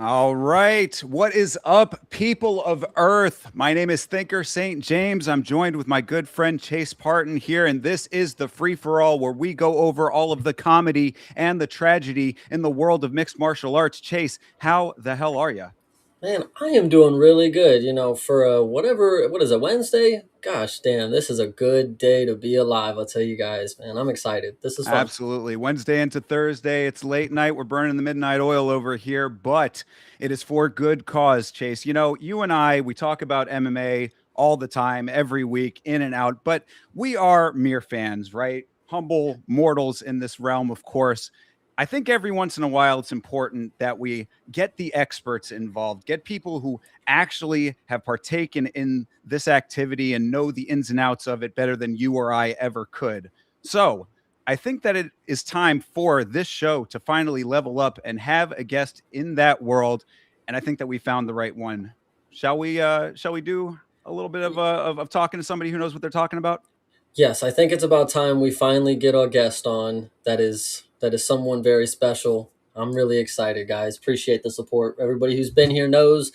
All right. What is up, people of Earth? My name is Thinker St. James. I'm joined with my good friend Chase Parton here, and this is the Free for All, where we go over all of the comedy and the tragedy in the world of mixed martial arts. Chase, how the hell are you? Man, I am doing really good. For what is it, Wednesday? Gosh, damn, this is a good day to be alive. I'll tell you guys, man, I'm excited. This is fun. Absolutely. Wednesday into Thursday. It's late night. We're burning the midnight oil over here, but it is for good cause, Chase. You know, you and I, we talk about MMA all the time, every week, in and out, but we are mere fans, right? Humble mortals in this realm, of course. I think every once in a while it's important that we get the experts involved, get people who actually have partaken in this activity and know the ins and outs of it better than you or I ever could. So, I think that it is time for this show to finally level up and have a guest in that world. And I think that we found the right one. Shall we do a little bit of talking to somebody who knows what they're talking about? Yes, I think it's about time we finally get our guest on. That is someone very special. I'm really excited, guys. Appreciate the support. Everybody who's been here knows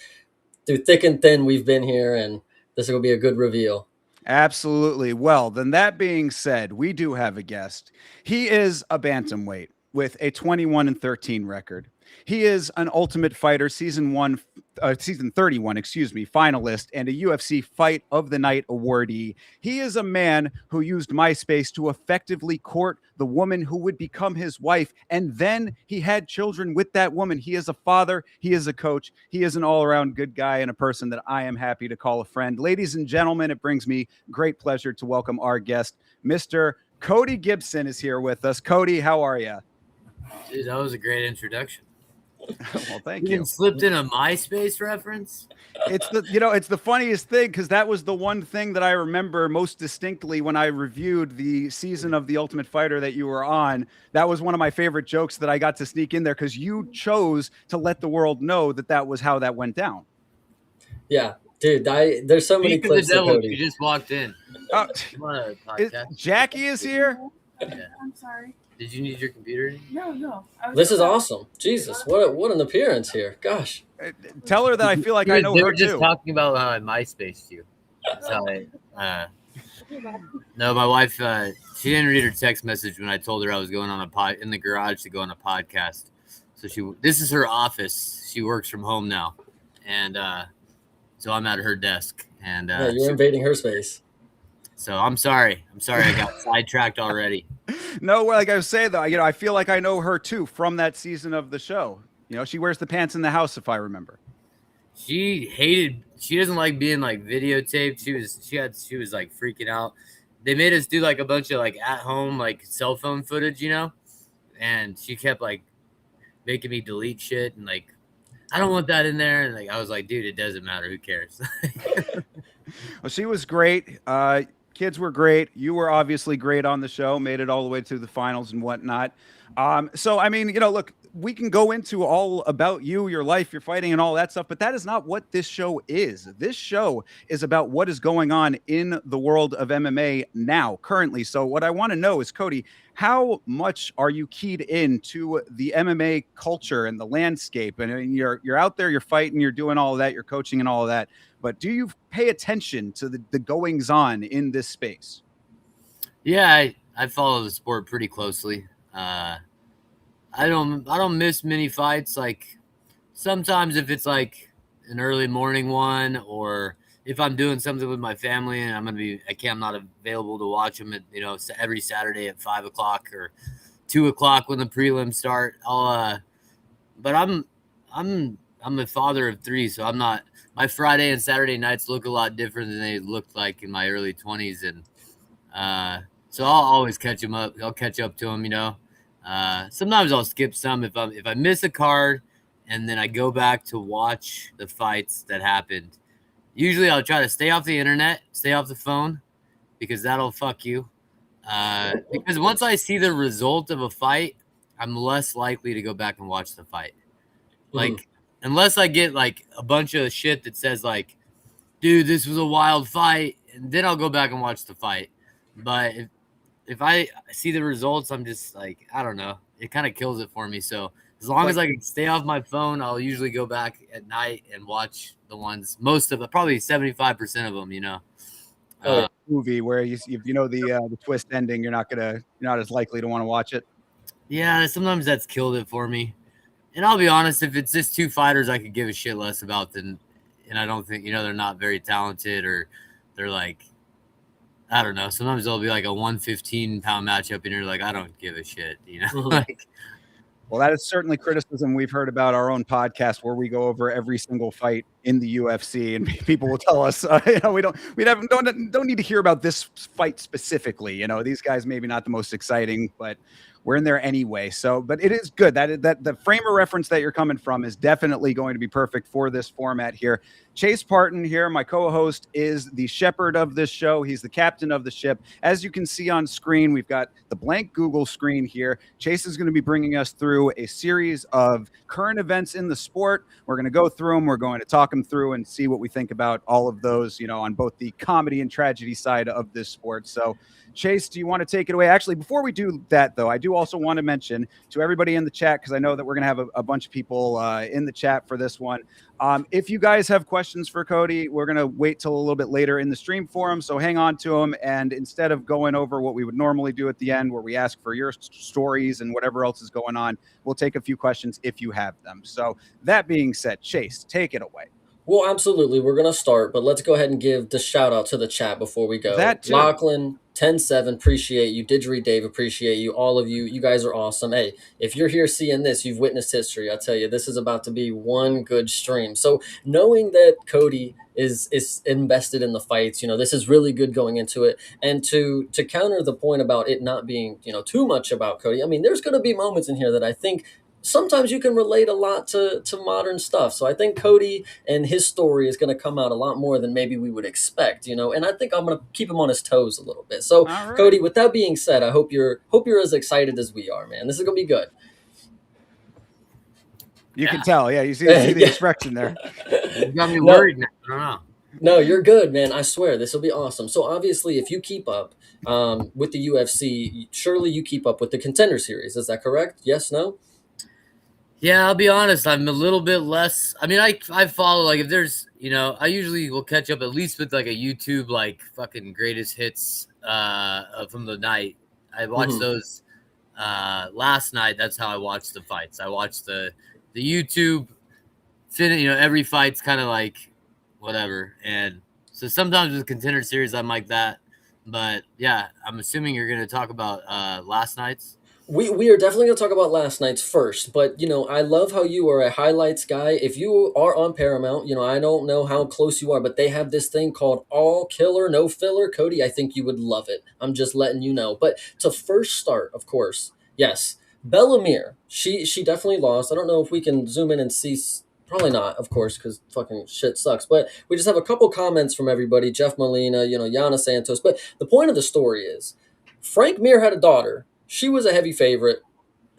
through thick and thin we've been here, and this is gonna be a good reveal. Absolutely. Well, then that being said, we do have a guest. He is a bantamweight with a 21-13 record. He is an Ultimate Fighter season 31, finalist and a UFC Fight of the Night awardee. He is a man who used MySpace to effectively court the woman who would become his wife, and then he had children with that woman. He is a father, he is a coach, he is an all-around good guy and a person that I am happy to call a friend. Ladies and gentlemen, it brings me great pleasure to welcome our guest, Mr. Cody Gibson is here with us. Cody, how are you? Dude, that was a great introduction. Well, thank You you. even slipped in a MySpace reference. It's the funniest thing because that was the one thing that I remember most distinctly when I reviewed the season of The Ultimate Fighter that you were on. That was one of my favorite jokes that I got to sneak in there because you chose to let the world know that that was how that went down. Yeah, dude, there's so many Speak of the clips of devil, you Cody. just walked in. Uh, Come on a podcast. Jackie is here. Yeah. I'm sorry. Did you need your computer? No. This is awesome. Jesus, what an appearance here. Gosh. Tell her that I feel like I know they her were just too. talking about how I MySpace you. That's how no, my wife, she didn't read her text message when I told her I was going on in the garage to go on a podcast. So this is her office. She works from home now, and so I'm at her desk. And Yeah, you're invading her space. So I'm sorry. I got sidetracked already. No, like I was saying though, I feel like I know her too from that season of the show. You know, she wears the pants in the house, if I remember. She doesn't like being like videotaped. She was like freaking out. They made us do like a bunch of like at home like cell phone footage, and she kept like making me delete shit and like I don't want that in there. And like I was like, dude, it doesn't matter. Who cares? Well, she was great. Kids were great. You were obviously great on the show, made it all the way to the finals and whatnot. So, I mean, look, we can go into all about you, your life, your fighting, and all that stuff, but that is not what this show is. This show is about what is going on in the world of MMA now, currently. So, what I want to know is, Cody, how much are you keyed into the MMA culture and the landscape? And I mean, you're out there, you're fighting, you're doing all of that, you're coaching and all of that. But do you pay attention to the goings on in this space? Yeah, I follow the sport pretty closely. I don't miss many fights. Like sometimes if it's like an early morning one or if I'm doing something with my family and I'm not available to watch them at, every Saturday at 5 o'clock or 2 o'clock when the prelims start. But I'm a father of three, so I'm not. My Friday and Saturday nights look a lot different than they looked like in my early 20s, and so I'll always catch them up. I'll catch up to them, Sometimes I'll skip some if I miss a card, and then I go back to watch the fights that happened. Usually, I'll try to stay off the internet, stay off the phone, because that'll fuck you. Because once I see the result of a fight, I'm less likely to go back and watch the fight. Like, unless I get like a bunch of shit that says like, dude, this was a wild fight, and then I'll go back and watch the fight. But if I see the results, I'm just like, I don't know. It kind of kills it for me. So as long as I can stay off my phone, I'll usually go back at night and watch the ones, most of it, probably 75% of them, movie where if the twist ending, you're not as likely to want to watch it. Yeah, sometimes that's killed it for me. And I'll be honest, if it's just two fighters I could give a shit less about, and I don't think, they're not very talented, or they're like, I don't know. Sometimes there'll be like a 115-pound matchup, and you're like, I don't give a shit, like. Well, that is certainly criticism we've heard about our own podcast, where we go over every single fight in the UFC, and people will tell us, we don't need to hear about this fight specifically. These guys maybe not the most exciting, but we're in there anyway. So, but it is good that the frame of reference that you're coming from is definitely going to be perfect for this format here. Chase Parton here, my co-host, is the shepherd of this show. He's the captain of the ship. As you can see on screen, we've got the blank Google screen here. Chase is going to be bringing us through a series of current events in the sport. We're going to go through them. We're going to talk them through and see what we think about all of those, on both the comedy and tragedy side of this sport. So, Chase, do you want to take it away? Actually, before we do that, though, I do also want to mention to everybody in the chat, because I know that we're going to have a bunch of people in the chat for this one. If you guys have questions for Cody, we're going to wait till a little bit later in the stream for him. So hang on to them. And instead of going over what we would normally do at the end, where we ask for your stories and whatever else is going on, we'll take a few questions if you have them. So that being said, Chase, take it away. Well, absolutely. We're going to start, but let's go ahead and give the shout out to the chat before we go. That too. Lachlan, 10-7, appreciate you. Didgeridoo Dave, appreciate you. All of you, you guys are awesome. Hey, if you're here seeing this, you've witnessed history. I tell you, this is about to be one good stream. So knowing that Cody is invested in the fights, this is really good going into it. And to counter the point about it not being, too much about Cody, I mean, there's going to be moments in here that I think sometimes you can relate a lot to modern stuff. So I think Cody and his story is going to come out a lot more than maybe we would expect, and I think I'm going to keep him on his toes a little bit. So right. Cody, with that being said, I hope you're as excited as we are, man. This is going to be good. You can tell. Yeah, you see the expression there. You got me worried now. I don't know. No, you're good, man. I swear this will be awesome. So obviously, if you keep up with the UFC, surely you keep up with the Contender Series. Is that correct? Yes, no? Yeah, I'll be honest. I'm a little bit less. I mean, I follow, like, if there's, I usually will catch up at least with like a YouTube, like fucking greatest hits from the night. I watched those last night. That's how I watched the fights. I watched the YouTube, every fight's kind of like whatever. And so sometimes with the Contender Series, I'm like that. But yeah, I'm assuming you're going to talk about last night's. We are definitely going to talk about last night's first, but, I love how you are a highlights guy. If you are on Paramount, I don't know how close you are, but they have this thing called All Killer, No Filler. Cody, I think you would love it. I'm just letting you know. But to first start, of course, yes, Bellamere, she definitely lost. I don't know if we can zoom in and see. Probably not, of course, because fucking shit sucks. But we just have a couple comments from everybody. Jeff Molina, Yana Santos. But the point of the story is Frank Mir had a daughter. She was a heavy favorite,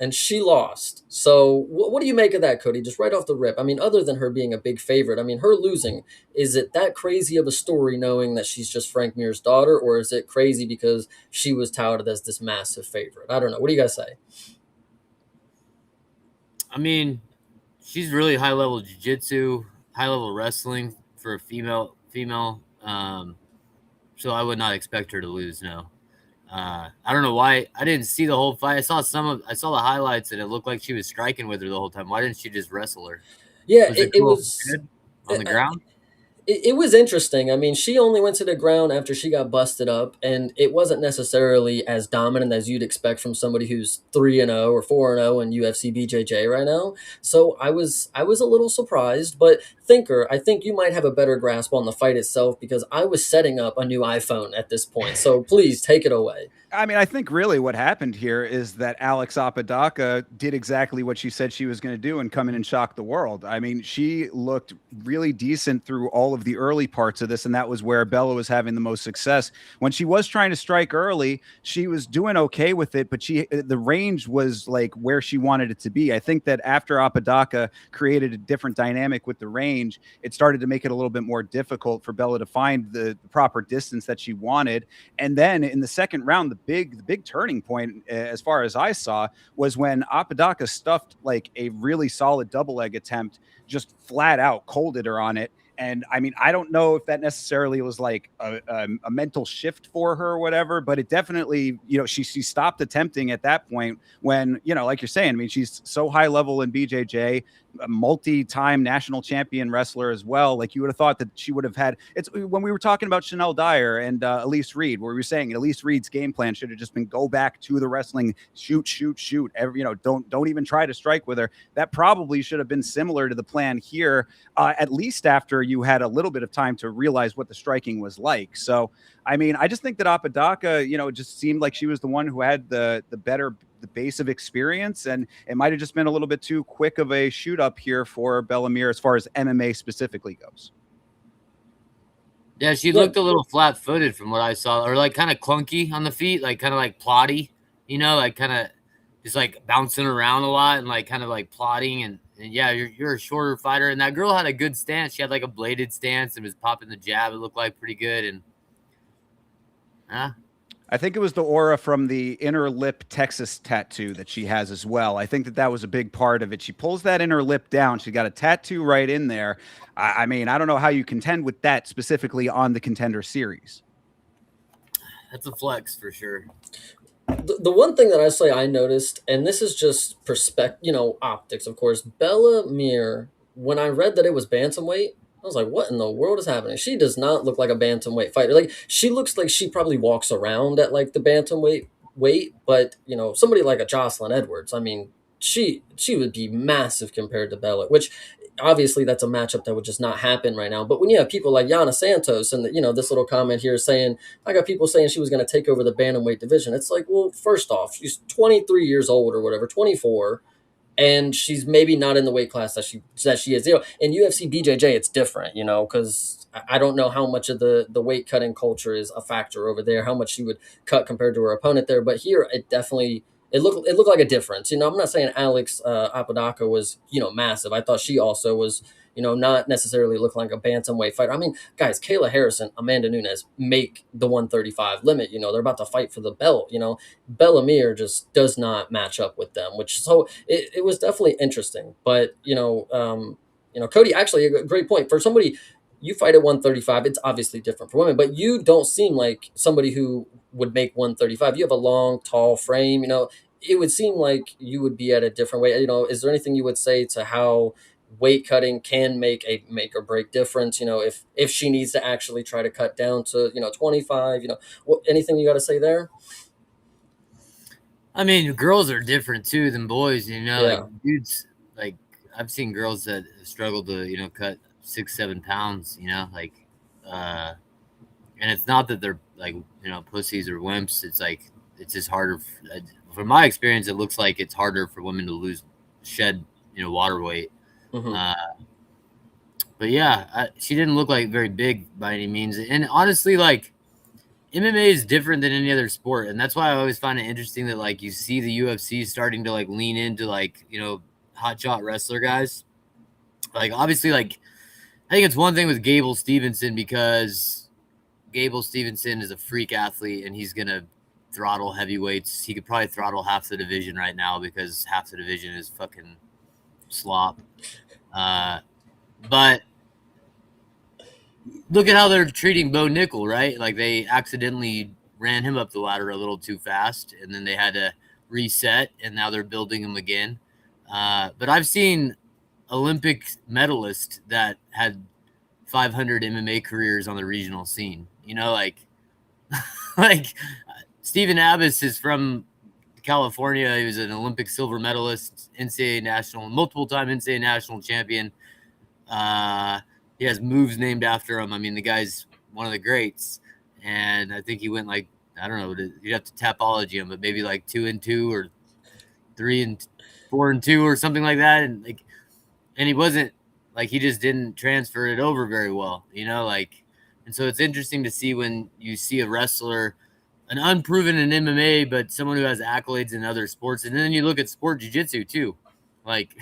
and she lost. So what do you make of that, Cody? Just right off the rip. I mean, other than her being a big favorite, I mean, her losing, is it that crazy of a story knowing that she's just Frank Mir's daughter, or is it crazy because she was touted as this massive favorite? I don't know. What do you guys say? I mean, she's really high-level jiu-jitsu, high-level wrestling for a female. So I would not expect her to lose, no. I don't know why. I didn't see the whole fight. I saw the highlights, and it looked like she was striking with her the whole time. Why didn't she just wrestle her? Yeah, it was good on the ground? it was interesting. I mean, she only went to the ground after she got busted up, and it wasn't necessarily as dominant as you'd expect from somebody who's 3-0 or 4-0 in UFC BJJ right now. So I was a little surprised, but Thinker, I think you might have a better grasp on the fight itself because I was setting up a new iPhone at this point. So please take it away. I mean, I think really what happened here is that Alex Apodaca did exactly what she said she was going to do and come in and shock the world. I mean, she looked really decent through all of the early parts of this, and that was where Bella was having the most success. When she was trying to strike early, she was doing okay with it, but the range was like where she wanted it to be. I think that after Apodaca created a different dynamic with the range, it started to make it a little bit more difficult for Bella to find the proper distance that she wanted. And then in the second round, the big turning point, as far as I saw, was when Apodaca stuffed like a really solid double leg attempt, just flat out colded her on it. And I mean, I don't know if that necessarily was like a mental shift for her or whatever, but it definitely, she stopped attempting at that point when, like you're saying, I mean, she's so high level in BJJ, a multi-time national champion wrestler as well. Like you would have thought that she would have had. It's when we were talking about Chanel Dyer and Elise Reed, where we were saying Elise Reed's game plan should have just been go back to the wrestling, shoot, shoot, shoot. Don't even try to strike with her. That probably should have been similar to the plan here, at least after you had a little bit of time to realize what the striking was like. So, I mean, I just think that Apodaca, it just seemed like she was the one who had the base of experience, and it might have just been a little bit too quick of a shoot up here for Bellamere as far as MMA specifically goes. Yeah, she looked a little flat footed from what I saw, or like kind of clunky on the feet, like kind of like plotty, like kind of just like bouncing around a lot and like kind of like plotting. And yeah, you're a shorter fighter, and that girl had a good stance. She had like a bladed stance and was popping the jab. It looked like pretty good. And I think it was the aura from the inner lip Texas tattoo that she has as well. I think that was a big part of it. She pulls that inner lip down. She got a tattoo right in there. I mean, I don't know how you contend with that specifically on the Contender Series. That's a flex for sure. The one thing that I say I noticed, and this is just perspective, optics, of course. Bella Mir, when I read that it was bantamweight, I was like, what in the world is happening? She does not look like a bantamweight fighter. Like, she looks like she probably walks around at like the bantamweight weight, but somebody like a Jocelyn Edwards, I mean, she would be massive compared to Bella, which obviously that's a matchup that would just not happen right now. But when you have people like Yana Santos and this little comment here saying, I got people saying she was going to take over the bantamweight division. It's like, well, first off, she's 23 years old or whatever, 24, and she's maybe not in the weight class that she is. In UFC BJJ, it's different, because I don't know how much of the weight cutting culture is a factor over there, how much she would cut compared to her opponent there. But here, it definitely it looked like a difference. I'm not saying Alex Apodaca was massive. I thought she also was not necessarily looking like a bantamweight fighter. I mean, guys, Kayla Harrison, Amanda Nunes make the 135 limit. They're about to fight for the belt. Bellamere just does not match up with them, so it was definitely interesting. But Cody, actually, a great point for somebody. You fight at 135. It's obviously different for women, but you don't seem like somebody who would make 135. You have a long, tall frame. It would seem like you would be at a different weight. Is there anything you would say to how weight cutting can make a make or break difference? If she needs to actually try to cut down to 25. Anything you got to say there? I mean, girls are different too than boys. Yeah. Like dudes. Like I've seen girls that struggle to cut 6-7 pounds. And it's not that they're like pussies or wimps. It's like it's just harder. From my experience, it looks like it's harder for women to shed water weight. Mm-hmm. But yeah, she didn't look like very big by any means. And honestly, like MMA is different than any other sport, and that's why I always find it interesting that like you see the UFC starting to like lean into like hotshot wrestler guys. Like obviously, like I think it's one thing with Gable Stevenson because Gable Stevenson is a freak athlete and he's gonna throttle heavyweights. He could probably throttle half the division right now because half the division is fucking slop. But look at how they're treating Bo Nickel, right? Like they accidentally ran him up the ladder a little too fast, and then they had to reset, and now they're building him again. But I've seen Olympic medalists that had 500 MMA careers on the regional scene. You know, like Stephen Abbas is from California. He was an Olympic silver medalist, NCAA national, multiple-time NCAA national champion. He has moves named after him. I mean, the guy's one of the greats. And I think he went like, I don't know, you'd have to Tapology him, but maybe like 2-2 or 3-4-2 or something like that. And he wasn't like, he just didn't transfer it over very well, you know, like, and so it's interesting to see when you see a wrestler, an unproven in MMA, but someone who has accolades in other sports. And then you look at sport jiu-jitsu too. Like,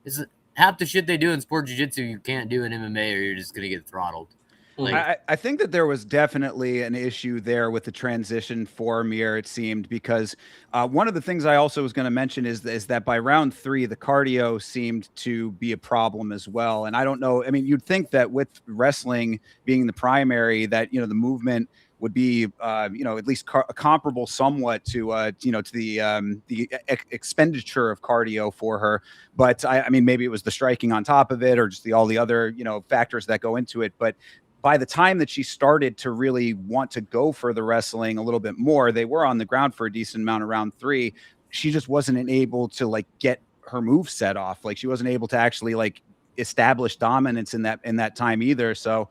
it's half the shit they do in sport jiu-jitsu you can't do in MMA, or you're just going to get throttled. Like, I think that there was definitely an issue there with the transition for Mir, it seemed, because one of the things I also was going to mention is that by round 3, the cardio seemed to be a problem as well. And I don't know. I mean, you'd think that with wrestling being the primary, that, you know, the movement would be, you know, at least comparable somewhat to, you know, to the expenditure of cardio for her. But I mean, maybe it was the striking on top of it, or just all the other, you know, factors that go into it. But by the time that she started to really want to go for the wrestling a little bit more, they were on the ground for a decent amount of round 3. She just wasn't able to like get her move set off. Like, she wasn't able to actually like establish dominance in that time either. So,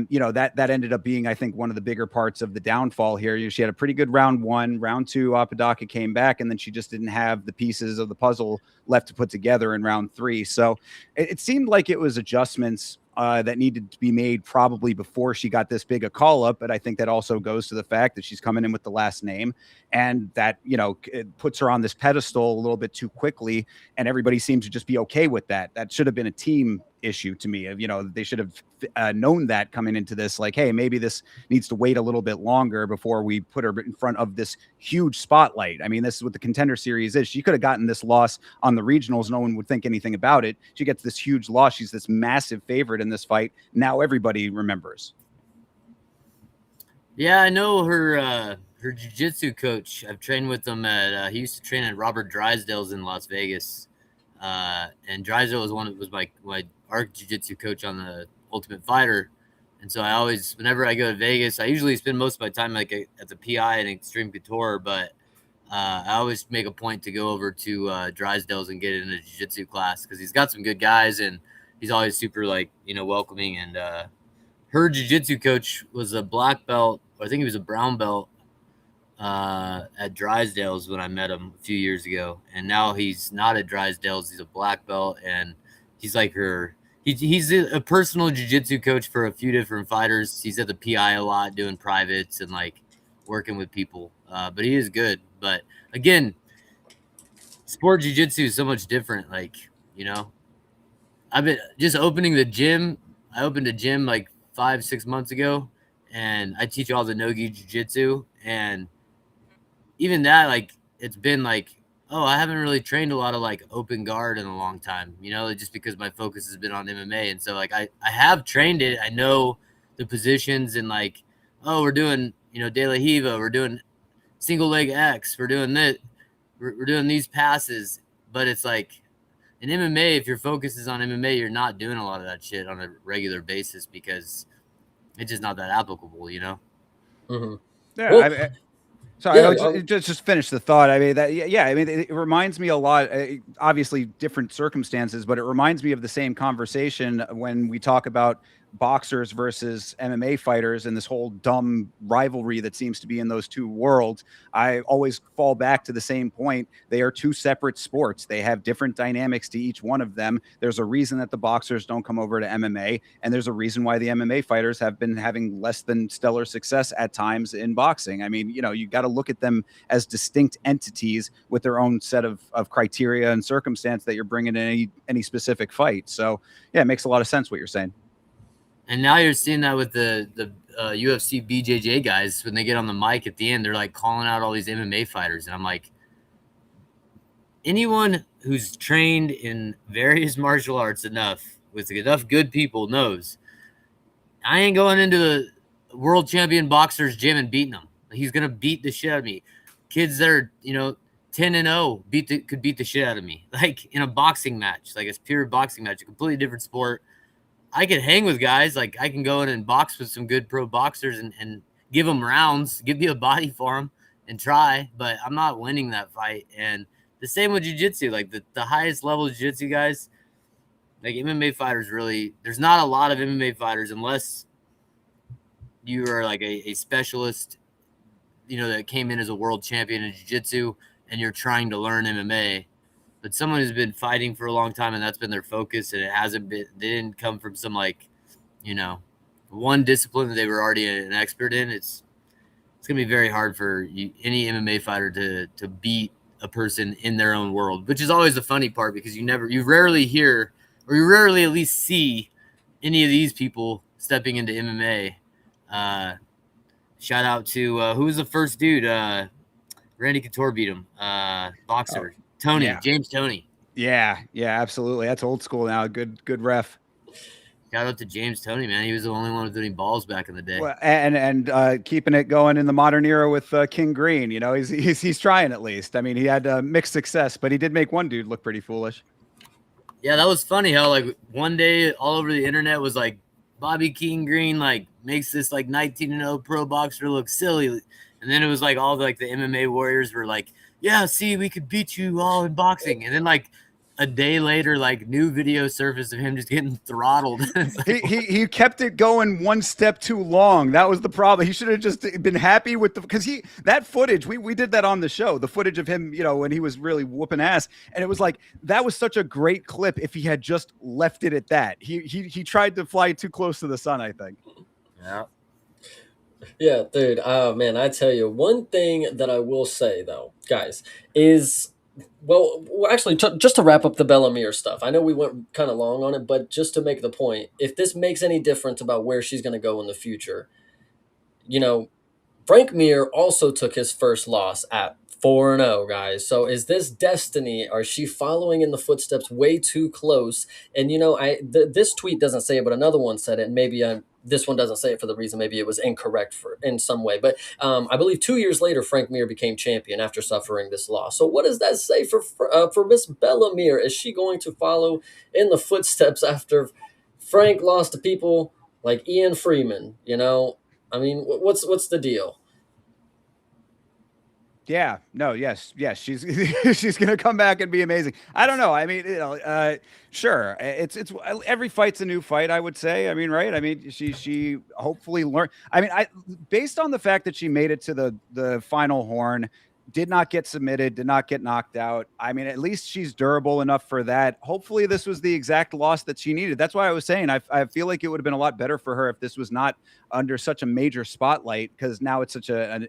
you know, that ended up being, I think, one of the bigger parts of the downfall here. She had a pretty good round 1. Round 2, Apodaca came back, and then she just didn't have the pieces of the puzzle left to put together in round 3. So it seemed like it was adjustments that needed to be made probably before she got this big a call up. But I think that also goes to the fact that she's coming in with the last name, and that, you know, it puts her on this pedestal a little bit too quickly. And everybody seems to just be okay with that. That should have been a team issue to me. You know, they should have known that coming into this, like, hey, maybe this needs to wait a little bit longer before we put her in front of this huge spotlight. I mean, this is what the Contender Series is. She could have gotten this loss on the regionals. No one would think anything about it. She gets this huge loss. She's this massive favorite in this fight. Now everybody remembers. Yeah, I know her jiu-jitsu coach. I've trained with him at he used to train at Robert Drysdale's in Las Vegas. And Drysdale was my art jiu-jitsu coach on the Ultimate Fighter. And so I always, whenever I go to Vegas, I usually spend most of my time like at the PI and Extreme Couture, but I always make a point to go over to Drysdale's and get in a jiu-jitsu class, because he's got some good guys and he's always super, like, you know, welcoming. And her jiu-jitsu coach was a black belt, or I think he was a brown belt at Drysdale's when I met him a few years ago. And now he's not at Drysdale's. He's a black belt, and he's like he's a personal jiu-jitsu coach for a few different fighters. He's at the PI a lot doing privates and like working with people. But he is good. But again, sport jiu-jitsu is so much different. Like, you know, I've been just opening the gym. I opened a gym like 5-6 months ago, and I teach all the no-gi jiu-jitsu. And even that, like, it's been like, oh, I haven't really trained a lot of like open guard in a long time, you know, just because my focus has been on MMA. And so like I have trained it. I know the positions, and like, oh, we're doing, you know, De La Hiva, we're doing single leg X, we're doing this, we're doing these passes. But it's like in MMA, if your focus is on MMA, you're not doing a lot of that shit on a regular basis, because it's just not that applicable, you know? Mm-hmm. Yeah. Well, Sorry, yeah, just finish the thought. I mean, that, yeah, I mean, it reminds me a lot, obviously different circumstances, but it reminds me of the same conversation when we talk about boxers versus MMA fighters and this whole dumb rivalry that seems to be in those two worlds. I always fall back to the same point. They are two separate sports. They have different dynamics to each one of them. There's a reason that the boxers don't come over to MMA, and there's a reason why the MMA fighters have been having less than stellar success at times in boxing. I mean, you know, you got to look at them as distinct entities with their own set of criteria and circumstance that you're bringing in any specific fight. So yeah, it makes a lot of sense what you're saying. And now you're seeing that with the UFC BJJ guys. When they get on the mic at the end, they're like calling out all these MMA fighters. And I'm like, anyone who's trained in various martial arts enough, with enough good people, knows I ain't going into the world champion boxer's gym and beating him. He's going to beat the shit out of me. Kids that are, you know, 10-0 could beat the shit out of me. Like in a boxing match, like it's pure boxing match, a completely different sport. I can hang with guys. Like I can go in and box with some good pro boxers and give them rounds, give you a body for them and try, but I'm not winning that fight. And the same with jiu-jitsu, like the highest level jiu-jitsu guys, like MMA fighters really, there's not a lot of MMA fighters unless you are like a specialist, that came in as a world champion in jiu-jitsu and you're trying to learn MMA. But someone who's been fighting for a long time and that's been their focus, and they didn't come from some one discipline that they were already an expert in. It's gonna be very hard for any MMA fighter to beat a person in their own world, which is always the funny part because you rarely hear, or you rarely at least see any of these people stepping into MMA. Shout out to who was the first dude? Randy Couture beat him. Boxer. Tony, yeah. James Tony. Yeah, absolutely. That's old school now. Good ref. Shout out to James Tony, man. He was the only one with any balls back in the day. Well, and keeping it going in the modern era with King Green. He's trying at least. I mean, he had mixed success, but he did make one dude look pretty foolish. Yeah, that was funny how like one day all over the internet was like Bobby King Green like makes this like 19-0 pro boxer look silly, and then it was like all the MMA warriors were like, yeah, see, we could beat you all in boxing, and then like a day later, like new video surfaced of him just getting throttled. Like, he kept it going one step too long. That was the problem. He should have just been happy with because that footage, we did that on the show, the footage of him, when he was really whooping ass. And it was like, that was such a great clip if he had just left it at that. He tried to fly too close to the sun, I think. Yeah. Yeah, dude. Oh man, I tell you, one thing that I will say though, guys, is actually, just to wrap up the Bellamere stuff. I know we went kind of long on it, but just to make the point, if this makes any difference about where she's going to go in the future, Frank Mir also took his first loss at 4-0, guys. So is this destiny? Or is she following in the footsteps way too close? And this tweet doesn't say it, but another one said it. And maybe this one doesn't say it for the reason maybe it was incorrect in some way. But I believe 2 years later, Frank Mir became champion after suffering this loss. So what does that say for Miss Bellamere? Is she going to follow in the footsteps after Frank lost to people like Ian Freeman? I mean, what's the deal? Yeah, no, yes, she's she's gonna come back and be amazing. I don't know. I mean, sure, it's every fight's a new fight. I would say. I mean, right? I mean, she hopefully learned. I mean, based on the fact that she made it to the final horn, did not get submitted, did not get knocked out. I mean, at least she's durable enough for that. Hopefully, this was the exact loss that she needed. That's why I was saying I feel like it would have been a lot better for her if this was not under such a major spotlight, because now it's such a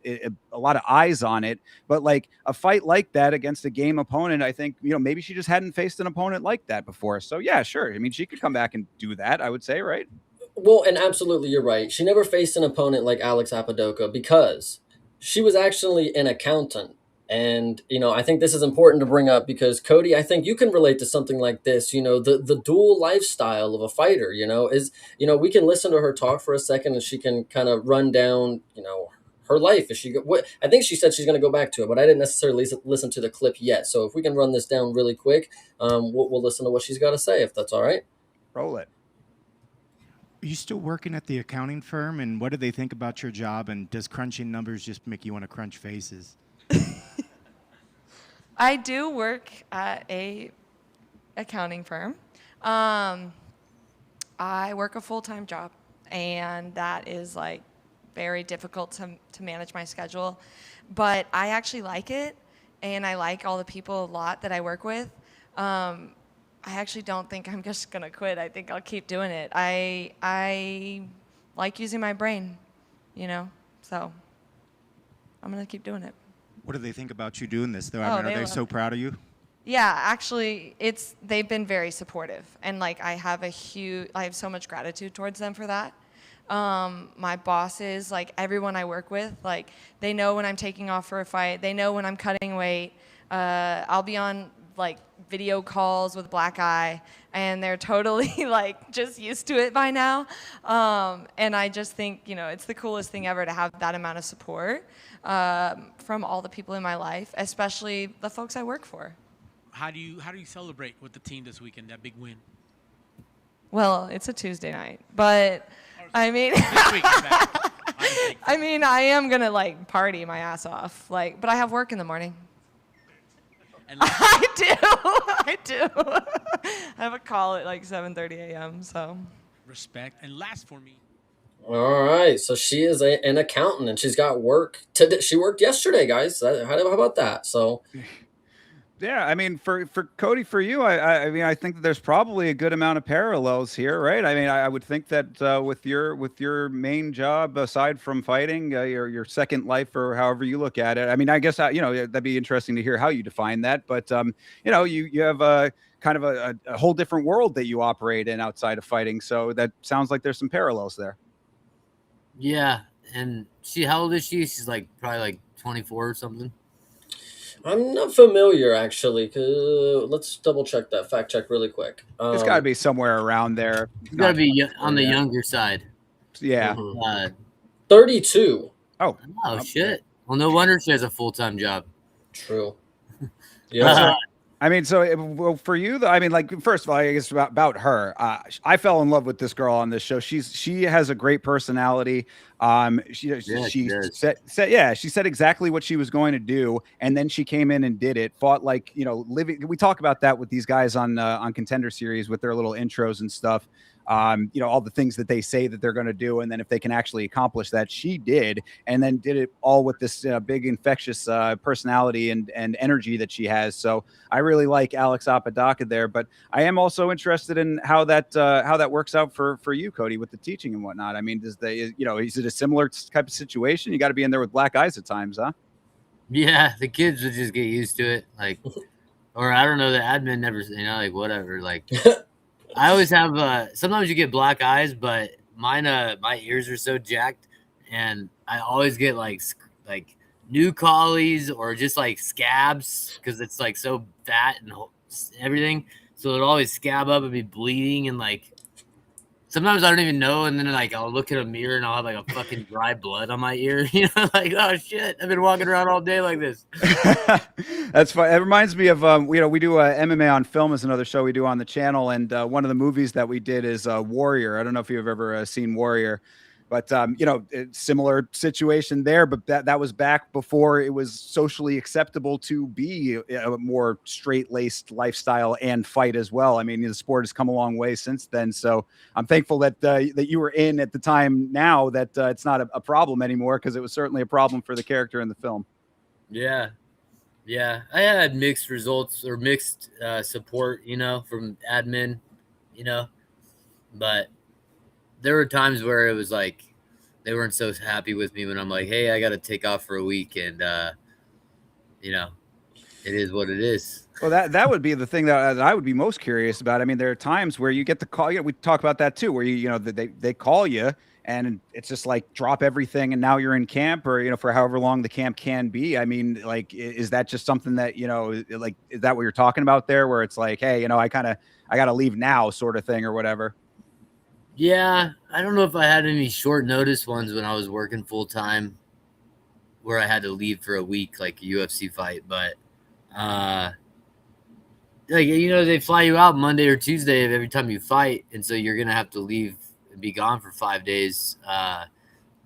lot of eyes on it. But like a fight like that against a game opponent, I think, maybe she just hadn't faced an opponent like that before. So yeah, sure. I mean, she could come back and do that, I would say, right? Well, and absolutely, you're right. She never faced an opponent like Alex Apodaca because she was actually an accountant. And, I think this is important to bring up because, Cody, I think you can relate to something like this. The dual lifestyle of a fighter, we can listen to her talk for a second and she can kind of run down, her life. I think she said she's going to go back to it, but I didn't necessarily listen to the clip yet. So if we can run this down really quick, we'll listen to what she's got to say, if that's all right. Roll it. Are you still working at the accounting firm, and what do they think about your job, and does crunching numbers just make you want to crunch faces? I do work at a accounting firm. I work a full-time job, and that is like very difficult to manage my schedule. But I actually like it, and I like all the people a lot that I work with. I actually don't think I'm just going to quit. I think I'll keep doing it. I like using my brain, so I'm going to keep doing it. What do they think about you doing this, though? Oh, are they so proud of you? Yeah, actually, they've been very supportive, and like I have so much gratitude towards them for that. My bosses, like everyone I work with, like they know when I'm taking off for a fight. They know when I'm cutting weight. I'll be on like video calls with black eye, and they're totally like just used to it by now. And I just think, it's the coolest thing ever to have that amount of support from all the people in my life, especially the folks I work for. How do you celebrate with the team this weekend, that big win? Well, it's a Tuesday night, but I mean, This week is back. I mean, I am gonna like party my ass off, like, but I have work in the morning. And I do. I have a call at like 7:30 a.m. So. respect. And last for me. All right, so she is an accountant, and she's got work today. She worked yesterday, guys. How about that? So Yeah, I mean, for Cody, for you, I mean, I think that there's probably a good amount of parallels here, right? I mean, I would think that with your main job aside from fighting, your second life or however you look at it. I mean, I guess you know that'd be interesting to hear how you define that. But you know, you have a kind of a whole different world that you operate in outside of fighting. So that sounds like there's some parallels there. Yeah, and how old is she? She's like probably like 24 or something. I'm not familiar actually. Let's double check that. Fact check really quick. It's got to be somewhere around there. You gotta Not be on the yeah. younger side. Yeah. Mhm. 32. Oh. Oh shit! Well, no wonder she has a full-time job. True. So, Yeah. I mean, so well, for you, though, I mean, like, first of all, I guess about her, I fell in love with this girl on this show. She has a great personality. She does. she said exactly what she was going to do, and then she came in and did it. Fought like, you know, living. We talk about that with these guys on Contender Series with their little intros and stuff. You know, all the things that they say that they're going to do, and then if they can actually accomplish that, she did, and then did it all with this big infectious personality and energy that she has. So I really like Alex Apodaca there, but I am also interested in how that works out for you, Cody, with the teaching and whatnot. I mean, is it a similar type of situation? You got to be in there with black eyes at times, huh? Yeah, the kids would just get used to it, like, or I don't know. The admin never, you know, like whatever. Like, I always have. Sometimes you get black eyes, but mine. My ears are so jacked, and I always get like new collies or just like scabs because it's like so fat and everything. So it'll always scab up and be bleeding, and like sometimes I don't even know. And then like I'll look at a mirror and I'll have like a fucking dry blood on my ear. You know, like, oh shit, I've been walking around all day like this. That's fine. It reminds me of we do MMA on Film is another show we do on the channel, and one of the movies that we did is Warrior. I don't know if you've ever seen Warrior, but you know, similar situation there. But that was back before it was socially acceptable to be a more straight-laced lifestyle and fight as well. I mean, the sport has come a long way since then. So I'm thankful that that you were in at the time. Now that it's not a problem anymore, because it was certainly a problem for the character in the film. Yeah. Yeah, I had mixed results or mixed support, you know, from admin, you know, but there were times where it was like they weren't so happy with me when I'm like, hey, I got to take off for a week, and you know, it is what it is. Well, that would be the thing that I would be most curious about. I mean, there are times where you get the call. You know, we talk about that too, where you know they call you and it's just like drop everything and now you're in camp, or you know, for however long the camp can be. I mean, like, is that just something that, you know, like, is that what you're talking about there, where it's like, hey, you know, I got to leave now, sort of thing, or whatever? Yeah, I don't know if I had any short notice ones when I was working full time, where I had to leave for a week, like a UFC fight, but like, you know, they fly you out Monday or Tuesday of every time you fight, and so you're gonna have to leave and be gone for 5 days.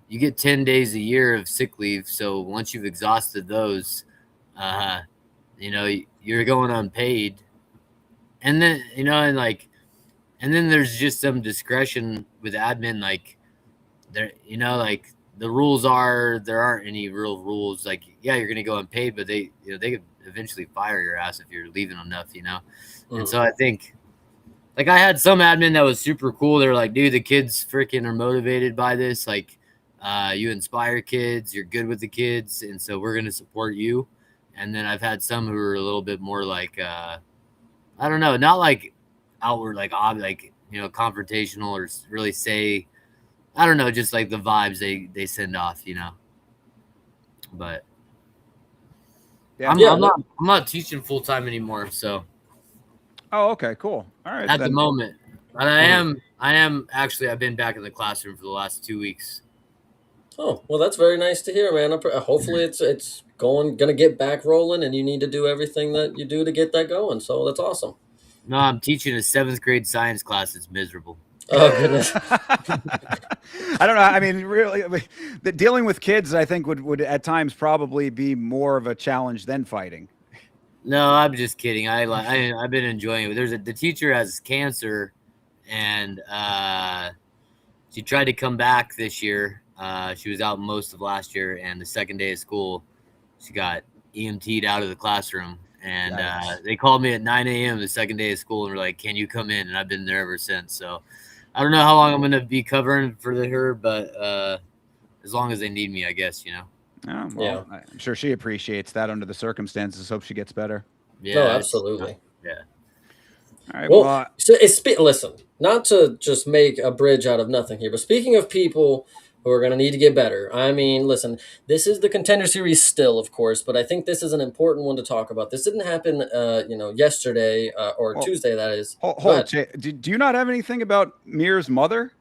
You get 10 days a year of sick leave, so once you've exhausted those, you know, you're going unpaid, and then, you know, and then there's just some discretion with admin, like, there, you know, like, the rules are, there aren't any real rules. Like, yeah, you're gonna go unpaid, but they, you know, they could eventually fire your ass if you're leaving enough, you know. And so I think, like, I had some admin that was super cool. They're like, dude, the kids freaking are motivated by this. Like, you inspire kids, you're good with the kids, and so we're gonna support you. And then I've had some who are a little bit more like, I don't know, not like outward, like you know, confrontational, or really say, I don't know, just like the vibes they send off, you know. But Yeah. I'm not teaching full time anymore, so. Oh, okay, cool. All right. At the moment, but I am actually. I've been back in the classroom for the last 2 weeks. Oh, well, that's very nice to hear, man. Hopefully it's gonna get back rolling, and you need to do everything that you do to get that going. So that's awesome. No, I'm teaching a 7th grade science class. It's miserable. Oh goodness. I don't know. I mean, really, dealing with kids, I think would at times probably be more of a challenge than fighting. No, I'm just kidding. I've been enjoying it. The teacher has cancer, and she tried to come back this year. She was out most of last year, and the second day of school, she got EMT'd out of the classroom. And they called me at 9 a.m. the second day of school and were like, "Can you come in?" And I've been there ever since. So I don't know how long I'm going to be covering for her, but as long as they need me, I guess, you know. Oh, well, yeah. I'm sure she appreciates that under the circumstances. Hope she gets better. Yeah, no, absolutely. Yeah. All right. Well, so listen, not to just make a bridge out of nothing here, but speaking of people who are going to need to get better, I mean, listen, this is the Contender Series still, of course, but I think this is an important one to talk about. This didn't happen, yesterday or Tuesday, that is. Do you not have anything about Mir's mother?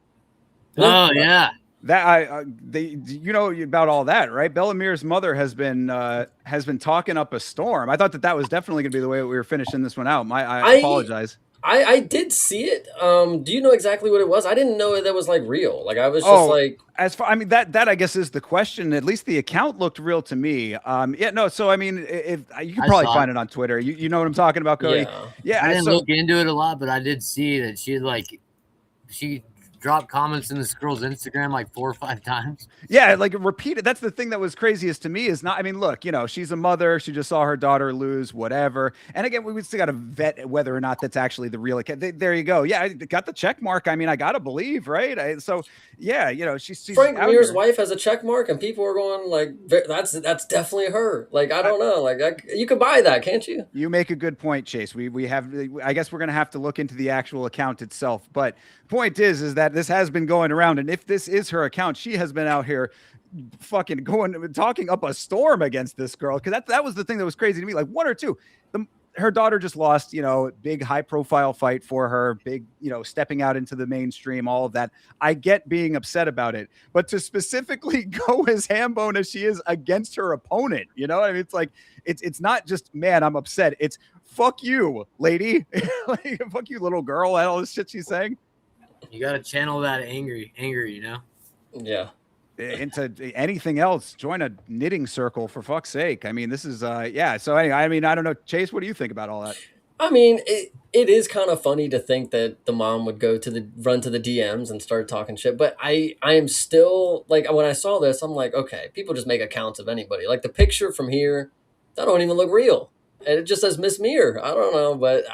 Oh, yeah. That you know about all that, right? Bellamir's mother has been talking up a storm. I thought that was definitely going to be the way we were finishing this one out. I apologize. I did see it. Do you know exactly what it was? I didn't know that was like real. Like I was just like, that I guess is the question. At least the account looked real to me. Yeah, no. So I mean, if you can probably find it on Twitter. You know what I'm talking about, Cody? Yeah. I didn't look into it a lot, but I did see that she dropped comments in this girl's Instagram like 4 or 5 times. Yeah, like repeated. That's the thing that was craziest to me is not, I mean, look, you know, she's a mother. She just saw her daughter lose, whatever. And again, we still got to vet whether or not that's actually the real account. There you go. Yeah, I got the check mark. I mean, I got to believe, right? So, yeah, you know, she's Frank Mir's wife has a check mark and people are going like, that's definitely her. Like, I don't know. Like, you could buy that, can't you? You make a good point, Chase. We have, I guess we're going to have to look into the actual account itself. But point is that this has been going around. And if this is her account, she has been out here fucking talking up a storm against this girl. Cause that was the thing that was crazy to me. Like 1 or 2, her daughter just lost, you know, big high profile fight for her, big, you know, stepping out into the mainstream, all of that. I get being upset about it, but to specifically go as hambone as she is against her opponent, you know, I mean, it's like, it's not just, man, I'm upset. It's fuck you, lady. Like, fuck you, little girl. All this shit she's saying. You got to channel that anger, you know? Yeah. Into anything else. Join a knitting circle for fuck's sake. I mean, this is yeah. So anyway, I mean, I don't know, Chase, what do you think about all that? I mean, it is kind of funny to think that the mom would run to the DMs and start talking shit. But I am still like, when I saw this, I'm like, okay, people just make accounts of anybody. Like the picture from here, that don't even look real. And it just says Miss Mir. I don't know, but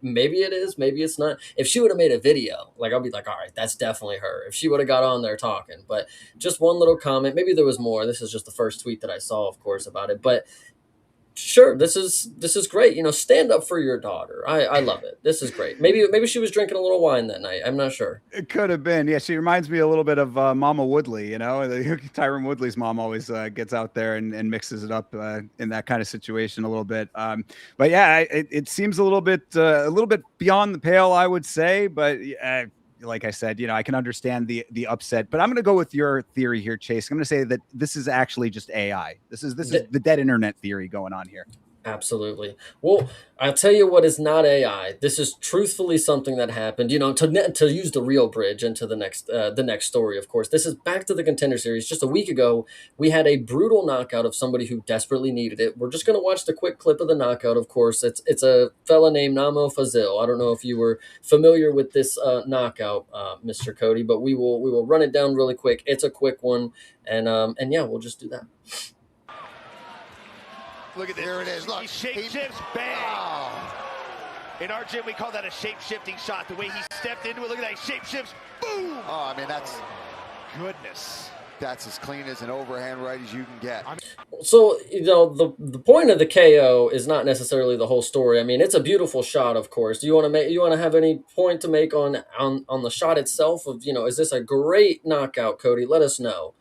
maybe it is, maybe it's not. If she would have made a video, like I'll be like, all right, that's definitely her. If she would have got on there talking, but just one little comment, maybe there was more. This is just the first tweet that I saw, of course, about it. But sure, this is great. You know, stand up for your daughter. I love it. This is great. Maybe she was drinking a little wine that night. I'm not sure. It could have been. Yeah, she reminds me a little bit of Mama Woodley. You know, Tyron Woodley's mom always gets out there and mixes it up in that kind of situation a little bit. But yeah, it seems a little bit beyond the pale, I would say. But like I said, you know, I can understand the upset, but I'm going to go with your theory here, Chase. I'm going to say that this is actually just AI. This is the dead internet theory going on here. Absolutely. Well, I'll tell you what is not AI. This is truthfully something that happened. You know, to use the real bridge into the next story. Of course, this is back to the Contender Series. Just a week ago, we had a brutal knockout of somebody who desperately needed it. We're just going to watch the quick clip of the knockout. Of course, it's a fella named Namo Fazil. I don't know if you were familiar with this knockout, Mr. Cody, but we will run it down really quick. It's a quick one, and yeah, we'll just do that. Look at this. There it is. Look. He shifts, bang. Oh. In our gym, we call that a shape-shifting shot. The way he stepped into it, look at that. He shape-shifts, boom. Oh, I mean, that's goodness. That's as clean as an overhand right as you can get. So, you know, the point of the KO is not necessarily the whole story. I mean, it's a beautiful shot, of course. Do you want to have any point to make on the shot itself of, you know, is this a great knockout, Cody? Let us know.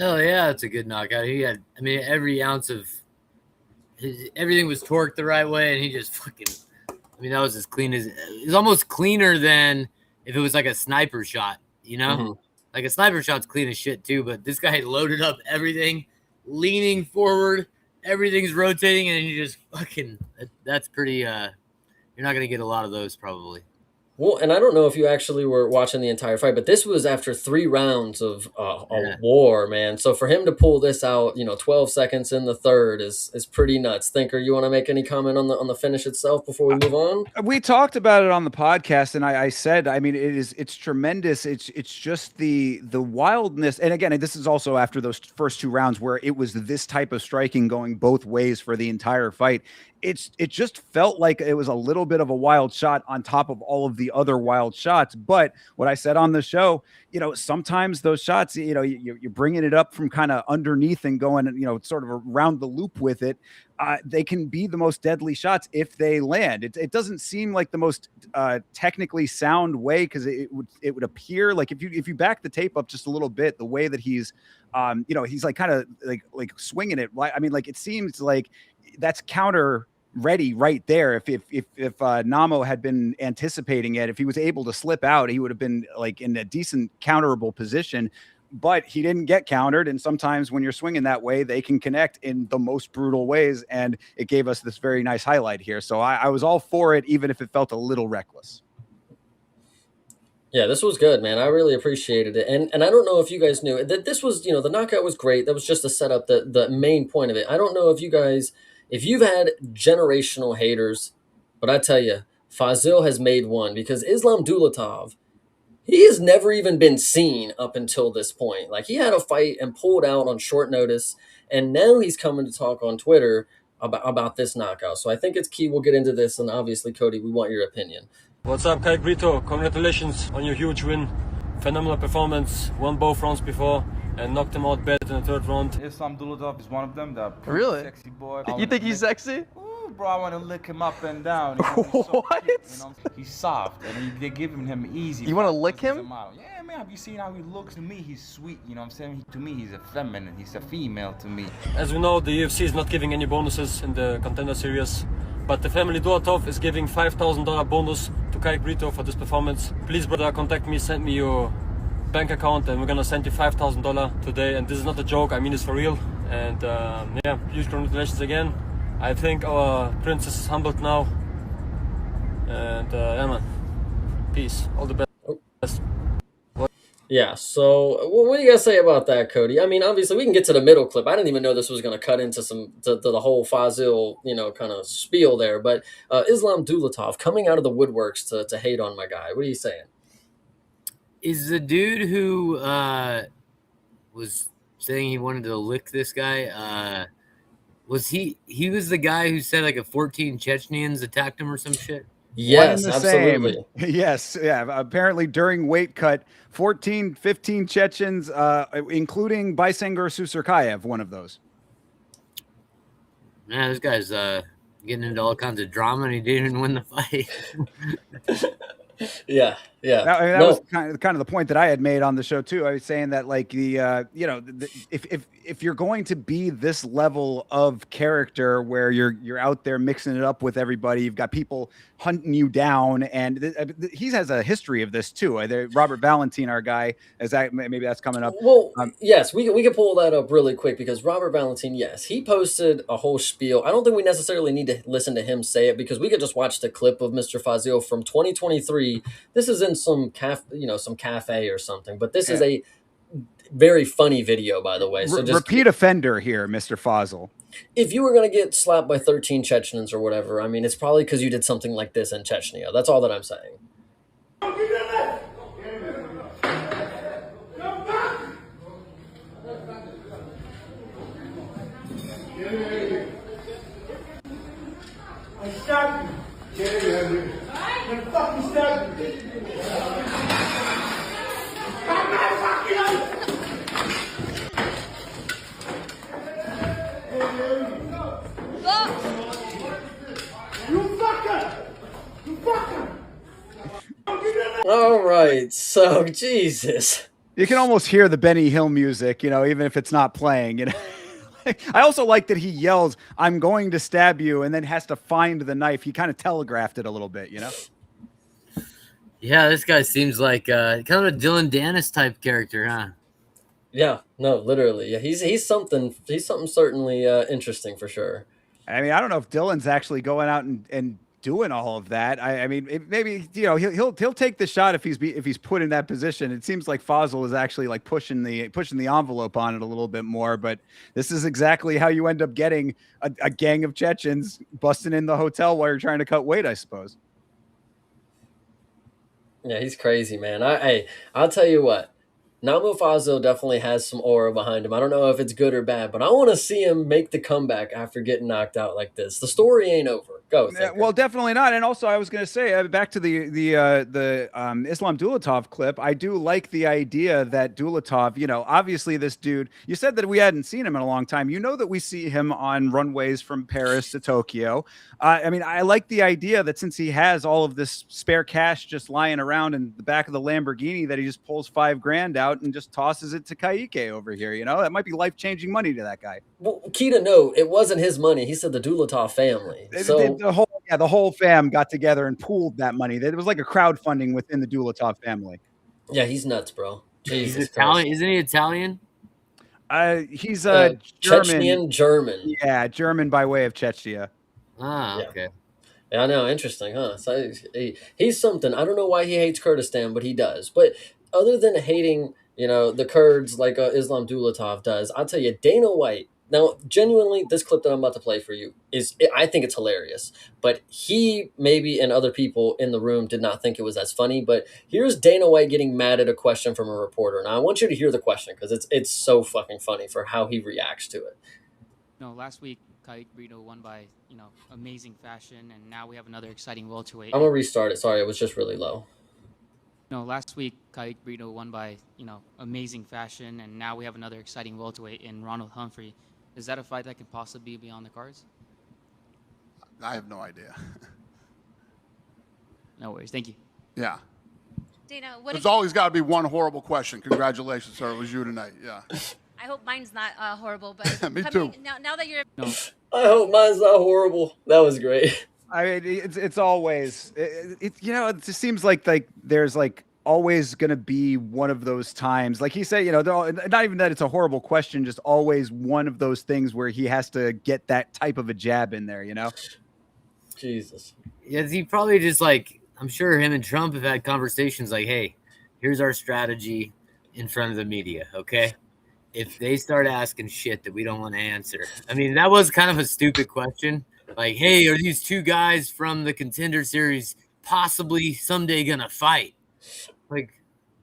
Oh, yeah, it's a good knockout. He had, I mean, every ounce of everything was torqued the right way, and he just fucking, I mean, that was as clean as, it was almost cleaner than if it was like a sniper shot, you know? Mm-hmm. Like a sniper shot's clean as shit too, but this guy loaded up everything, leaning forward, everything's rotating, and he just fucking, that's pretty You're not gonna get a lot of those probably. Well, and I don't know if you actually were watching the entire fight, but this was after 3 rounds of a war, man. So for him to pull this out, 12 seconds in the third is pretty nuts. Thinker, you want to make any comment on the finish itself before we move on? We talked about it on the podcast, and I said, I mean, it's tremendous. It's just the wildness, and again, this is also after those first 2 rounds where it was this type of striking going both ways for the entire fight. It just felt like it was a little bit of a wild shot on top of all of the other wild shots. But what I said on the show, sometimes those shots, you're bringing it up from kind of underneath and going, sort of around the loop with it. They can be the most deadly shots if they land. It doesn't seem like the most technically sound way, because it would appear like if you back the tape up just a little bit, the way that he's he's like kind of like swinging it. I mean, like it seems like that's counter ready right there. If Namo had been anticipating it, if he was able to slip out, he would have been like in a decent counterable position. But he didn't get countered, and sometimes when you're swinging that way, they can connect in the most brutal ways, and it gave us this very nice highlight here. So I was all for it, even if it felt a little reckless. Yeah, this was good, man. I really appreciated it. And I don't know if you guys knew that this was, the knockout was great. That was just to set up the main point of it. I don't know if if you've had generational haters, but I tell you, Fazil has made one, because Islam Dulatov, he has never even been seen up until this point. Like, he had a fight and pulled out on short notice, and now he's coming to talk on Twitter about this knockout. So I think it's key. We'll get into this, and obviously, Cody, we want your opinion. What's up, Kai Brito? Congratulations on your huge win. Phenomenal performance. Won both rounds before and knocked him out bad in the third round. Islam Dulatov is one of them. The really sexy boy. You think he's sexy? Ooh, bro, I want to lick him up and down. He's so what? Cute, he's soft, and they're giving him easy. You want to lick him? Yeah, man. Have you seen how he looks? To me, he's sweet. You know what I'm saying? To me, he's a feminine. He's a female to me. As we know, the UFC is not giving any bonuses in the contender series. But the family Dulatov is giving $5,000 bonus to Kai Brito for this performance. Please, brother, contact me, send me your bank account, and we're gonna send you $5,000 today. And this is not a joke, I mean it's for real. And yeah, huge congratulations again. I think our princess is humbled now. And yeah, man, peace, all the best. Yeah, so what do you guys say about that, Cody? I mean, obviously, we can get to the middle clip. I didn't even know this was going to cut into to the whole Fazil, kind of spiel there. But Islam Dulatov coming out of the woodworks to hate on my guy. What are you saying? Is the dude who was saying he wanted to lick this guy, was he was the guy who said like 14 Chechens attacked him or some shit? Yes, absolutely. Yes, yeah. Apparently during weight cut, 15 Chechens, including Baysengar Susurkayev, one of those. Man, this guy's getting into all kinds of drama, and he didn't even win the fight. Yeah. That was kind of the point that I had made on the show too. I was saying that like if you're going to be this level of character where you're out there mixing it up with everybody, you've got people hunting you down, and he has a history of this too. Robert Valentin, our guy, maybe that's coming up. Well, yes, we can pull that up really quick, because Robert Valentin, yes, he posted a whole spiel. I don't think we necessarily need to listen to him say it, because we could just watch the clip of Mr. Fazil from 2023. This is in some cafe or something, but this is a very funny video, by the way. So just repeat offender here, Mr. Fazil. If you were going to get slapped by 13 Chechens or whatever, I mean, it's probably because you did something like this in Chechnya. That's all that I'm saying. I stabbed you. I fucking stabbed you. I'm not fucking out. You fucker! You fucker! All right, so Jesus. You can almost hear the Benny Hill music, even if it's not playing. I also like that he yells, "I'm going to stab you," and then has to find the knife. He kind of telegraphed it a little bit, Yeah, this guy seems like kind of a Dylan Dennis type character, huh? Yeah, no, literally. Yeah, he's something certainly interesting for sure. I mean, I don't know if Dylan's actually going out and doing all of that. I mean, maybe he'll take the shot if he's put in that position. It seems like Fazil is actually like pushing the envelope on it a little bit more. But this is exactly how you end up getting a gang of Chechens busting in the hotel while you're trying to cut weight, I suppose. Yeah, he's crazy, man. I'll tell you what. Namo Fazil definitely has some aura behind him. I don't know if it's good or bad, but I want to see him make the comeback after getting knocked out like this. The story ain't over. Go. Well, definitely not. And also, I was going to say, back to the Islam Dulatov clip. I do like the idea that Dulatov, obviously this dude. You said that we hadn't seen him in a long time. You know that we see him on runways from Paris to Tokyo. I mean, I like the idea that since he has all of this spare cash just lying around in the back of the Lamborghini, that he just pulls $5,000 out and just tosses it to Kaike over here. That might be life-changing money to that guy. Well, Keita, no, it wasn't his money. He said the Dulatov family. So the whole fam got together and pooled that money. It was like a crowdfunding within the Dulatov family. Yeah, he's nuts, bro. He's Italian. Isn't he Italian? He's German. Chechenian German. Yeah, German by way of Chechnya. Ah, okay. Yeah, I know. Interesting, huh? So he's something. I don't know why he hates Kurdistan, but he does. But other than hating, the Kurds like Islam Dulatov does, I'll tell you, Dana White. Now, genuinely, this clip that I'm about to play for you I think it's hilarious. But he maybe and other people in the room did not think it was as funny. But here's Dana White getting mad at a question from a reporter. Now, I want you to hear the question because it's so fucking funny for how he reacts to it. No, last week, Cody Gibson won by, amazing fashion, and now we have another exciting welterweight. I'm going to restart it. Sorry, it was just really low. No, last week, Cody Gibson won by, amazing fashion, and now we have another exciting welterweight in Ronald Humphrey. Is that a fight that could possibly be on the cards? I have no idea. No worries. Thank you. Yeah. Dana, There's always got to be one horrible question. Congratulations, sir. It was you tonight. Yeah. I hope mine's not horrible, but Me too. Now that you're I hope mine's not horrible. That was great. I mean, it's always it just seems like there's always going to be one of those times, like he said, not even that it's a horrible question, just always one of those things where he has to get that type of a jab in there, Jesus. Yeah, he probably just I'm sure him and Trump have had conversations like, hey, here's our strategy in front of the media, okay? If they start asking shit that we don't want to answer. I mean, that was kind of a stupid question. Like, hey, are these two guys from the Contender Series possibly someday going to fight? Like,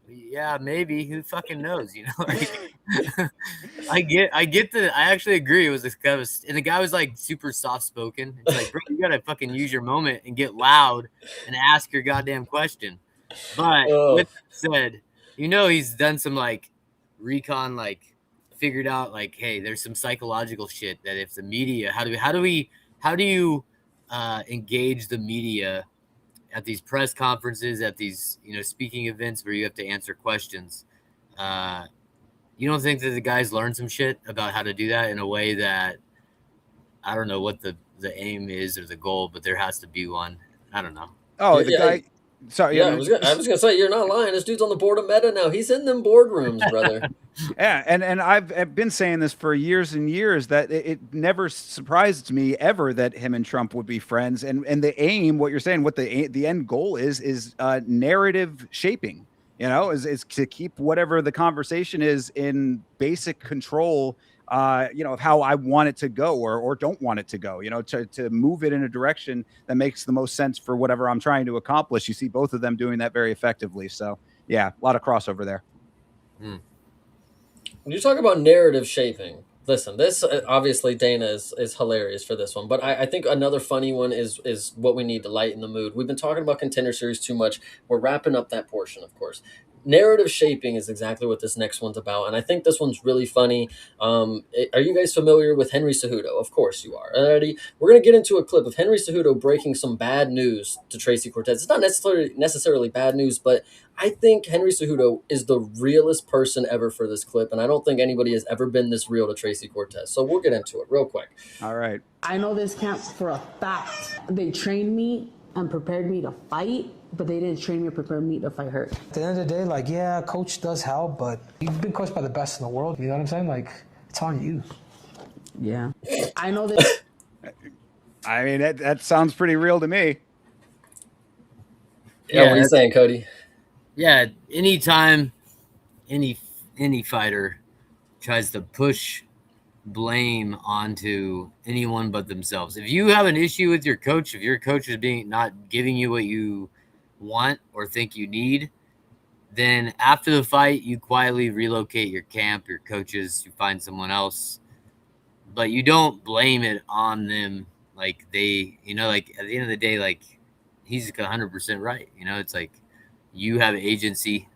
yeah, maybe. Who fucking knows, I actually agree. It was this guy and the guy was super soft spoken. It's like, bro, you gotta fucking use your moment and get loud and ask your goddamn question. But with that said, he's done some recon, figured out hey, there's some psychological shit that if the media, how do you engage the media at these press conferences, at these, speaking events where you have to answer questions. You don't think that the guys learned some shit about how to do that in a way that, I don't know what the aim is or the goal, but there has to be one. I don't know. Oh, the guy. Sorry. Yeah, I was gonna say, you're not lying. This dude's on the board of Meta now. He's in them boardrooms, brother. Yeah, and I've been saying this for years and years that it never surprised me ever that him and Trump would be friends. And the aim, what you're saying, what the end goal is narrative shaping. Is to keep whatever the conversation is in basic control. Of how I want it to go or don't want it to go, to move it in a direction that makes the most sense for whatever I'm trying to accomplish. You see both of them doing that very effectively. So, yeah, a lot of crossover there. When you talk about narrative shaping, listen, this obviously Dana is hilarious for this one, but I think another funny one is what we need to lighten the mood. We've been talking about Contender Series too much. We're wrapping up that portion, of course. Narrative shaping is exactly what this next one's about, and I think this one's really funny. Are you guys familiar with Henry Cejudo? Of course you are. Alrighty, we're going to get into a clip of Henry Cejudo breaking some bad news to Tracy Cortez. It's not necessarily bad news, but I think Henry Cejudo is the realest person ever for this clip, and I don't think anybody has ever been this real to Tracy Cortez. So we'll get into it real quick. All right. I know this camp for a fact. They trained me and prepared me to fight, but they didn't train me or prepare me to fight her. At the end of the day, yeah, coach does help, but you've been coached by the best in the world. You know what I'm saying? It's on you. Yeah. I know that. I mean, that sounds pretty real to me. Yeah, what are you saying, Cody? Yeah, anytime any fighter tries to push blame onto anyone but themselves. If you have an issue with your coach, if your coach is not giving you what you want or think you need, then after the fight, you quietly relocate your camp, your coaches, you find someone else, but you don't blame it on them. Like they, like at the end of the day, like he's 100% right. It's like you have agency.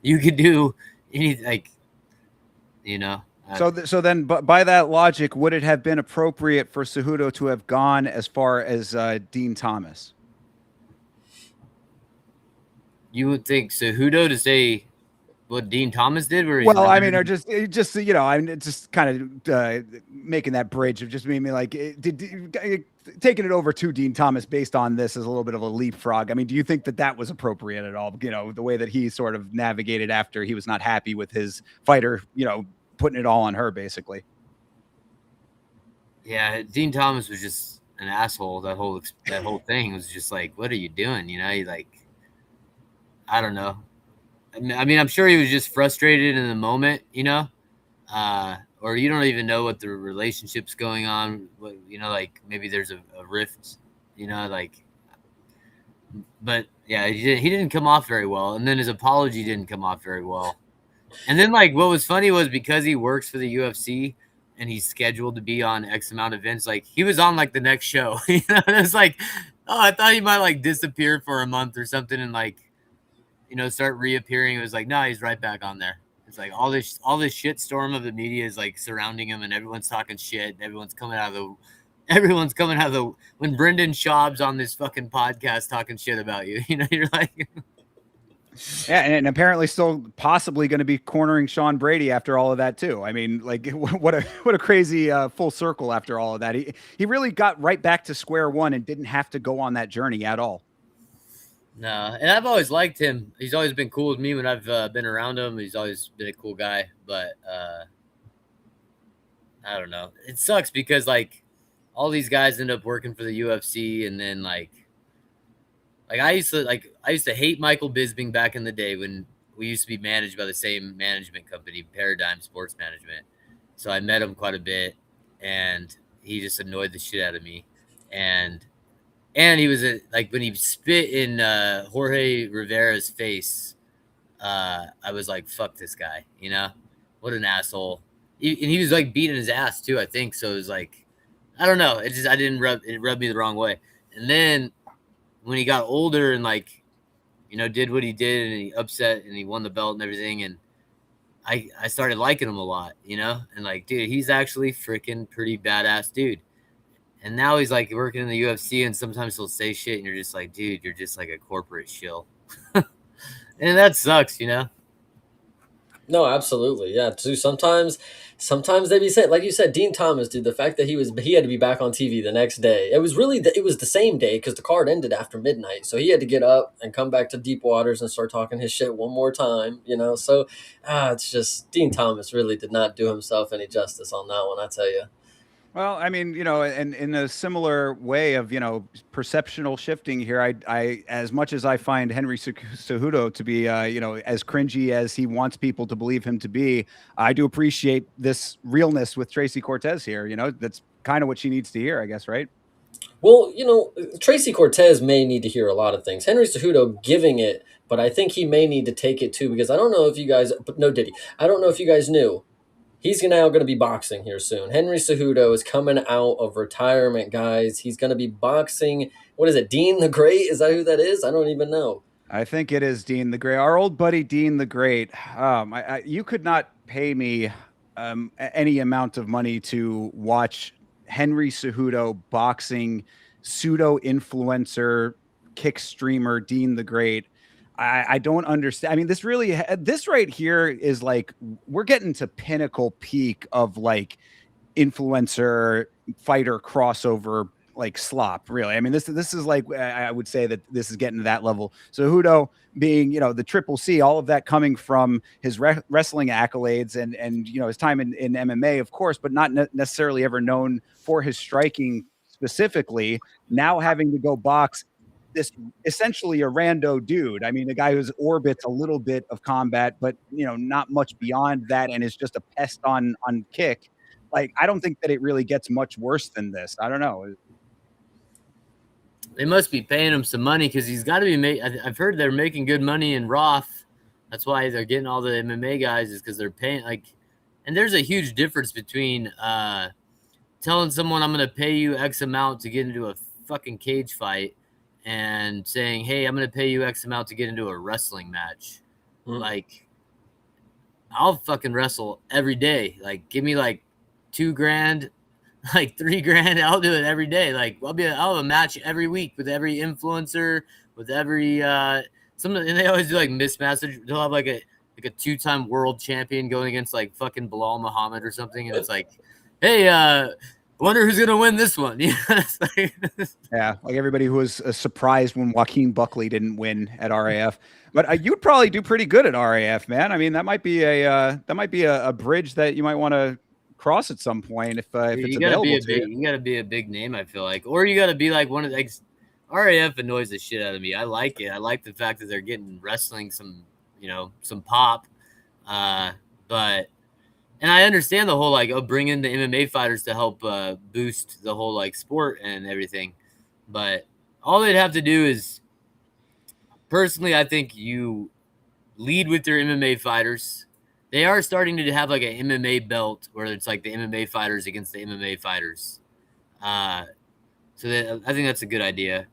You could do anything, So then, by that logic, would it have been appropriate for Cejudo to have gone as far as Dean Thomas? You would think Cejudo to say what Dean Thomas did, where well, I mean, or just I'm just kind of making that bridge of just me like taking it over to Dean Thomas based on this is a little bit of a leapfrog. I mean, do you think that was appropriate at all? The way that he sort of navigated after he was not happy with his fighter, putting it all on her, basically. Yeah, Dean Thomas was just an asshole. That whole thing was just like, what are you doing? He I don't know. I mean, I'm sure he was just frustrated in the moment, or you don't even know what the relationship's going on. Like maybe there's a rift, but yeah, he didn't come off very well. And then his apology didn't come off very well. And then what was funny was because he works for the UFC and he's scheduled to be on X amount of events, he was on the next show. It's like, oh, I thought he might disappear for a month or something and start reappearing. It was like, no, he's right back on there. It's like all this shit storm of the media is surrounding him and everyone's talking shit. Everyone's coming out of the when Brendan Schaub's on this fucking podcast talking shit about you. You're like yeah, and apparently still possibly going to be cornering Sean Brady after all of that too. I mean, what a crazy full circle after all of that. He really got right back to square one and didn't have to go on that journey at all. No, and I've always liked him. He's always been cool with me when I've been around him. He's always been a cool guy, but I don't know. It sucks because all these guys end up working for the UFC, and then I used to hate Michael Bisping back in the day when we used to be managed by the same management company, Paradigm Sports Management. So I met him quite a bit, and he just annoyed the shit out of me, and he was when he spit in Jorge Rivera's face, I was like, fuck this guy, what an asshole. And he was beating his ass too, I think. So it was I don't know. It rubbed me the wrong way. And then when he got older and did what he did and he upset and he won the belt and everything. And I started liking him a lot, and dude, he's actually freaking pretty badass dude. And now he's working in the UFC, and sometimes he'll say shit, and you're just like, dude, you're just a corporate shill. And that sucks, No, absolutely. Yeah. Too, sometimes they be saying, like you said, Dean Thomas, dude, the fact that he had to be back on TV the next day. It was the same day because the card ended after midnight. So he had to get up and come back to Deep Waters and start talking his shit one more time, So it's just Dean Thomas really did not do himself any justice on that one, I tell you. Well, I mean, and in a similar way of, perceptional shifting here, I as much as I find Henry Cejudo to be, as cringy as he wants people to believe him to be, I do appreciate this realness with Tracy Cortez here. That's kind of what she needs to hear, I guess, right? Well, Tracy Cortez may need to hear a lot of things. Henry Cejudo giving it, but I think he may need to take it too, because I don't know if you guys, I don't know if you guys knew. He's now going to be boxing here soon. Henry Cejudo is coming out of retirement, guys. He's going to be boxing. What is it, Dean the Great? Is that who that is? I don't even know. I think it is Dean the Great. Our old buddy Dean the Great. You could not pay me any amount of money to watch Henry Cejudo boxing pseudo-influencer kick streamer Dean the Great. I don't understand. I mean, this right here is we're getting to pinnacle peak of influencer fighter crossover slop, really. I mean, this is I would say that this is getting to that level. So Cejudo being, the triple C, all of that coming from his wrestling accolades and his time in MMA, of course, but not necessarily ever known for his striking specifically. Now having to go box this essentially a rando dude. I mean, a guy who's orbits a little bit of combat, but not much beyond that, and is just a pest on kick. Like, I don't think that it really gets much worse than this. I don't know. They must be paying him some money because he's got to be I've heard they're making good money in Roth. That's why they're getting all the MMA guys, is because they're paying and there's a huge difference between telling someone I'm going to pay you X amount to get into a fucking cage fight and saying, hey, I'm going to pay you X amount to get into a wrestling match. Like, I'll fucking wrestle every day. Like, give me like $2,000, like $3,000. I'll do it every day. Like, I'll have a match every week with every influencer, with every, and they always do like mismatches. They'll have like a 2-time world champion going against like fucking Bilal Muhammad or something. And it's like, hey, wonder who's gonna win this one. Yeah, like everybody who was surprised when Joaquin Buckley didn't win at RAF. But you'd probably do pretty good at RAF, man. I mean, that might be a bridge that you might want to cross at some point if it's available to you. You got to be a big name, I feel like, or you got to be like one of the RAF annoys the shit out of me. I like it. I like the fact that they're getting wrestling some pop, but. And I understand the whole like bring in the MMA fighters to help boost the whole like sport and everything, but all they'd have to do is, personally, I think you lead with your MMA fighters. They are starting to have like an MMA belt where it's like the MMA fighters against the MMA fighters. I think that's a good idea,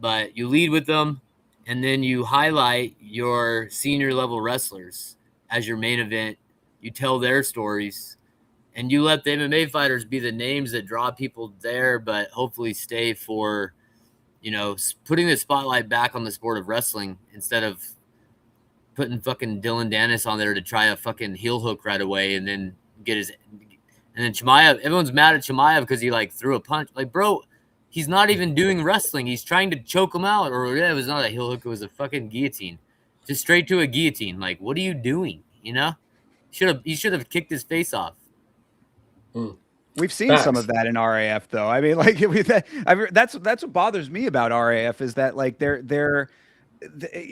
but you lead with them, and then you highlight your senior level wrestlers as your main event. You tell their stories, and you let the MMA fighters be the names that draw people there, but hopefully stay for, putting the spotlight back on the sport of wrestling instead of putting fucking Dylan Dennis on there to try a fucking heel hook right away and then and then Chimaev, everyone's mad at Chimaev because he like threw a punch. Like, bro, he's not even doing wrestling. He's trying to choke him out. Or it was not a heel hook. It was a fucking guillotine, just straight to a guillotine. Like, what are you doing? He should have kicked his face off. We've seen some of that in RAF, though. I mean, like that's what bothers me about RAF is that like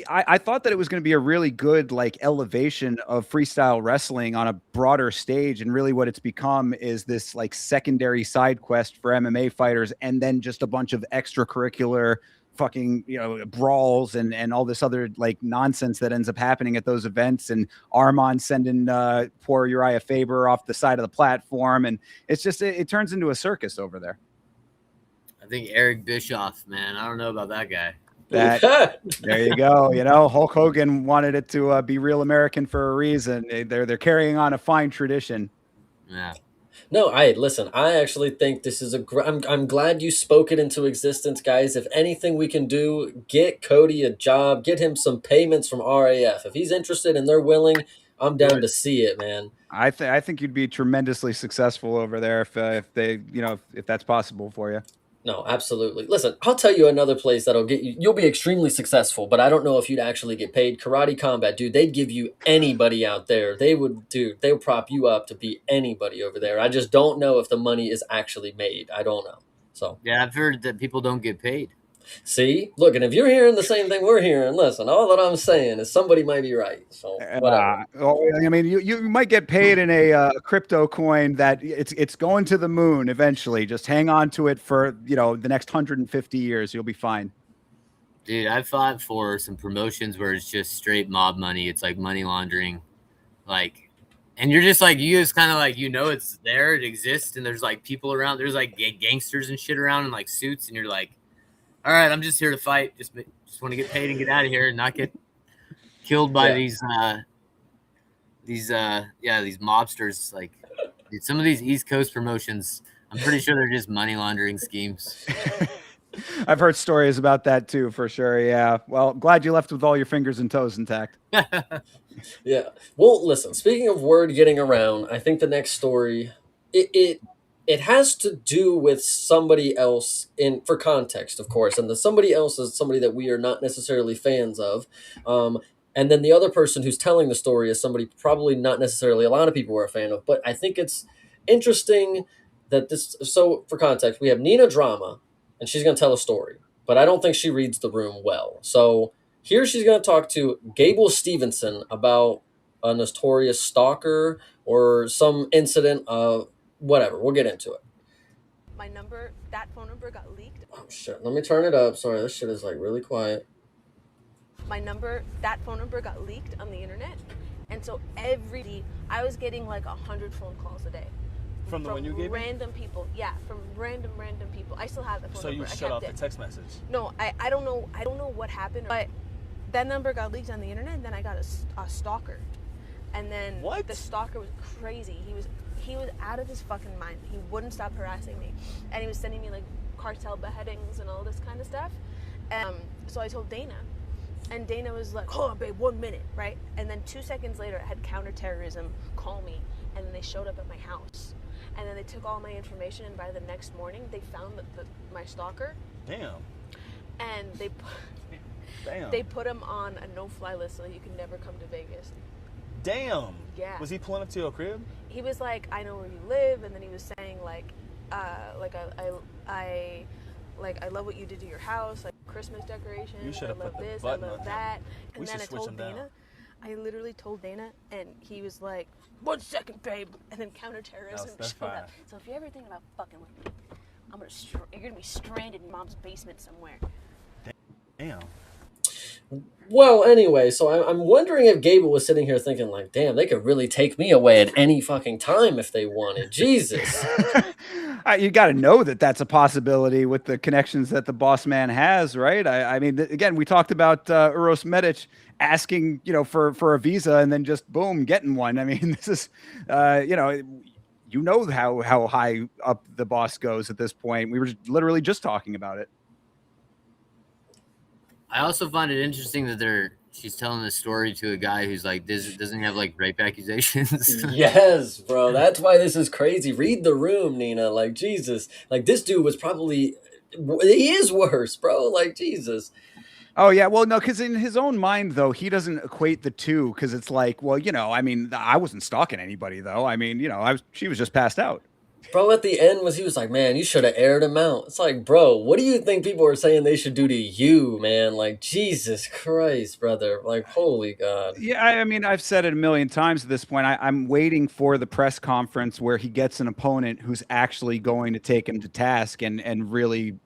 I thought that it was going to be a really good like elevation of freestyle wrestling on a broader stage, and really what it's become is this like secondary side quest for MMA fighters, and then just a bunch of extracurricular fucking brawls and all this other like nonsense that ends up happening at those events, and Armand sending poor Uriah Faber off the side of the platform, and it's just it turns into a circus over there. I think Eric Bischoff, man, I don't know about that guy. There you go. Hulk Hogan wanted it to be real American for a reason. They're carrying on a fine tradition. Yeah. No, listen. I actually think this is I'm glad you spoke it into existence, guys. If anything we can do, get Cody a job, get him some payments from RAF. If he's interested and they're willing, I'm down to see it, man. I think you'd be tremendously successful over there if they if that's possible for you. No, absolutely. Listen, I'll tell you another place that'll get you. You'll be extremely successful, but I don't know if you'd actually get paid. Karate Combat, dude. They'd give you anybody out there. They would prop you up to beat anybody over there. I just don't know if the money is actually made. I don't know. So yeah, I've heard that people don't get paid. See, look, and if you're hearing the same thing we're hearing, listen, all that I'm saying is somebody might be right. So whatever. I mean, you might get paid in a crypto coin that it's going to the moon eventually. Just hang on to it for the next 150 years. You'll be fine. Dude, I fought for some promotions where it's just straight mob money. It's like money laundering, like, and you're just like kind of like it's there, it exists, and there's like people around. There's like gangsters and shit around in like suits, and you're like, all right, I'm just here to fight. Just want to get paid and get out of here and not get killed by these mobsters. Like, dude, some of these East Coast promotions, I'm pretty sure they're just money laundering schemes. I've heard stories about that too, for sure. Yeah. Well, glad you left with all your fingers and toes intact. Yeah. Well, listen, speaking of word getting around, I think the next story, it has to do with somebody else for context, of course. And the somebody else is somebody that we are not necessarily fans of. And then the other person who's telling the story is somebody probably not necessarily a lot of people are a fan of. But I think it's interesting that so for context, we have Nina Drama, and she's going to tell a story. but I don't think she reads the room well. So here she's going to talk to Gable Stevenson about a notorious stalker or some incident of whatever. We'll get into it. My number, that phone number got leaked. Oh, shit. Let me turn it up. Sorry, this shit is like really quiet. My number, that phone number got leaked on the internet. And so every day, I was getting like 100 phone calls a day. From the one you gave me? Random people. Yeah, from random people. I still have the phone So number. you shut off the text message? No, I don't know. I don't know what happened. But that number got leaked on the internet, and then I got a stalker. And then the stalker was crazy. He was out of his fucking mind. He wouldn't stop harassing me. And he was sending me like cartel beheadings and all this kind of stuff. So I told Dana. And Dana was like, hold on, babe, 1 minute, right? And then 2 seconds later, I had counterterrorism call me, and then they showed up at my house. And then they took all my information, and by the next morning, they found my stalker. Damn. And they put him on a no-fly list so that you can never come to Vegas. Damn. Yeah. Was he pulling up to your crib? He was like, I know where you live, and then he was saying I love what you did to your house, like Christmas decorations. You should have I love put the this, button I love on that. him. And then I told Dana, I literally told Dana, and he was like, 1 second, babe. And then counterterrorism showed up. So if you're ever thinking about fucking with me, you're gonna be stranded in mom's basement somewhere. Damn. Well, anyway, so I'm wondering if Gable was sitting here thinking like, damn, they could really take me away at any fucking time if they wanted. Jesus. You got to know that that's a possibility with the connections that the boss man has, right? I mean, again, we talked about Uros Medic asking, for a visa and then just boom, getting one. I mean, this is, how high up the boss goes at this point. We were literally just talking about it. I also find it interesting that she's telling this story to a guy who's like, doesn't have like rape accusations. Yes, bro. That's why this is crazy. Read the room, Nina. Like, Jesus. Like, this dude was probably, he is worse, bro. Like, Jesus. Oh, yeah. Well, no, because in his own mind, though, he doesn't equate the two because it's like, well, I mean, I wasn't stalking anybody, though. I mean, she was just passed out. Bro, at the end he was like, man, you should have aired him out. It's like, bro, what do you think people are saying they should do to you, man? Like, Jesus Christ, brother. Like, holy God. Yeah, I mean, I've said it a million times at this point. I'm waiting for the press conference where he gets an opponent who's actually going to take him to task and really,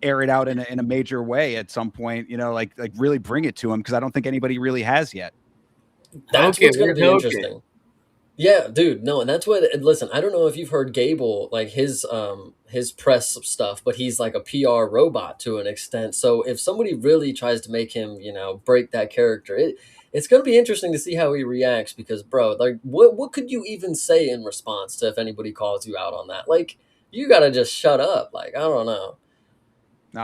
air it out in a major way at some point, like really bring it to him because I don't think anybody really has yet. That's what's going to be interesting. Yeah, dude, no, and that's what, listen, I don't know if you've heard Gable, like his press stuff, but he's like a PR robot to an extent. So if somebody really tries to make him, break that character, it's going to be interesting to see how he reacts because, bro, like what could you even say in response to if anybody calls you out on that? Like, you got to just shut up. Like, I don't know.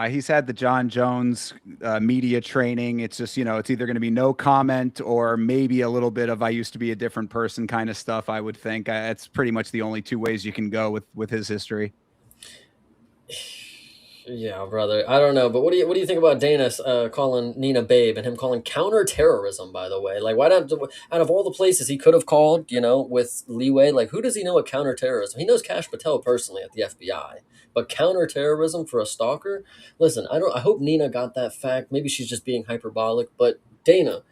He's had the John Jones media training. It's just, it's either going to be no comment or maybe a little bit of I used to be a different person kind of stuff, I would think. It's pretty much the only two ways you can go with his history. Yeah, brother. I don't know, but what do you think about Dana calling Nina babe and him calling counterterrorism, by the way? Like, why not, out of all the places he could have called, with leeway, like, who does he know at counterterrorism? He knows Kash Patel personally at the FBI. But counterterrorism for a stalker? Listen, I hope Nina got that fact. Maybe she's just being hyperbolic. But Dana,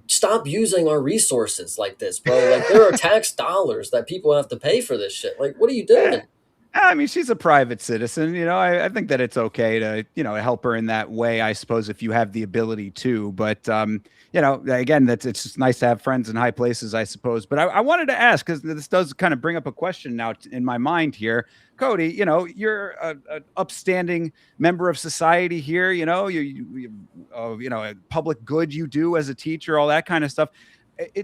stop using our resources like this, bro. Like, there are tax dollars that people have to pay for this shit. Like, what are you doing? I mean, she's a private citizen. I think that it's okay to, help her in that way, I suppose, if you have the ability to. But, again, it's just nice to have friends in high places, I suppose. But I wanted to ask, because this does kind of bring up a question now in my mind here. Cody, you're an upstanding member of society here, a public good you do as a teacher, all that kind of stuff.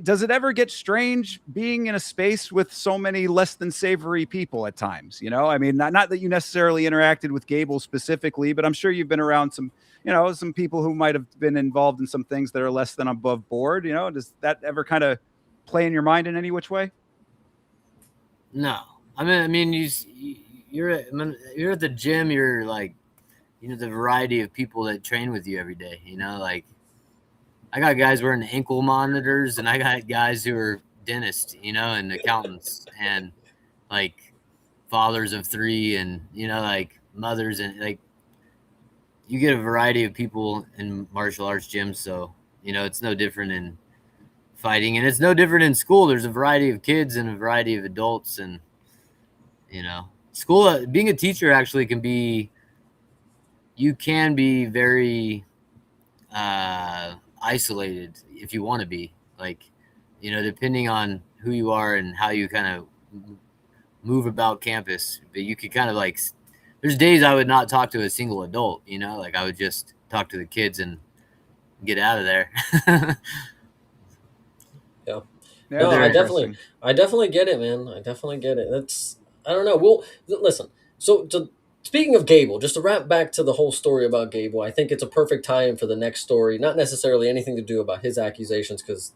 Does it ever get strange being in a space with so many less than savory people at times? I mean, not that you necessarily interacted with Gable specifically, but I'm sure you've been around some people who might have been involved in some things that are less than above board. Does that ever kind of play in your mind in any which way? No, I mean, you're at the gym. You're like, the variety of people that train with you every day. Like, I got guys wearing ankle monitors, and I got guys who are dentists, and accountants, and like fathers of three, and like mothers, and like you get a variety of people in martial arts gyms, so it's no different in fighting, and it's no different in school. There's a variety of kids and a variety of adults, and school, being a teacher actually can be very isolated if you want to be, like, depending on who you are and how you kind of move about campus. But you could kind of like, there's days I would not talk to a single adult, like I would just talk to the kids and get out of there. Yeah. Yeah, No, very I definitely, interesting. I definitely get it, man. I definitely get it. I don't know. Well, listen. So, speaking of Gable, just to wrap back to the whole story about Gable, I think it's a perfect tie-in for the next story. Not necessarily anything to do about his accusations, because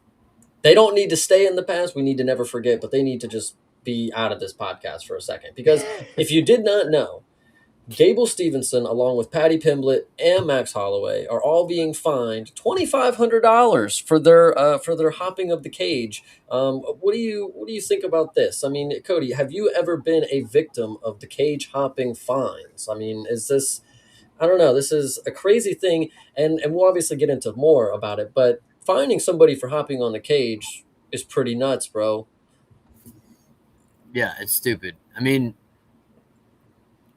they don't need to stay in the past. We need to never forget, but they need to just be out of this podcast for a second. Because if you did not know, Gable Stevenson, along with Patty Pimblett and Max Holloway, are all being fined $2,500 for their hopping of the cage. What do you think about this? I mean, Cody, have you ever been a victim of the cage hopping fines? I mean, is this? I don't know. This is a crazy thing, and we'll obviously get into more about it. But fining somebody for hopping on the cage is pretty nuts, bro. Yeah, it's stupid. I mean,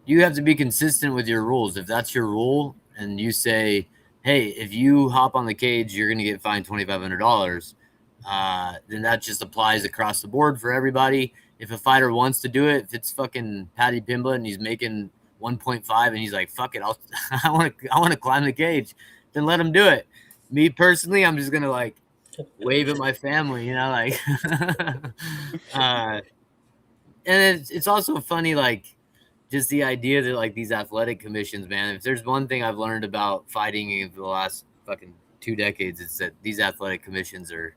you have to be consistent with your rules. If that's your rule and you say, hey, if you hop on the cage, you're going to get fined $2,500, then that just applies across the board for everybody. If a fighter wants to do it, if it's fucking Patty Pimblett and he's making 1.5 and he's like, fuck it, I want to climb the cage, then let him do it. Me personally, I'm just going to like wave at my family, like, and it's also funny, like, just the idea that like these athletic commissions, man, if there's one thing I've learned about fighting in the last fucking 2 decades, it's that these athletic commissions are,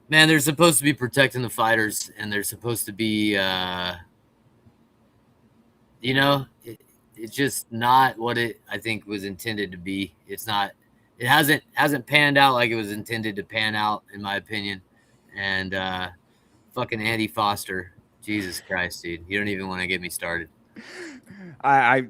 man, they're supposed to be protecting the fighters, and they're supposed to be, it's just not what I think was intended to be. It's not, it hasn't panned out like it was intended to pan out, in my opinion. And fucking Andy Foster, Jesus Christ, dude, you don't even want to get me started.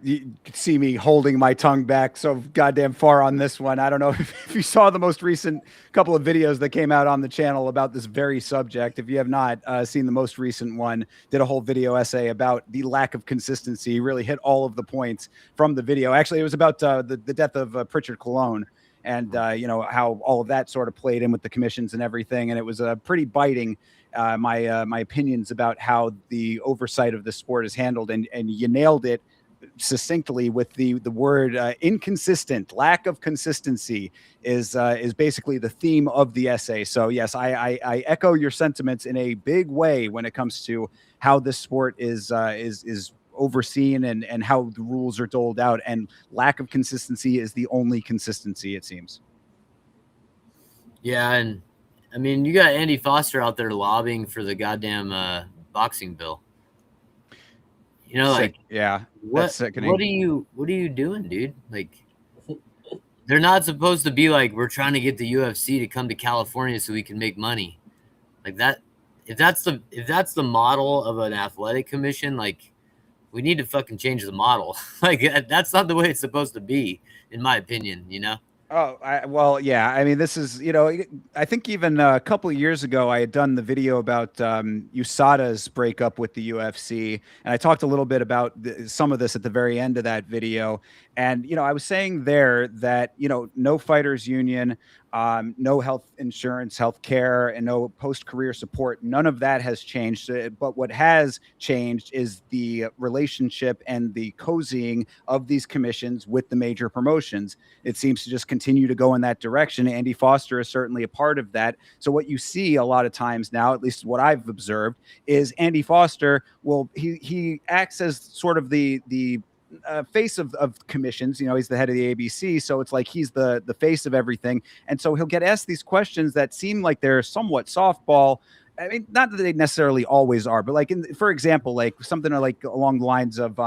You could see me holding my tongue back so goddamn far on this one. I don't know if you saw the most recent couple of videos that came out on the channel about this very subject. If you have not seen the most recent one, did a whole video essay about the lack of consistency, really hit all of the points from the video. Actually, it was about the death of Pritchard Colon, and how all of that sort of played in with the commissions and everything. And it was pretty biting, my opinions about how the oversight of the sport is handled, and you nailed it succinctly with the word inconsistent. Lack of consistency is basically the theme of the essay. So yes, I echo your sentiments in a big way when it comes to how this sport is overseen and how the rules are doled out, and lack of consistency is the only consistency, it seems. Yeah, and I mean, you got Andy Foster out there lobbying for the goddamn boxing bill. Sick. Yeah, that's sickening. What are you doing, dude? Like, they're not supposed to be like, we're trying to get the UFC to come to California so we can make money. Like that. If that's the model of an athletic commission, like, we need to fucking change the model. Like, that's not the way it's supposed to be, in my opinion, Oh, well, yeah. I mean, this is, I think even a couple of years ago, I had done the video about USADA's breakup with the UFC. And I talked a little bit about some of this at the very end of that video. And, I was saying there that, no fighters union, no health insurance, health care, and no post-career support. None of that has changed. But what has changed is the relationship and the cozying of these commissions with the major promotions. It seems to just continue to go in that direction. Andy Foster is certainly a part of that. So what you see a lot of times now, at least what I've observed, is Andy Foster, he acts as sort of the face of commissions. He's the head of the ABC, so it's like he's the face of everything. And so he'll get asked these questions that seem like they're somewhat softball. I mean, not that they necessarily always are, but like, for example, like something like along the lines of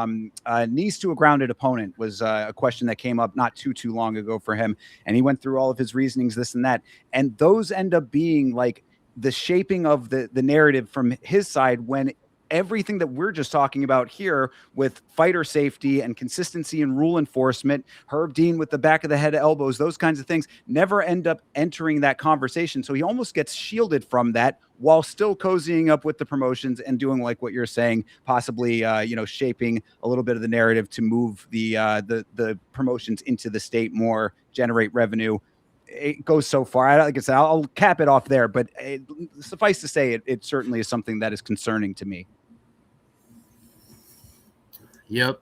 knees to a grounded opponent was a question that came up not too long ago for him. And he went through all of his reasonings, this and that. And those end up being like the shaping of the narrative from his side, when everything that we're just talking about here with fighter safety and consistency and rule enforcement, Herb Dean with the back of the head elbows, those kinds of things never end up entering that conversation. So he almost gets shielded from that while still cozying up with the promotions and doing like what you're saying, possibly, shaping a little bit of the narrative to move the promotions into the state more, generate revenue. It goes so far. Like I said, I'll cap it off there, but suffice to say, it certainly is something that is concerning to me. Yep,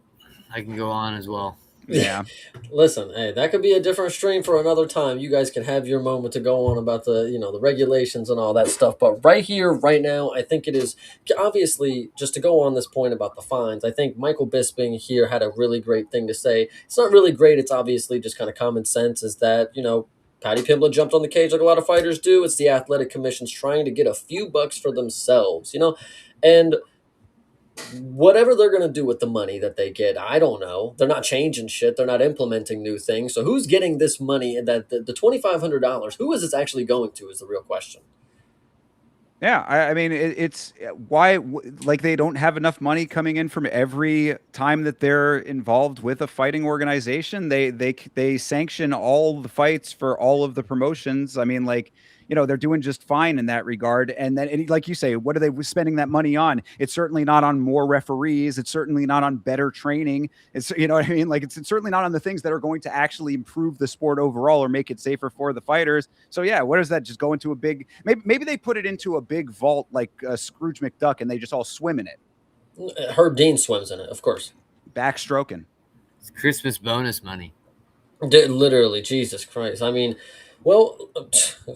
I can go on as well. Yeah. Listen, hey, that could be a different stream for another time. You guys can have your moment to go on about the regulations and all that stuff. But right here, right now, I think it is obviously just to go on this point about the fines. I think Michael Bisping here had a really great thing to say. It's not really great. It's obviously just kind of common sense. Is that Patty Pimblett jumped on the cage like a lot of fighters do. It's the athletic commissions trying to get a few bucks for themselves, and whatever they're going to do with the money that they get, I don't know. They're not changing shit. They're not implementing new things. So who's getting this money? And that the $2,500, who is this actually going to is the real question. Yeah, I mean, it's why, like, they don't have enough money coming in from every time that they're involved with a fighting organization. They sanction all the fights for all of the promotions. I mean, like, they're doing just fine in that regard. And then, like you say, what are they spending that money on? It's certainly not on more referees. It's certainly not on better training. It's, you know what I mean? Like, it's certainly not on the things that are going to actually improve the sport overall or make it safer for the fighters. So yeah, what does that just go into a big, maybe they put it into a big vault like Scrooge McDuck and they just all swim in it. Herb Dean swims in it, of course. Backstroking. It's Christmas bonus money. Literally, Jesus Christ. I mean, well,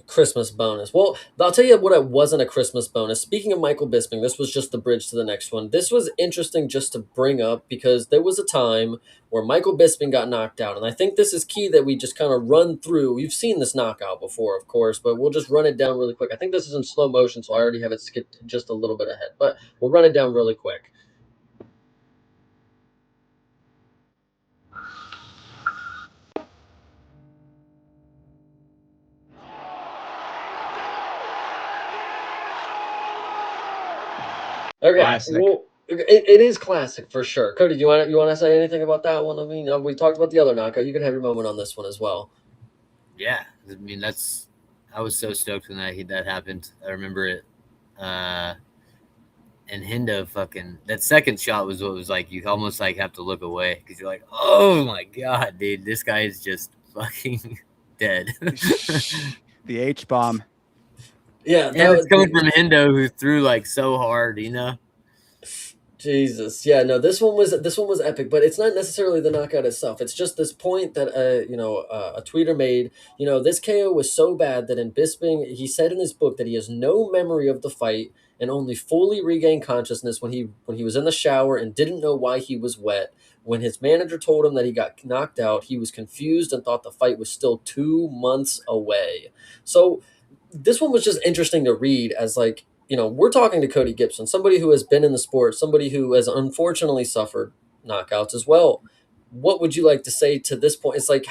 Christmas bonus. Well, I'll tell you what, it wasn't a Christmas bonus. Speaking of Michael Bisping, this was just the bridge to the next one. This was interesting just to bring up because there was a time where Michael Bisping got knocked out. And I think this is key that we just kind of run through. You've seen this knockout before, of course, but we'll just run it down really quick. I think this is in slow motion, so I already have it skipped just a little bit ahead. But we'll run it down really quick. Okay, classic. well, it is classic for sure. Cody, do you want to say anything about that one? I mean, we talked about the other knockout. You can have your moment on this one as well. Yeah, I mean I was so stoked when that happened. I remember it. And Hendo that second shot was what was like you almost like have to look away because you're like, oh my god, dude, this guy is just fucking dead. The H-bomb. Yeah, and it's coming from Hendo who threw like so hard, Jesus, yeah, no, this one was epic, but it's not necessarily the knockout itself. It's just this point that a tweeter made. This KO was so bad that in Bisping, he said in his book that he has no memory of the fight and only fully regained consciousness when he was in the shower and didn't know why he was wet. When his manager told him that he got knocked out, he was confused and thought the fight was still 2 months away. So this one was just interesting to read as we're talking to Cody Gibson, somebody who has been in the sport, somebody who has unfortunately suffered knockouts as well. What would you like to say to this point? It's like,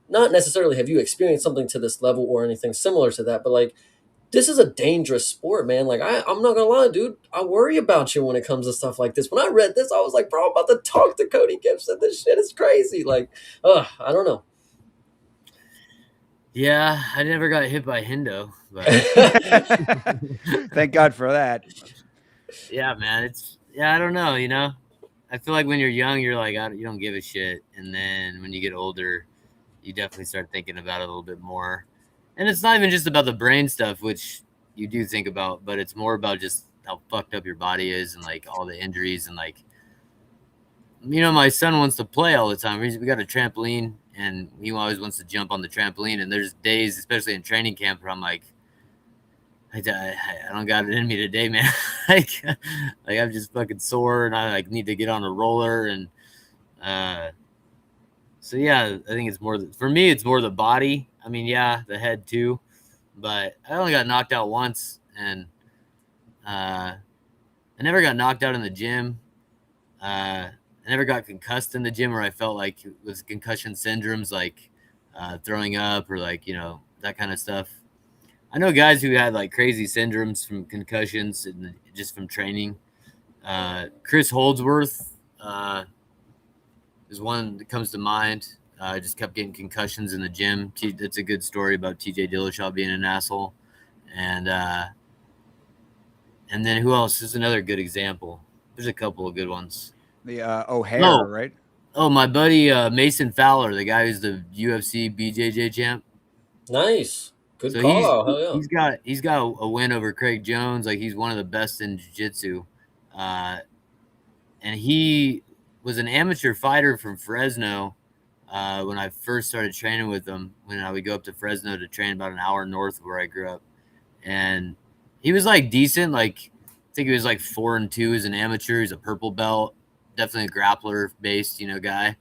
not necessarily have you experienced something to this level or anything similar to that, but this is a dangerous sport, man. I'm not gonna lie, dude. I worry about you when it comes to stuff like this. When I read this, I was like, bro, I'm about to talk to Cody Gibson. This shit is crazy. I don't know. Yeah, I never got hit by Hendo, but thank God for that. Yeah, man, I don't know, I feel like when you're young, you're like, you don't give a shit, and then when you get older, you definitely start thinking about it a little bit more. And it's not even just about the brain stuff, which you do think about, but it's more about just how fucked up your body is and all the injuries and my son wants to play all the time. We got a trampoline and he always wants to jump on the trampoline. And there's days, especially in training camp, where I'm like, I don't got it in me today, man. I'm just fucking sore and I need to get on a roller. And so yeah, I think it's more for me. It's more the body. I mean, yeah, the head too. But I only got knocked out once, and I never got knocked out in the gym. I never got concussed in the gym where I felt like it was concussion syndromes, throwing up or that kind of stuff. I know guys who had crazy syndromes from concussions and just from training. Chris Holdsworth is one that comes to mind. Just kept getting concussions in the gym. That's a good story about TJ Dillashaw being an asshole. And then who else is another good example? There's a couple of good ones. The O'Hare, right? Oh, my buddy Mason Fowler, the guy who's the UFC BJJ champ. Nice. Good So call out. Hell yeah. he's got a win over Craig Jones. Like, he's one of the best in jiu-jitsu. And he was an amateur fighter from Fresno when I first started training with him, when I would go up to Fresno to train about an hour north of where I grew up. And he was like decent. Like, I think he was like 4-2 as an amateur. He's a purple belt, definitely a grappler based, guy.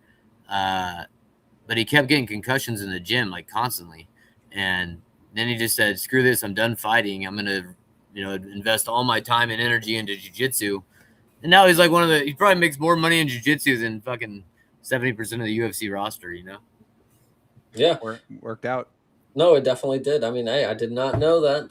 But he kept getting concussions in the gym, like, constantly. And then he just said, screw this, I'm done fighting. I'm going to, invest all my time and energy into jiu-jitsu. And now he's like he probably makes more money in jiu-jitsu than fucking 70% of the UFC roster, Yeah. Worked out. No, it definitely did. I mean, hey, I did not know that.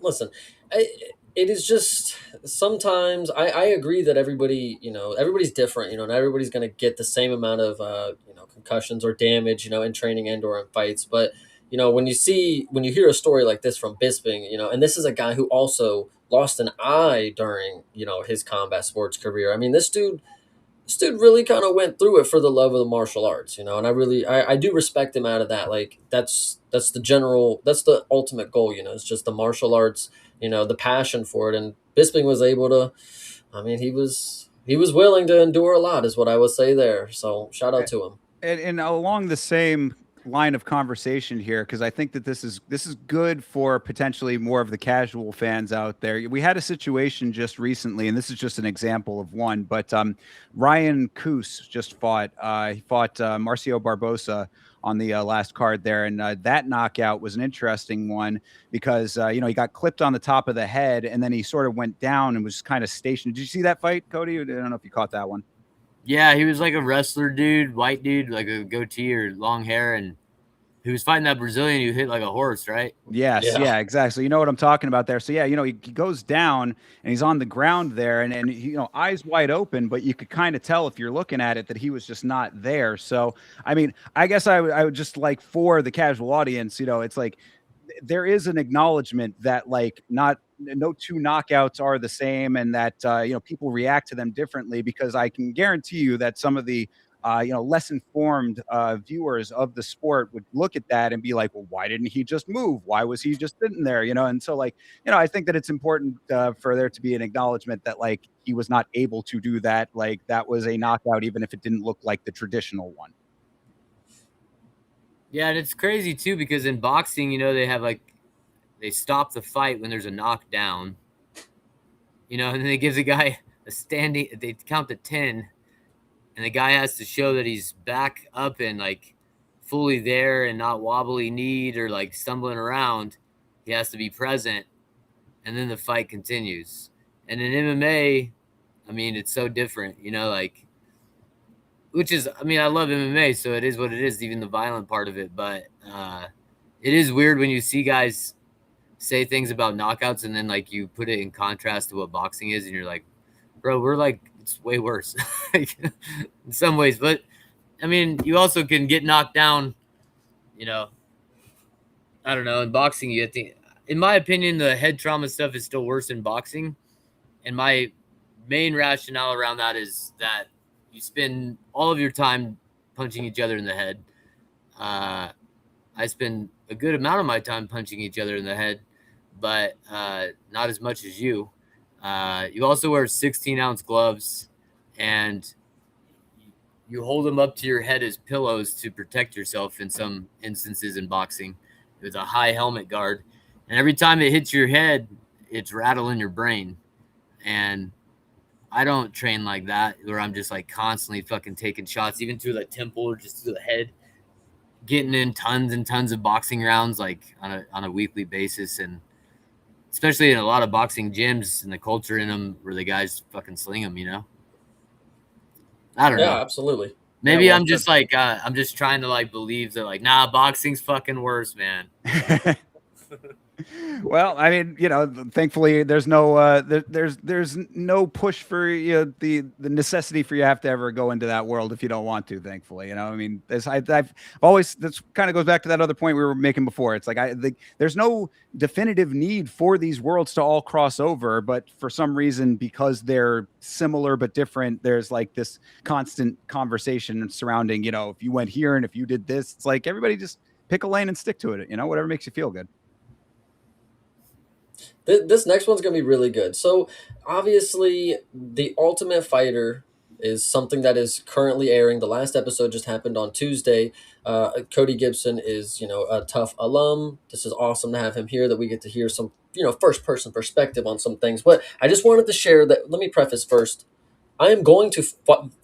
Listen, it is just sometimes I agree that everybody, everybody's different, and everybody's going to get the same amount of, concussions or damage, in training and or in fights. But, when you hear a story like this from Bisping, and this is a guy who also lost an eye during, his combat sports career. I mean, this dude really kind of went through it for the love of the martial arts, and I do respect him out of that. Like, that's the ultimate goal, it's just the martial arts, the passion for it. And Bisping was able to, I mean, he was willing to endure a lot, is what I would say there. So shout out to him. And along the same line of conversation here, because I think that this is good for potentially more of the casual fans out there. We had a situation just recently, and this is just an example of one, but Ryan Coos just fought. He fought Marcio Barbosa on the last card there, and that knockout was an interesting one because he got clipped on the top of the head, and then he sort of went down and was kind of stationed. Did you see that fight, Cody? I don't know if you caught that one. Yeah, he was like a wrestler dude, white dude, like a goatee or long hair, and he was fighting that Brazilian who hit like a horse, right? Yes, yeah, exactly. You know what I'm talking about there. So yeah, he goes down and he's on the ground there, and eyes wide open, but you could kind of tell if you're looking at it that he was just not there. So I mean, I guess I would just, like, for the casual audience, it's like there is an acknowledgement that, like, no two knockouts are the same, and that people react to them differently, because I can guarantee you that some of the less informed viewers of the sport would look at that and be like, well, why didn't he just move? Why was he just sitting there? And so, like, I think that it's important for there to be an acknowledgement that, like, he was not able to do that. Like, that was a knockout, even if it didn't look like the traditional one. Yeah, and it's crazy too, because in boxing, they have, like, they stop the fight when there's a knockdown, and then they give the guy a standing, they count to 10, and the guy has to show that he's back up and, like, fully there and not wobbly kneed or, like, stumbling around. He has to be present, and then the fight continues. And in MMA, I mean, it's so different, like, which is, I mean, I love MMA, so it is what it is, even the violent part of it. But it is weird when you see guys say things about knockouts and then, like, you put it in contrast to what boxing is, and you're like, bro, we're, like, it's way worse in some ways. But I mean, you also can get knocked down, I don't know. In boxing, in my opinion, the head trauma stuff is still worse in boxing. And my main rationale around that is that you spend all of your time punching each other in the head. I spend a good amount of my time punching each other in the head, but not as much as you. You also wear 16-ounce gloves, and you hold them up to your head as pillows to protect yourself in some instances in boxing with a high helmet guard. And every time it hits your head, it's rattling your brain. And I don't train like that, where I'm just, like, constantly fucking taking shots, even through the temple or just through the head, getting in tons and tons of boxing rounds, like, on a weekly basis. And especially in a lot of boxing gyms and the culture in them where the guys fucking sling them, I don't know. Yeah, absolutely. Maybe Yeah, well, I'm just like, I'm just trying to, like, believe that, like, nah, boxing's fucking worse, man. Well, I mean, thankfully there's no there's no push for the necessity for you have to ever go into that world if you don't want to. Thankfully, I mean, I've always that's kind of goes back to that other point we were making before. It's like there's no definitive need for these worlds to all cross over, but for some reason, because they're similar but different, there's like this constant conversation surrounding if you went here and if you did this, it's like everybody just pick a lane and stick to it. Whatever makes you feel good. This next one's going to be really good. So, obviously, The Ultimate Fighter is something that is currently airing. The last episode just happened on Tuesday. Cody Gibson is, a tough alum. This is awesome to have him here, that we get to hear some, first-person perspective on some things. But I just wanted to share that. Let me preface first. I am going to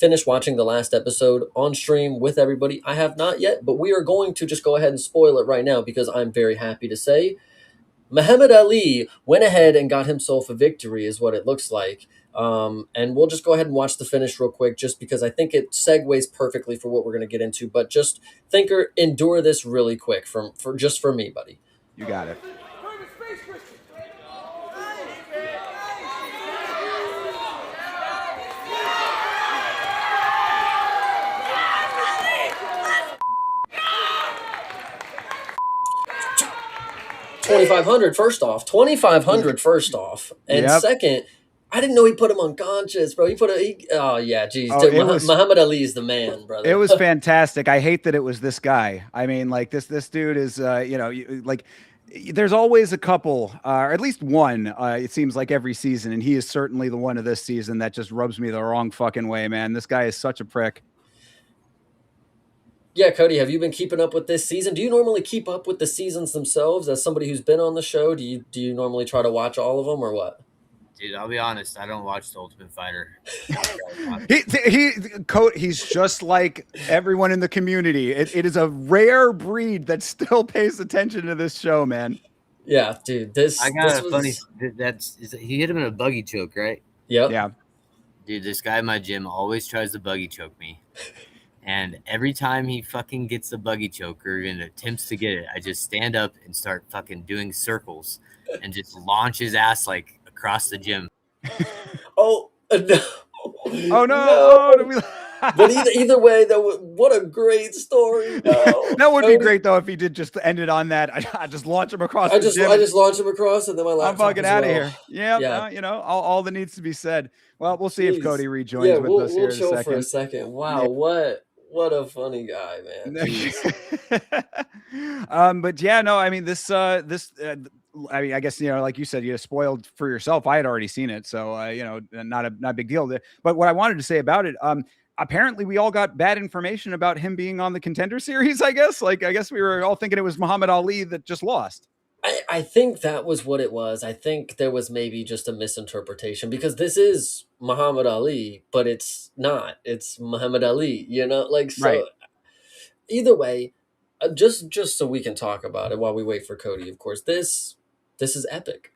finish watching the last episode on stream with everybody. I have not yet, but we are going to just go ahead and spoil it right now because I'm very happy to say Muhammad Ali went ahead and got himself a victory, is what it looks like. And we'll just go ahead and watch the finish real quick, just because I think it segues perfectly for what we're going to get into. But just Thinker, endure this really quick for me, buddy. You got it. $2,500 first off, and second, I didn't know he put him unconscious, bro. Oh yeah, geez, Muhammad Ali is the man, brother. It was fantastic. I hate that it was this guy. I mean, like this dude is, like there's always a couple, or at least one. It seems like every season, and he is certainly the one of this season that just rubs me the wrong fucking way, man. This guy is such a prick. Yeah, Cody, have you been keeping up with this season? Do you normally keep up with the seasons themselves as somebody who's been on the show? Do you normally try to watch all of them or what? Dude, I'll be honest. I don't watch The Ultimate Fighter. He's just like everyone in the community. It is a rare breed that still pays attention to this show, man. Yeah, dude. I got a funny. He hit him in a buggy choke, right? Yep. Yeah. Dude, this guy in my gym always tries to buggy choke me. And every time he fucking gets the buggy choker and attempts to get it, I just stand up and start fucking doing circles and just launch his ass like across the gym. Oh no! Oh no! But either way, what a great story. No. That would be great though if he did just end it on that. I just launch him across. I just launch him across, and then my laptop. I'm fucking out of here. Yeah. All that needs to be said. Well, we'll see if Cody rejoins with us here in a second. We'll chill for a second. Wow, what a funny guy, man. But yeah, no, I mean I mean, I guess, like you said, you spoiled for yourself. I had already seen it. So, not a big deal. But what I wanted to say about it, apparently we all got bad information about him being on the Contender Series, I guess. I guess we were all thinking it was Muhammad Ali that just lost. I think that was what it was. I think there was maybe just a misinterpretation because this is Muhammad Ali, but it's not. It's Muhammad Ali, so right. Either way, just so we can talk about it while we wait for Cody, of course, this is epic.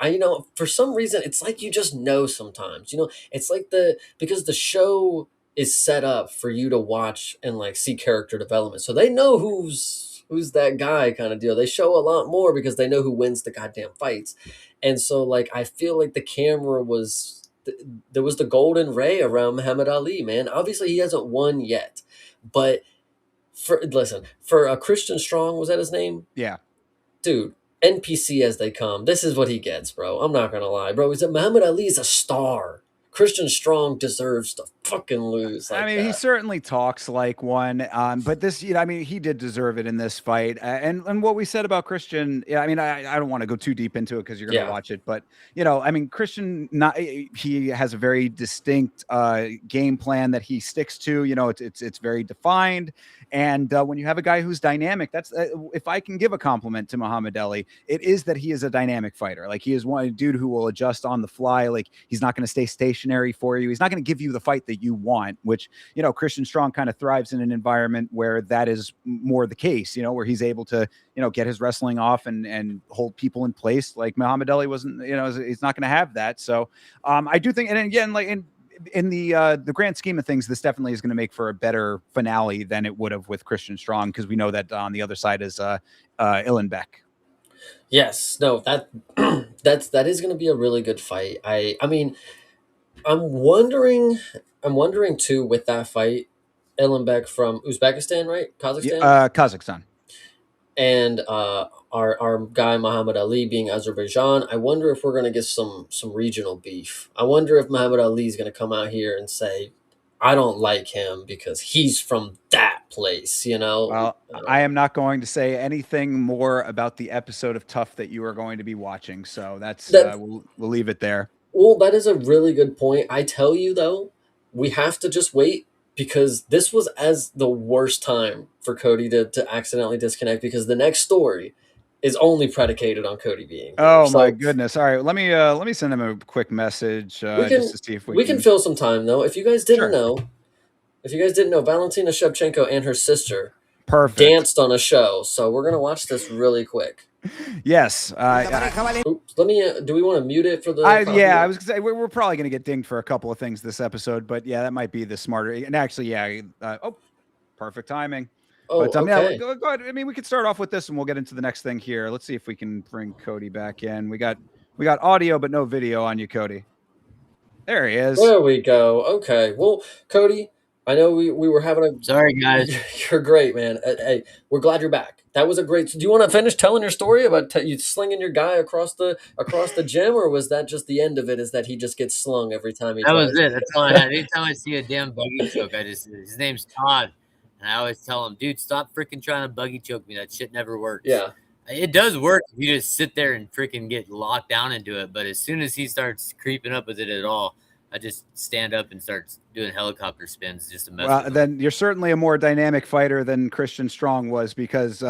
For some reason, it's like you just know sometimes, it's like because the show is set up for you to watch and like see character development. So they know who's that guy kind of deal. They show a lot more because they know who wins the goddamn fights. And so like, I feel like the camera there was the golden ray around Muhammad Ali, man. Obviously he hasn't won yet, but for Christian Strong, was that his name? Yeah. Dude, NPC as they come. This is what he gets, bro. I'm not going to lie, bro. Muhammad Ali is a star. Christian Strong deserves to fucking lose. He certainly talks like one. But this, he did deserve it in this fight. And what we said about Christian, I don't want to go too deep into it because you're going to watch it. But, Christian, he has a very distinct game plan that he sticks to. It's very defined. And when you have a guy who's dynamic, that's if I can give a compliment to Muhammad Ali, it is that he is a dynamic fighter. Like he is one dude who will adjust on the fly. Like he's not going to stay stationary for you. He's not going to give you the fight that you want, which, Christian Strong kind of thrives in an environment where that is more the case, where he's able to, get his wrestling off and hold people in place. Like Muhammad Ali wasn't, he's not going to have that. So I do think, and again, like in the grand scheme of things, this definitely is going to make for a better finale than it would have with Christian Strong, because we know that on the other side is Illenbeck. Yes, no, that is going to be a really good fight. I mean, I'm wondering too with that fight, Elenbek from Uzbekistan, right? Kazakhstan, Kazakhstan. and our guy Muhammad Ali being Azerbaijan. I wonder if we're going to get some regional beef. I wonder if Muhammad Ali is going to come out here and say, I don't like him because he's from that place, you know? Well, I am not going to say anything more about the episode of Tough that you are going to be watching. So that's we'll leave it there. Well, that is a really good point. I tell you though, we have to just wait because this was as the worst time for Cody to accidentally disconnect because the next story is only predicated on Cody being here. Oh my So goodness! All right, let me send him a quick message just to see if we can fill some time though. If you guys didn't know, Valentina Shevchenko and her sister danced on a show. So we're gonna watch this really quick. Yes. Oops, let me. Do we want to mute it for the? Yeah, I was gonna say we're probably gonna get dinged for a couple of things this episode, but yeah, that might be the smarter. And actually, yeah. Perfect timing. Oh, but, okay. Yeah, go ahead. I mean, we could start off with this, and we'll get into the next thing here. Let's see if we can bring Cody back in. We got audio, but no video on you, Cody. There he is. There we go. Okay. Well, Cody, I know we were having a. Sorry, guys. You're great, man. Hey, we're glad you're back. That was a great. Do you want to finish telling your story about you slinging your guy across the gym, or was that just the end of it? Is that he just gets slung every time he? That was it. That's all I had. Anytime I see a damn buggy choke, his name's Todd, and I always tell him, dude, stop freaking trying to buggy choke me. That shit never works. Yeah. It does work if you just sit there and freaking get locked down into it. But as soon as he starts creeping up with it at all, I just stand up and start doing helicopter spins just to mess with him. Then you're certainly a more dynamic fighter than Christian Strong was because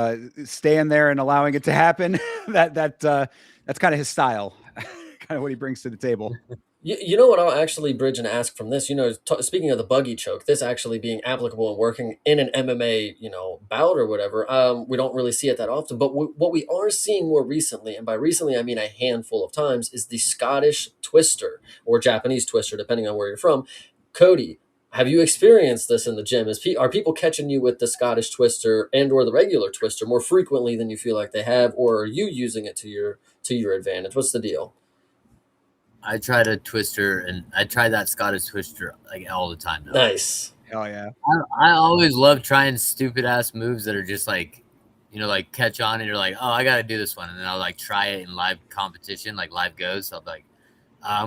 staying there and allowing it to happen, that's kind of his style, kind of what he brings to the table. You know what I'll actually bridge and ask from this, speaking of the buggy choke, this actually being applicable and working in an MMA, bout or whatever, we don't really see it that often. But what we are seeing more recently, and by recently I mean a handful of times, is the Scottish twister or Japanese twister, depending on where you're from. Cody, have you experienced this in the gym? Are people catching you with the Scottish twister and or the regular twister more frequently than you feel like they have, or are you using it to your advantage? What's the deal? I try to twister, and I try that Scottish twister like all the time now. Nice. Hell yeah. I always love trying stupid ass moves that are just like, like catch on and you're like, oh, I got to do this one. And then I'll like try it in live competition, like live goes. So I'm like, all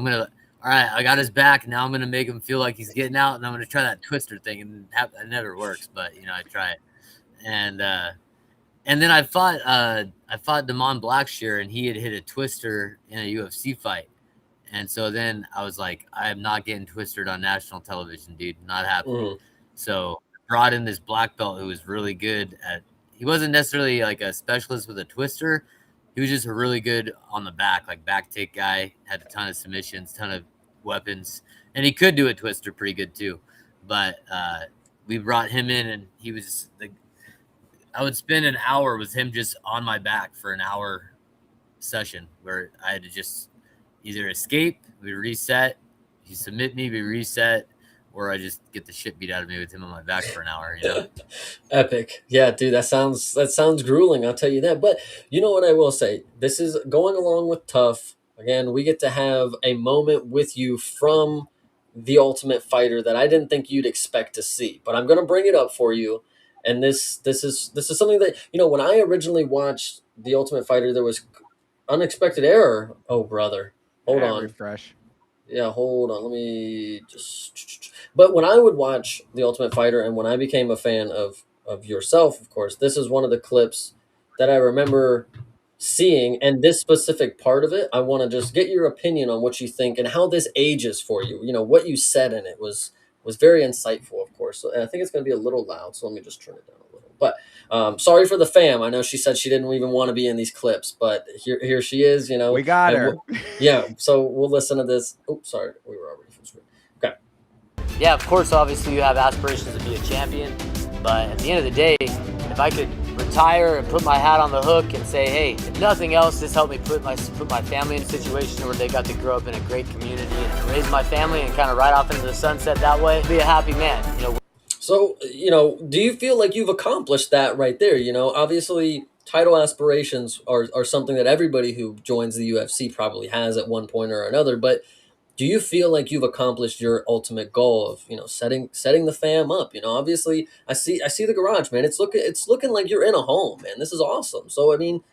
right, I got his back. Now I'm going to make him feel like he's getting out, and I'm going to try that twister thing. And it never works, but I try it. And then I fought Damon Blackshear, and he had hit a twister in a UFC fight. And so then I was like, I'm not getting twisted on national television, dude. Not happening. So I brought in this black belt who was really good he wasn't necessarily like a specialist with a twister. He was just a really good on the back, like back take guy, had a ton of submissions, ton of weapons. And he could do a twister pretty good too. But we brought him in, and he was like, I would spend an hour with him just on my back for an hour session where I had to just either escape, we reset, he submit me, we reset, or I just get the shit beat out of me with him on my back for an hour, Epic. Yeah, dude, that sounds grueling, I'll tell you that. But you know what I will say? This is going along with Tough. Again, we get to have a moment with you from The Ultimate Fighter that I didn't think you'd expect to see. But I'm going to bring it up for you. And this is something that, when I originally watched The Ultimate Fighter, there was unexpected error. Oh, brother. Hold on. Refresh. Yeah, hold on. Let me just. But when I would watch The Ultimate Fighter, and when I became a fan of yourself, of course, this is one of the clips that I remember seeing. And this specific part of it, I want to just get your opinion on what you think and how this ages for you. What you said in it was very insightful, of course. And I think it's going to be a little loud, so let me just turn it down a little. But sorry for the fam. I know she said she didn't even want to be in these clips, but here she is. We got her. Yeah, so we'll listen to this. Oops, sorry, we were already full screen. Okay. Yeah, of course, obviously you have aspirations to be a champion, but at the end of the day, if I could retire and put my hat on the hook and say, hey, if nothing else, this helped me put my family in a situation where they got to grow up in a great community and raise my family and kind of ride off into the sunset that way, be a happy man. So, do you feel like you've accomplished that right there? Obviously title aspirations are something that everybody who joins the UFC probably has at one point or another. But do you feel like you've accomplished your ultimate goal of, you know, setting the fam up? You know, obviously I see the garage, man. It's looking like you're in a home, man. This is awesome. So I mean,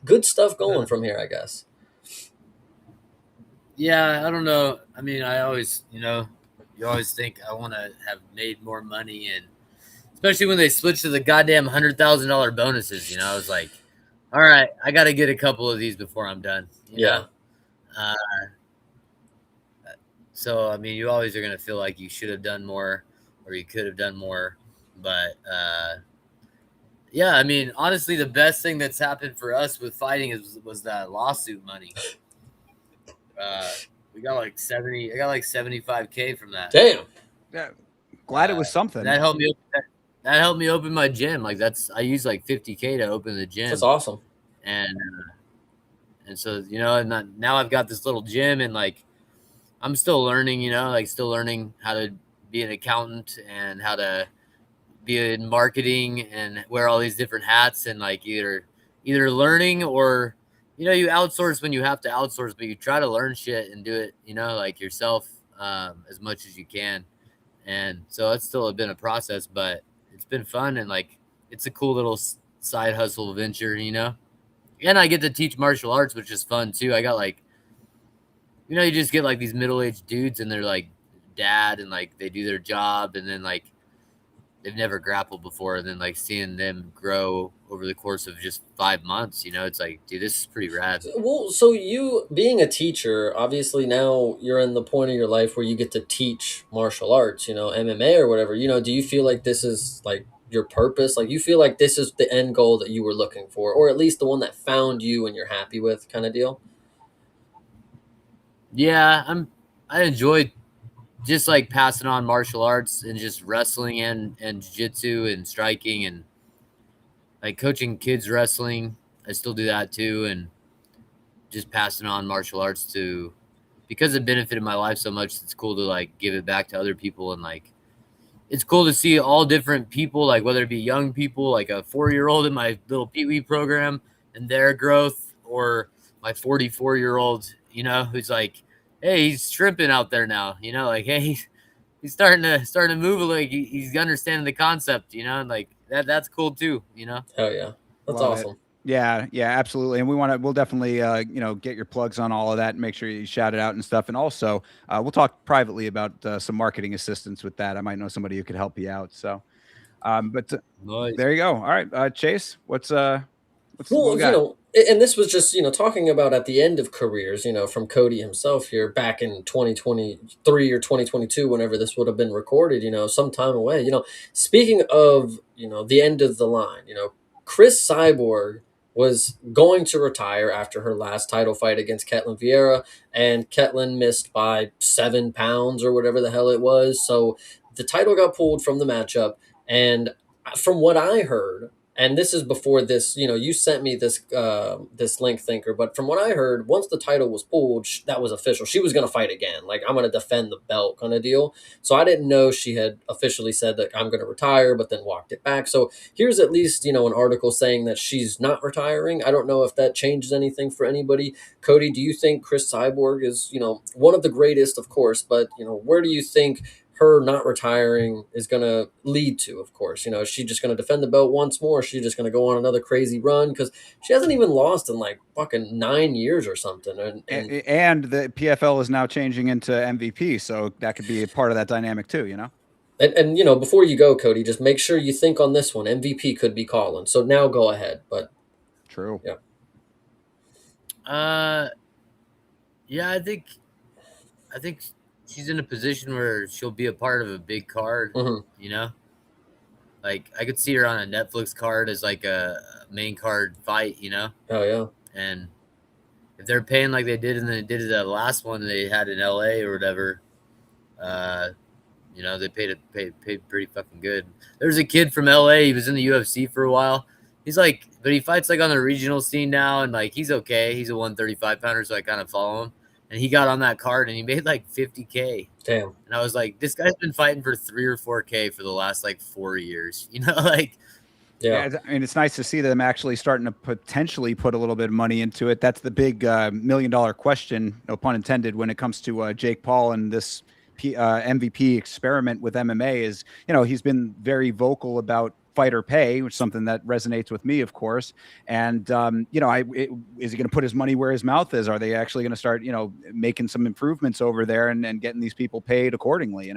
good stuff going from here, I guess. Yeah, I don't know. I mean, I always, you always think I want to have made more money, and especially when they switched to the goddamn $100,000 bonuses. You know, I was like, all right, I got to get a couple of these before I'm done. You know? So I mean, you always are gonna feel like you should have done more, or you could have done more, but yeah, I mean, honestly, the best thing that's happened for us with fighting was that lawsuit money. We got like 70. I got like 75K from that. Damn. Yeah, glad it was something. That helped me. That helped me open my gym. Like I used like 50K to open the gym. That's awesome. And so and now I've got this little gym, and like I'm still learning. Like still learning how to be an accountant and how to be in marketing and wear all these different hats, and like either learning or you outsource when you have to outsource, but you try to learn shit and do it like yourself as much as you can. And so it's still been a process, but it's been fun, and like it's a cool little side hustle venture, and I get to teach martial arts, which is fun too. I got like you just get like these middle-aged dudes, and they're like dad, and like they do their job, and then like they've never grappled before, and then like seeing them grow over the course of just 5 months, it's like, dude, this is pretty rad. Well, so you being a teacher, obviously now you're in the point of your life where you get to teach martial arts, MMA or whatever. Do you feel like this is like your purpose? Like you feel like this is the end goal that you were looking for, or at least the one that found you and you're happy with, kind of deal? Yeah, I enjoy just like passing on martial arts and just wrestling and jiu-jitsu and striking and like coaching kids wrestling. I still do that too, and just passing on martial arts because it benefited my life so much. It's cool to like give it back to other people, and like it's cool to see all different people, like whether it be young people, like a 4-year-old in my little Pee-wee program and their growth, or my 44-year-old, who's like, hey, he's shrimping out there now, like, hey, he's starting to move, like he's understanding the concept, and like that's cool too, Hell yeah, that's Love awesome. it. Yeah, absolutely. And we'll definitely, get your plugs on all of that and make sure you shout it out and stuff. And also, we'll talk privately about some marketing assistance with that. I might know somebody who could help you out. So, but nice. There you go. All right, Chase, what's Well, what we got? and this was just, talking about at the end of careers, from Cody himself here back in 2023 or 2022, whenever this would have been recorded, some time away. Speaking of, the end of the line, Chris Cyborg was going to retire after her last title fight against Ketlin Vieira, and Ketlin missed by 7 pounds or whatever the hell it was. So the title got pulled from the matchup. And from what I heard, and this is before this, you sent me this this link, Thinker, but from what I heard, once the title was pulled, that was official. She was going to fight again. Like, I'm going to defend the belt kind of deal. So I didn't know she had officially said that I'm going to retire, but then walked it back. So here's at least, an article saying that she's not retiring. I don't know if that changes anything for anybody. Cody, do you think Chris Cyborg is, one of the greatest, of course, but, where do you think her not retiring is going to lead to? Of course, is she just going to defend the belt once more? Is she just going to go on another crazy run? Because she hasn't even lost in like fucking 9 years or something. And the PFL is now changing into MVP, so that could be a part of that dynamic too, And before you go, Cody, just make sure you think on this one. MVP could be calling. So now go ahead. But true. Yeah. Yeah, I think she's in a position where she'll be a part of a big card, Like I could see her on a Netflix card as like a main card fight, Oh yeah. And if they're paying like they did and they did the last one they had in LA or whatever, they paid pretty fucking good. There's a kid from LA, he was in the UFC for a while. He's like, but he fights like on the regional scene now, and like he's okay. He's a 135 pounder, so I kind of follow him. And he got on that card and he made like 50K. Damn. And I was like, this guy's been fighting for 3 or 4K for the last like 4 years. Like Yeah. I mean, it's nice to see them actually starting to potentially put a little bit of money into it. That's the big $1 million question, no pun intended, when it comes to Jake Paul and this MVP experiment with MMA. Is, he's been very vocal about fighter pay, which is something that resonates with me, of course. And is he going to put his money where his mouth is? Are they actually going to start, making some improvements over there and getting these people paid accordingly?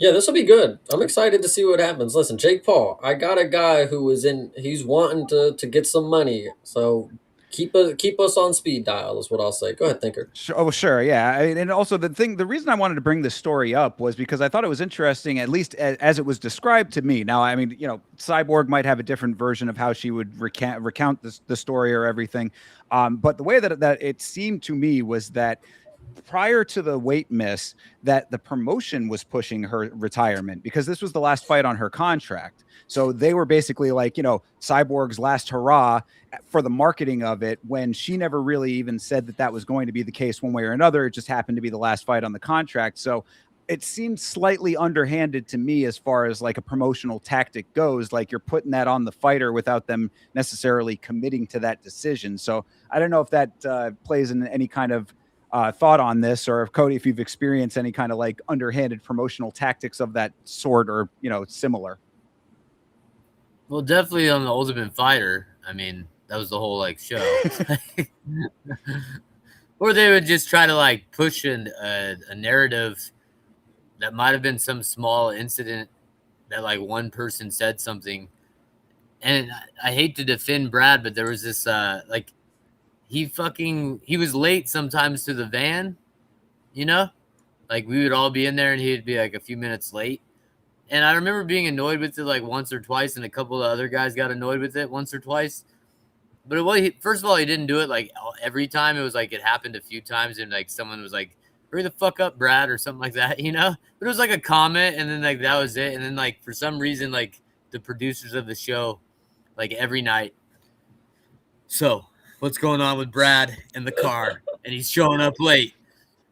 Yeah, this will be good. I'm excited to see what happens. Listen, Jake Paul, I got a guy he's wanting to get some money. So keep us on speed dial is what I'll say. Go ahead, Thinker. Sure, yeah. And also the reason I wanted to bring this story up was because I thought it was interesting, at least as it was described to me. Now, I mean, Cyborg might have a different version of how she would recount the story or everything, but the way that it seemed to me was that prior to the weight miss, that the promotion was pushing her retirement because this was the last fight on her contract. So they were basically like, Cyborg's last hurrah for the marketing of it, when she never really even said that was going to be the case one way or another. It just happened to be the last fight on the contract. So it seemed slightly underhanded to me as far as like a promotional tactic goes. Like, you're putting that on the fighter without them necessarily committing to that decision. So I don't know if that plays in any kind of thought on this, or if Cody, if you've experienced any kind of like underhanded promotional tactics of that sort, or similar. Well, definitely on the Ultimate Fighter. I mean, that was the whole like show. Or they would just try to like push a narrative that might have been some small incident that like one person said something. And I hate to defend Brad, but there was this like he was late sometimes to the van, like we would all be in there and he'd be like a few minutes late. And I remember being annoyed with it like once or twice, and a couple of other guys got annoyed with it once or twice. But first of all, he didn't do it like every time. It was like it happened a few times, and like someone was like, "Hurry the fuck up, Brad," or something like that, But it was like a comment, and then like that was it. And then like for some reason, like the producers of the show, like every night, so what's going on with Brad in the car? And he's showing up late.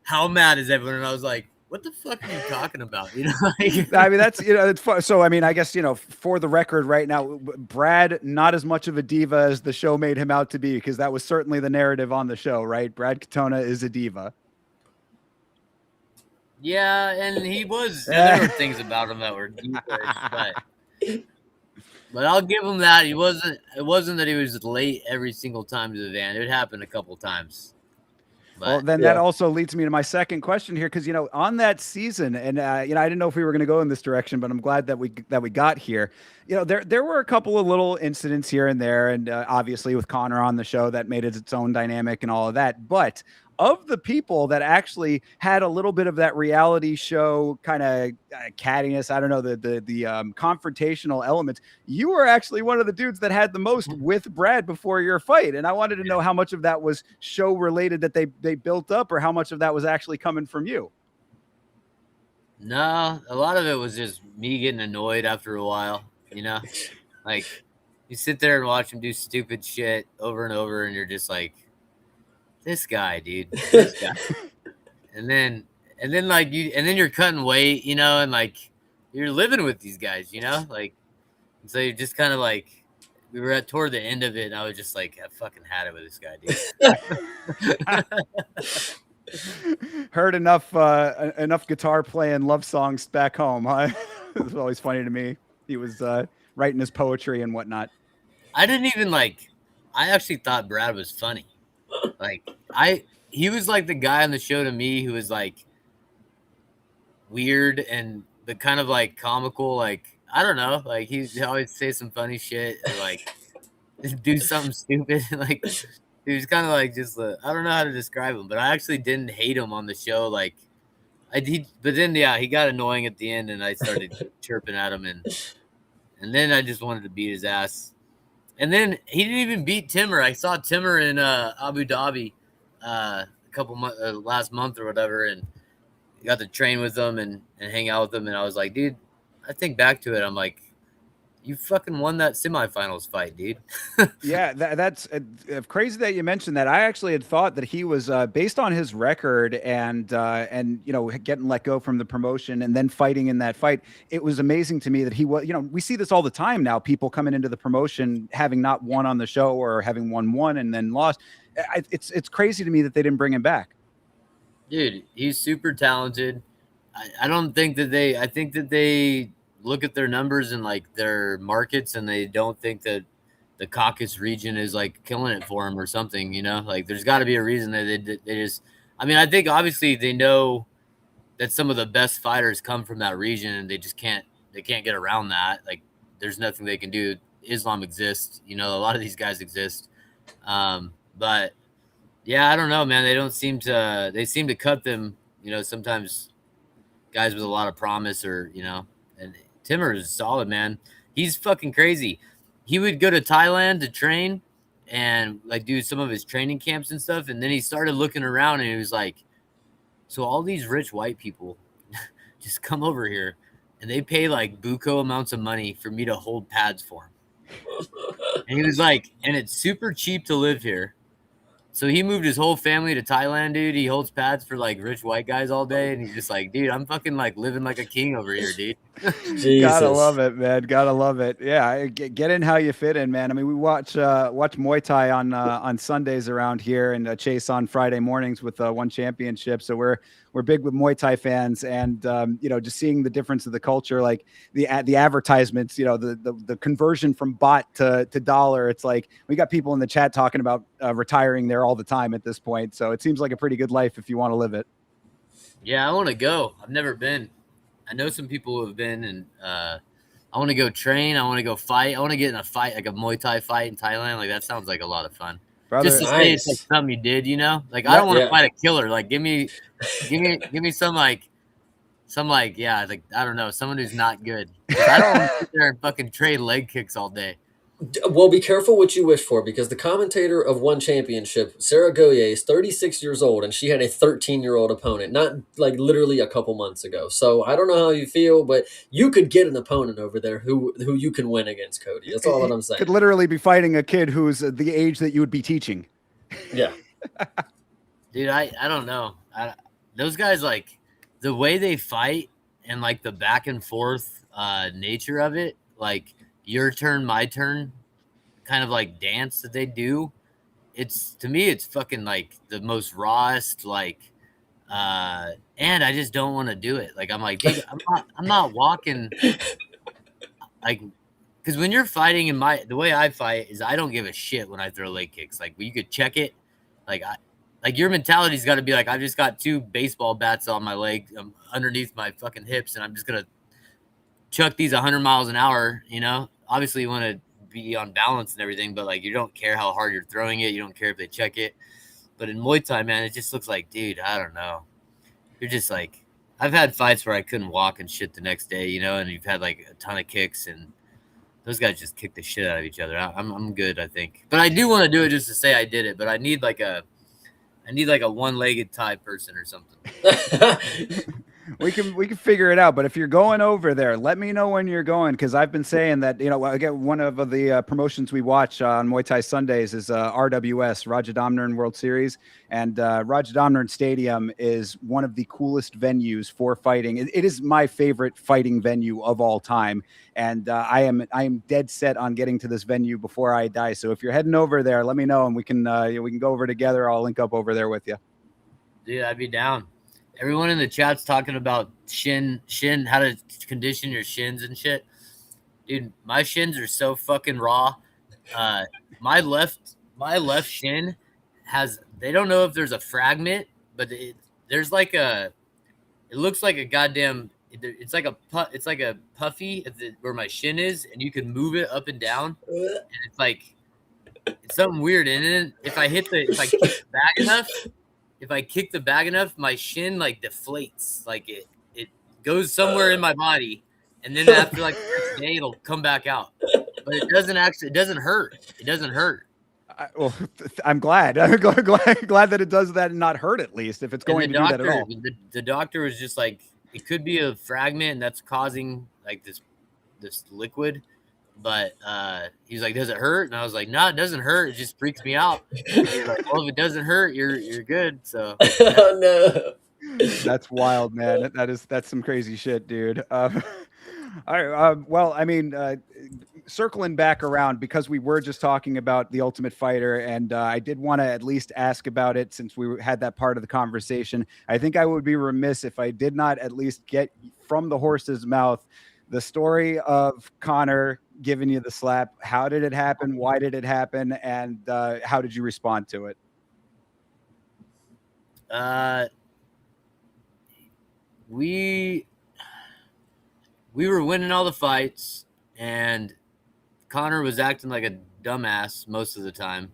How mad is everyone? And I was like, what the fuck are you talking about? I mean, that's, it's fun. So, I mean, I guess, for the record right now, Brad, not as much of a diva as the show made him out to be, because that was certainly the narrative on the show, right? Brad Katona is a diva. Yeah, and he was. There were things about him that were diva-ish, but I'll give him that. It wasn't that he was late every single time to the van. It happened a couple times. Well, then that also leads me to my second question here, because on that season, and I didn't know if we were going to go in this direction, but I'm glad that we got here. There were a couple of little incidents here and there, and obviously with Connor on the show, that made it its own dynamic and all of that. But of the people that actually had a little bit of that reality show kind of cattiness, I don't know, the confrontational elements, you were actually one of the dudes that had the most with Brad before your fight. And I wanted to know how much of that was show related that they built up, or how much of that was actually coming from you. No, a lot of it was just me getting annoyed after a while, like you sit there and watch him do stupid shit over and over, and you're just like, this guy, dude, this guy. and then you're cutting weight, and like you're living with these guys, like, so you're just kind of like, we were toward the end of it, and I was just like, I fucking had it with this guy, dude. Heard enough guitar playing love songs back home, huh? It was always funny to me. He was writing his poetry and whatnot. I actually thought Brad was funny. Like he was like the guy on the show to me who was like weird and the kind of like comical, like, I don't know, like he'd always say some funny shit and like do something stupid. Like he was kind of like just I don't know how to describe him, but I actually didn't hate him on the show. Like but then he got annoying at the end, and I started chirping at him, and then I just wanted to beat his ass. And then he didn't even beat Timur. I saw Timur in Abu Dhabi a couple months, last month or whatever, and got to train with him and hang out with him. And I was like, dude, I think back to it, I'm like, you fucking won that semifinals fight, dude. Yeah, that's crazy that you mentioned that. I actually had thought that he was based on his record and getting let go from the promotion and then fighting in that fight. It was amazing to me that he was. We see this all the time now. People coming into the promotion having not won on the show or having won and then lost. It's crazy to me that they didn't bring him back. Dude, he's super talented. I don't think that they. I think that they look at their numbers and like their markets, and they don't think that the Caucasus region is like killing it for him or something. Like there's got to be a reason that they just. I mean, I think obviously they know that some of the best fighters come from that region, and they just can't. They can't get around that. Like there's nothing they can do. Islam exists. A lot of these guys exist, but. Yeah, I don't know, man. They seem to cut them, sometimes guys with a lot of promise and Timur is solid, man. He's fucking crazy. He would go to Thailand to train and like do some of his training camps and stuff. And then he started looking around and he was like, so all these rich white people just come over here and they pay like buco amounts of money for me to hold pads for him. And he was like, and it's super cheap to live here. So he moved his whole family to Thailand, dude. He holds pads for like rich white guys all day, and he's just like, dude, I'm fucking like living like a king over here, dude. Gotta love it, man. Gotta love it. Yeah, get in how you fit in, man. I mean, we watch Muay Thai on Sundays around here, and Chase on Friday mornings with One Championship. So we're big with Muay Thai fans, and just seeing the difference of the culture, like the advertisements, the conversion from baht to dollar. It's like we got people in the chat talking about retiring there all the time at this point. So it seems like a pretty good life if you want to live it. Yeah, I want to go. I've never been. I know some people who have been, and I want to go train. I want to go fight. I want to get in a fight, like a Muay Thai fight in Thailand. Like that sounds like a lot of fun. Brother, just to say it's like something you did, Like I don't want to fight a killer. Like give me some like I don't know, someone who's not good. I don't want to sit there and fucking trade leg kicks all day. Well, be careful what you wish for, because the commentator of One Championship, Sarah Goye, is 36 years old, and she had a 13-year-old opponent, not like literally a couple months ago. So I don't know how you feel, but you could get an opponent over there who you can win against, Cody. That's all that I'm saying. Could literally be fighting a kid who's the age that you would be teaching. Yeah. Dude, I don't know. Those guys, like, the way they fight and, like, the back and forth nature of it, like, your turn, my turn, kind of like dance that they do. To me, it's fucking like the most rawest, like, and I just don't want to do it. Like, I'm like, dude, I'm not walking, like, because when you're fighting the way I fight is I don't give a shit when I throw leg kicks. Like, you could check it. Like, your mentality's got to be like, I've just got 2 baseball bats on my leg underneath my fucking hips, and I'm just going to chuck these 100 miles an hour, Obviously, you want to be on balance and everything, but like you don't care how hard you're throwing it. You don't care if they check it. But in Muay Thai, man, it just looks like, dude, I don't know. You're just like, I've had fights where I couldn't walk and shit the next day, and you've had like a ton of kicks, and those guys just kick the shit out of each other. I'm good, I think. But I do want to do it just to say I did it. But I need like a one-legged Thai person or something. We can figure it out. But if you're going over there, let me know when you're going, because I've been saying that, again, one of the promotions we watch on Muay Thai Sundays is RWS, Rajadamnern World Series. And Rajadamnern Stadium is one of the coolest venues for fighting. It is my favorite fighting venue of all time. And I am dead set on getting to this venue before I die. So if you're heading over there, let me know, and we can go over together. I'll link up over there with you. Dude, I'd be down. Everyone in the chat's talking about shin, how to condition your shins and shit. Dude, my shins are so fucking raw. My left shin has, they don't know if there's a fragment, but there's like it looks like a goddamn, it's like a puffy where my shin is, and you can move it up and down, and it's like, it's something weird. And then if I kick the bag enough, my shin like deflates, like it goes somewhere in my body, and then after like the next day it'll come back out. But it doesn't hurt. It doesn't hurt. Well, I'm glad. I'm glad that it does that and not hurt, at least, if it's going to do that at all. The doctor was just like, it could be a fragment, and that's causing like this liquid. But he was like, "Does it hurt?" And I was like, "No, it doesn't hurt. It just freaks me out." And he was like, "Well, if it doesn't hurt, you're good." So Oh no. That's wild, man. That's some crazy shit, dude. All right. Well, I mean, circling back around because we were just talking about the Ultimate Fighter, and I did want to at least ask about it since we had that part of the conversation. I think I would be remiss if I did not at least get from the horse's mouth the story of Connor giving you the slap. How did it happen? Why did it happen? And how did you respond to it? We were winning all the fights, and Connor was acting like a dumbass most of the time,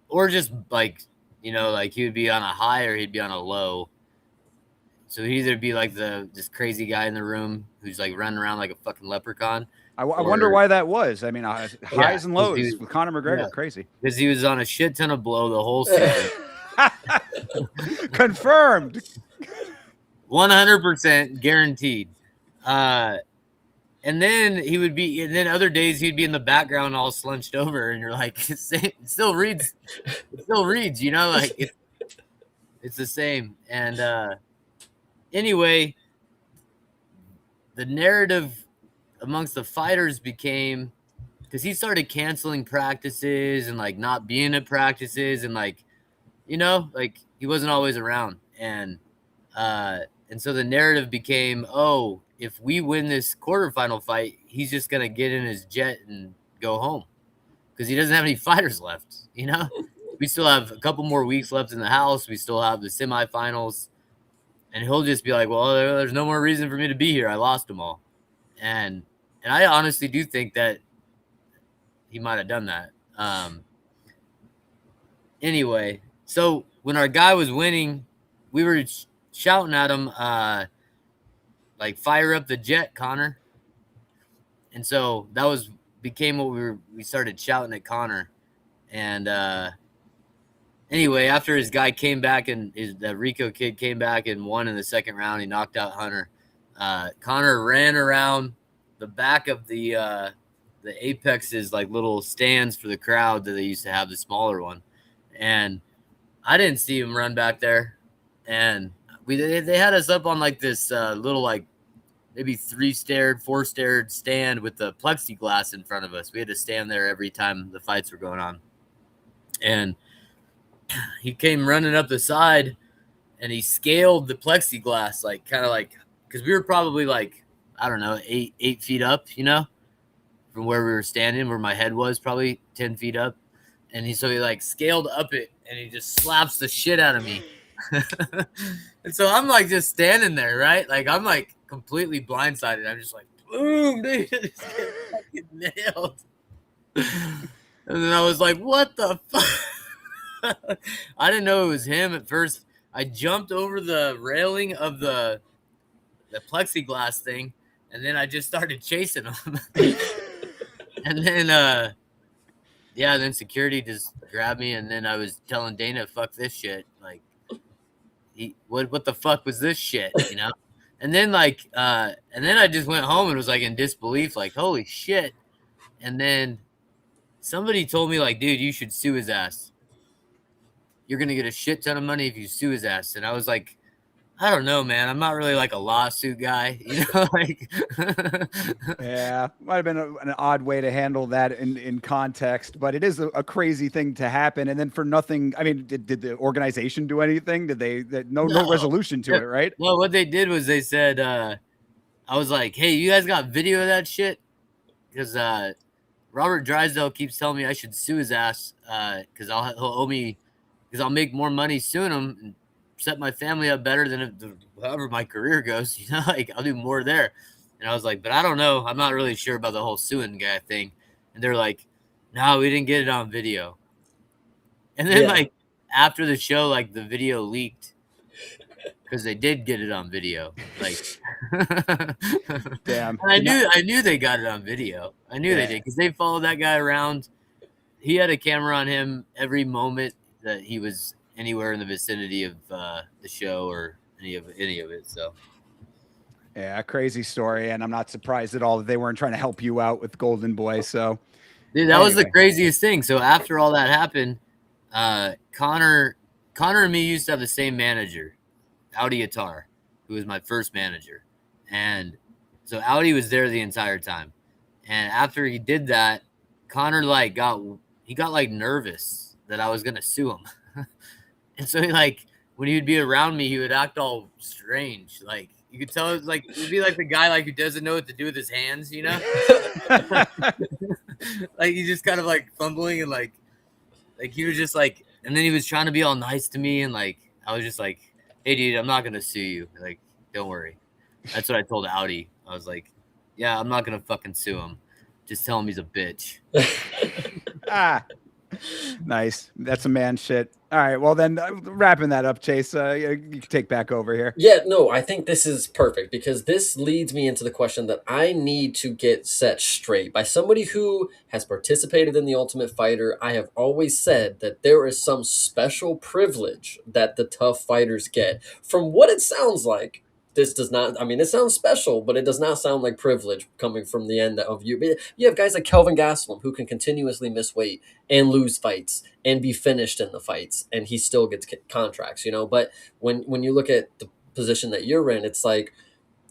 or just like, like he would be on a high or he'd be on a low. So he'd either be like this crazy guy in the room who's like running around like a fucking leprechaun. I wonder why that was. I mean, highs and lows with Conor McGregor, yeah, crazy. Because he was on a shit ton of blow the whole season. Confirmed. 100% guaranteed. And then other days he'd be in the background all slunched over, and you're like, it still reads, like it's the same. And anyway, the narrative amongst the fighters became, because he started canceling practices and like not being at practices, and like, like he wasn't always around. And so the narrative became, oh, if we win this quarterfinal fight, he's just going to get in his jet and go home because he doesn't have any fighters left. We still have a couple more weeks left in the house. We still have the semifinals, and he'll just be like, well, there's no more reason for me to be here. I lost them all. And I honestly do think that he might have done that. Anyway, so when our guy was winning, we were shouting at him, like, fire up the jet, Connor. And so that became what we started shouting at Connor. And anyway, after his guy came back and the Rico kid came back and won in the second round, he knocked out Hunter. Connor ran around the back of the Apex's like little stands for the crowd that they used to have, the smaller one. And I didn't see him run back there. And they had us up on like this little like maybe 4-staired stand with the plexiglass in front of us. We had to stand there every time the fights were going on. And he came running up the side and he scaled the plexiglass, like kind of like, because we were probably like, I don't know, 8 feet up, from where we were standing, where my head was, probably 10 feet up. And he like scaled up it and he just slaps the shit out of me. And so I'm like just standing there, right? Like I'm like completely blindsided. I'm just like, boom, dude, just get fucking nailed. And then I was like, what the fuck? I didn't know it was him at first. I jumped over the railing of the plexiglass thing, and then I just started chasing him. And then then security just grabbed me, and then I was telling Dana, fuck this shit. Like, what the fuck was this shit, And then and then I just went home and was like in disbelief, like, holy shit. And then somebody told me, like, dude, you should sue his ass. You're going to get a shit ton of money if you sue his ass. And I was like, I don't know, man. I'm not really like a lawsuit guy, like. Yeah, might have been an odd way to handle that in context, but it is a crazy thing to happen. And then for nothing, I mean, did the organization do anything? Did they, no resolution to it, right? Well, what they did was they said, I was like, hey, you guys got video of that shit? Because Robert Drysdale keeps telling me I should sue his ass because he'll owe me, because I'll make more money suing him and set my family up better than however my career goes, like I'll do more there. And I was like, but I don't know. I'm not really sure about the whole suing guy thing. And they're like, no, we didn't get it on video. And then like after the show, like the video leaked because they did get it on video. Like, damn. I knew they got it on video. I knew they did because they followed that guy around. He had a camera on him every moment that he was anywhere in the vicinity of the show or any of it. So Yeah, crazy story, and I'm not surprised at all that they weren't trying to help you out with Golden Boy. So, Dude, that was the anyway. craziest thing. So after all that happened, Connor and me used to have the same manager, Audi Attar, who was my first manager. And so Audi was there the entire time. And after he did that, Connor got nervous that I was gonna sue him. And so when he would be around me, he would act all strange. Like you could tell he'd be like the guy who doesn't know what to do with his hands, you know? Like he's just kind of fumbling and he was just and then he was trying to be all nice to me and I was just like, hey dude, I'm not gonna sue you. Don't worry. That's what I told Audi. I was like, yeah, I'm not gonna fucking sue him. Just tell him he's a bitch. Nice. That's some man shit. All right. Well, then wrapping that up, Chase, you can take back over here. Yeah, no, I think this is perfect because this leads me into the question that I need to get set straight by somebody who has participated in the Ultimate Fighter. I have always said that there is some special privilege that the tough fighters get. From what it sounds like, this does not, I mean, it sounds special, but it does not sound like privilege coming from the end of you. You have guys like Kelvin Gastelum who can continuously miss weight and lose fights and be finished in the fights, and he still gets contracts, you know? But when you look at the position that you're in, it's like,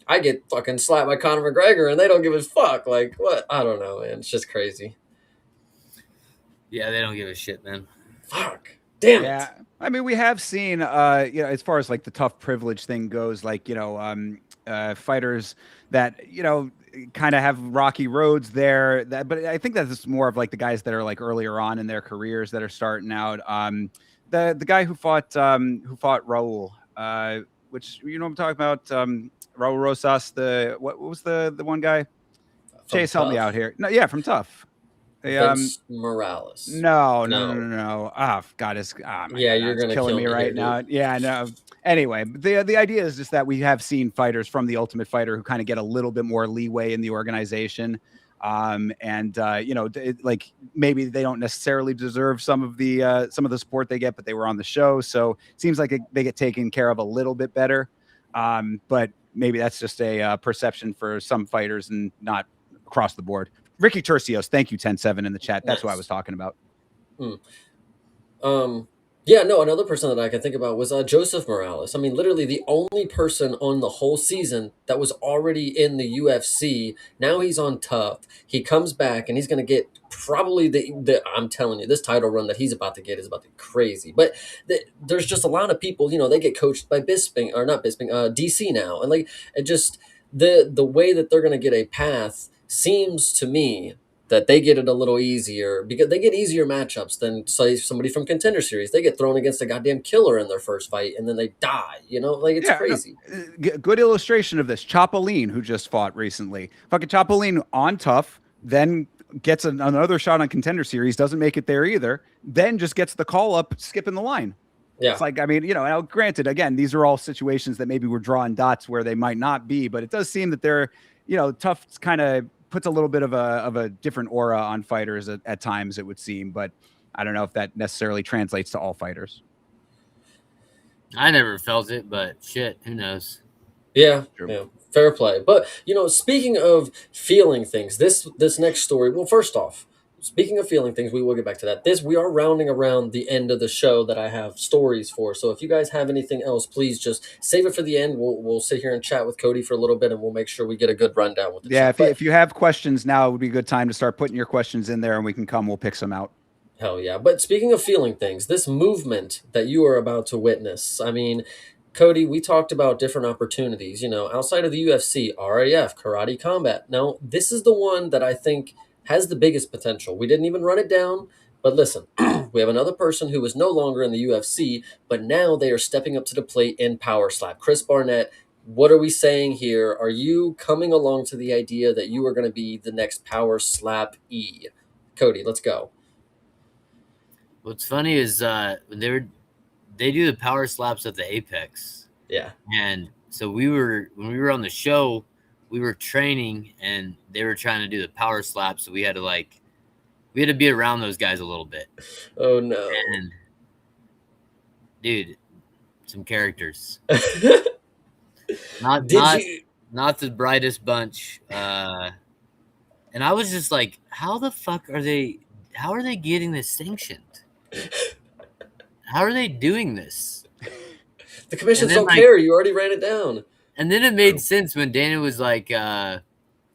I get fucking slapped by Conor McGregor and they don't give a fuck. Like, what? I don't know, man. It's just crazy. Yeah, they don't give a shit, man. Fuck. Damn Yeah. it. I mean, we have seen, as far as the tough privilege thing goes, fighters that, kind of have rocky roads there. But I think that's more of the guys that are earlier on in their careers that are starting out. The guy who fought Raul, which what I'm talking about, Raul Rosas. What was the one guy? Chase, help me out here. No, yeah, from Tough. Vince Morales. No. Oh God, you're gonna killing me right here, now. Dude. Yeah, no. Anyway, the idea is just that we have seen fighters from the Ultimate Fighter who kind of get a little bit more leeway in the organization, maybe they don't necessarily deserve some of the support they get, but they were on the show, so it seems like they get taken care of a little bit better. But maybe that's just a perception for some fighters and not across the board. Ricky Tercios, thank you, 10-7 in the chat. That's what I was talking about. Yeah, no, another person that I can think about was Joseph Morales. I mean, literally the only person on the whole season that was already in the UFC. Now he's on Tough. He comes back and he's going to get probably I'm telling you, this title run that he's about to get is about to be crazy. But there's just a lot of people, they get coached by DC now. And it just, the way that they're going to get a path seems to me that they get it a little easier because they get easier matchups than, say, somebody from Contender Series. They get thrown against a goddamn killer in their first fight and then they die. It's crazy. No, good illustration of this. Chapolin, who just fought recently. Fucking Chapolin on Tough, then gets another shot on Contender Series, doesn't make it there either, then just gets the call up, skipping the line. Yeah. It's now granted, again, these are all situations that maybe we're drawing dots where they might not be, but it does seem that they're, Tough kind of puts a little bit of a different aura on fighters at times, it would seem, but I don't know if that necessarily translates to all fighters. I never felt it, but shit, who knows? Yeah, fair play. But speaking of feeling things, this next story. Well, first off, speaking of feeling things, we will get back to that. We are rounding around the end of the show that I have stories for. So if you guys have anything else, please just save it for the end. We'll sit here and chat with Cody for a little bit, and we'll make sure we get a good rundown with the chat. If you have questions now, it would be a good time to start putting your questions in there, and we'll pick some out. Hell yeah. But speaking of feeling things, this movement that you are about to witness, I mean, Cody, we talked about different opportunities, outside of the UFC, RAF, Karate Combat. Now, this is the one that I think has the biggest potential. We didn't even run it down, but listen, we have another person who is no longer in the UFC, but now they are stepping up to the plate in Power Slap. Chris Barnett, what are we saying here? Are you coming along to the idea that you are going to be the next Power Slap E? Cody, let's go. What's funny is when they do the Power Slaps at the Apex. Yeah. And so when we were on the show, we were training and they were trying to do the Power Slap, so we had to be around those guys a little bit. Oh no. And dude, some characters. not the brightest bunch. And I was just like, how the fuck are they getting this sanctioned? How are they doing this? The commissions then, don't care. You already ran it down. And then it made sense when Dana was like, oh,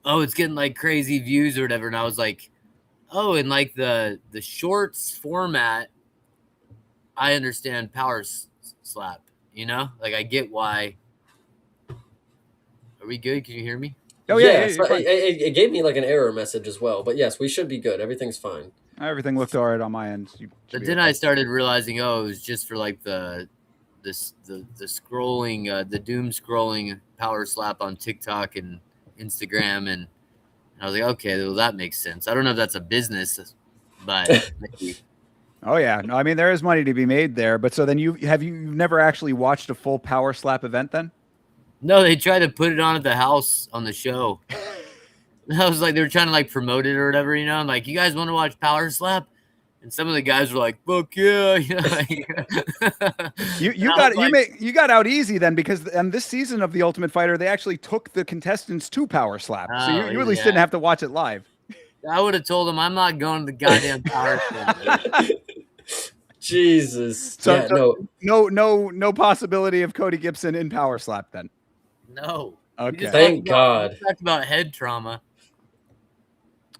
it's getting like crazy views or whatever. And I was like, oh, in like the shorts format, I understand power slap, you know? Like I get why. Are we good? Can you hear me? Oh yes, yeah. It gave me like an error message as well. But yes, we should be good. Everything's fine. Everything looked all right on my end. But then I started realizing, oh, it was just for like the scrolling, the doom scrolling power slap on TikTok and Instagram, and I was like, okay, well that makes sense. I don't know if that's a business, but maybe. Oh yeah, no, I mean there is money to be made there. But so then you've never actually watched a full power slap event then? No, they tried to put it on at the house on the show. I was like, they were trying to like promote it or whatever, you know. I'm like, you guys want to watch power slap? And some of the guys were like, "Fuck yeah!" You know, like, you got out easy then, because and this season of The Ultimate Fighter, they actually took the contestants to power slap, so you at least didn't have to watch it live. I would have told them I'm not going to the goddamn power slap. Jesus. So, yeah, no possibility of Cody Gibson in power slap then. No. Okay. Thank God. We talked about head trauma.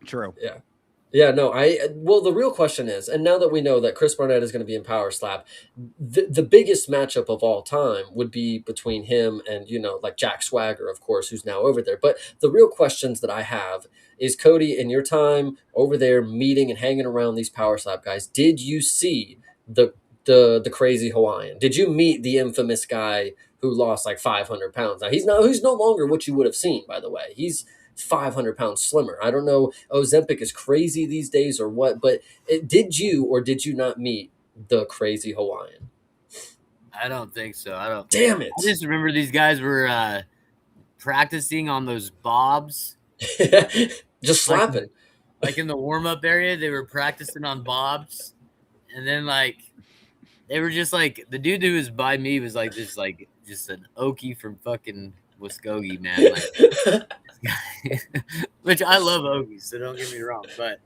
True. Yeah. Yeah, no, well, the real question is, and now that we know that Chris Barnett is going to be in Power Slap, the biggest matchup of all time would be between him and, you know, like Jack Swagger, of course, who's now over there. But the real questions that I have is, Cody, in your time over there meeting and hanging around these Power Slap guys, did you see the crazy Hawaiian? Did you meet the infamous guy who lost like 500 pounds? Now, he's no longer what you would have seen, by the way. He's 500 pounds slimmer. I don't know, Ozempic is crazy these days or what, but did you or did you not meet the crazy Hawaiian? I don't think so. I don't. Damn it. I just remember these guys were practicing on those bobs. Just slapping. Like in the warm-up area, they were practicing on bobs. And then like they were just like, the dude who was by me was like just an Okie from fucking Muskogee, man. Like, which I love Okies, so don't get me wrong, but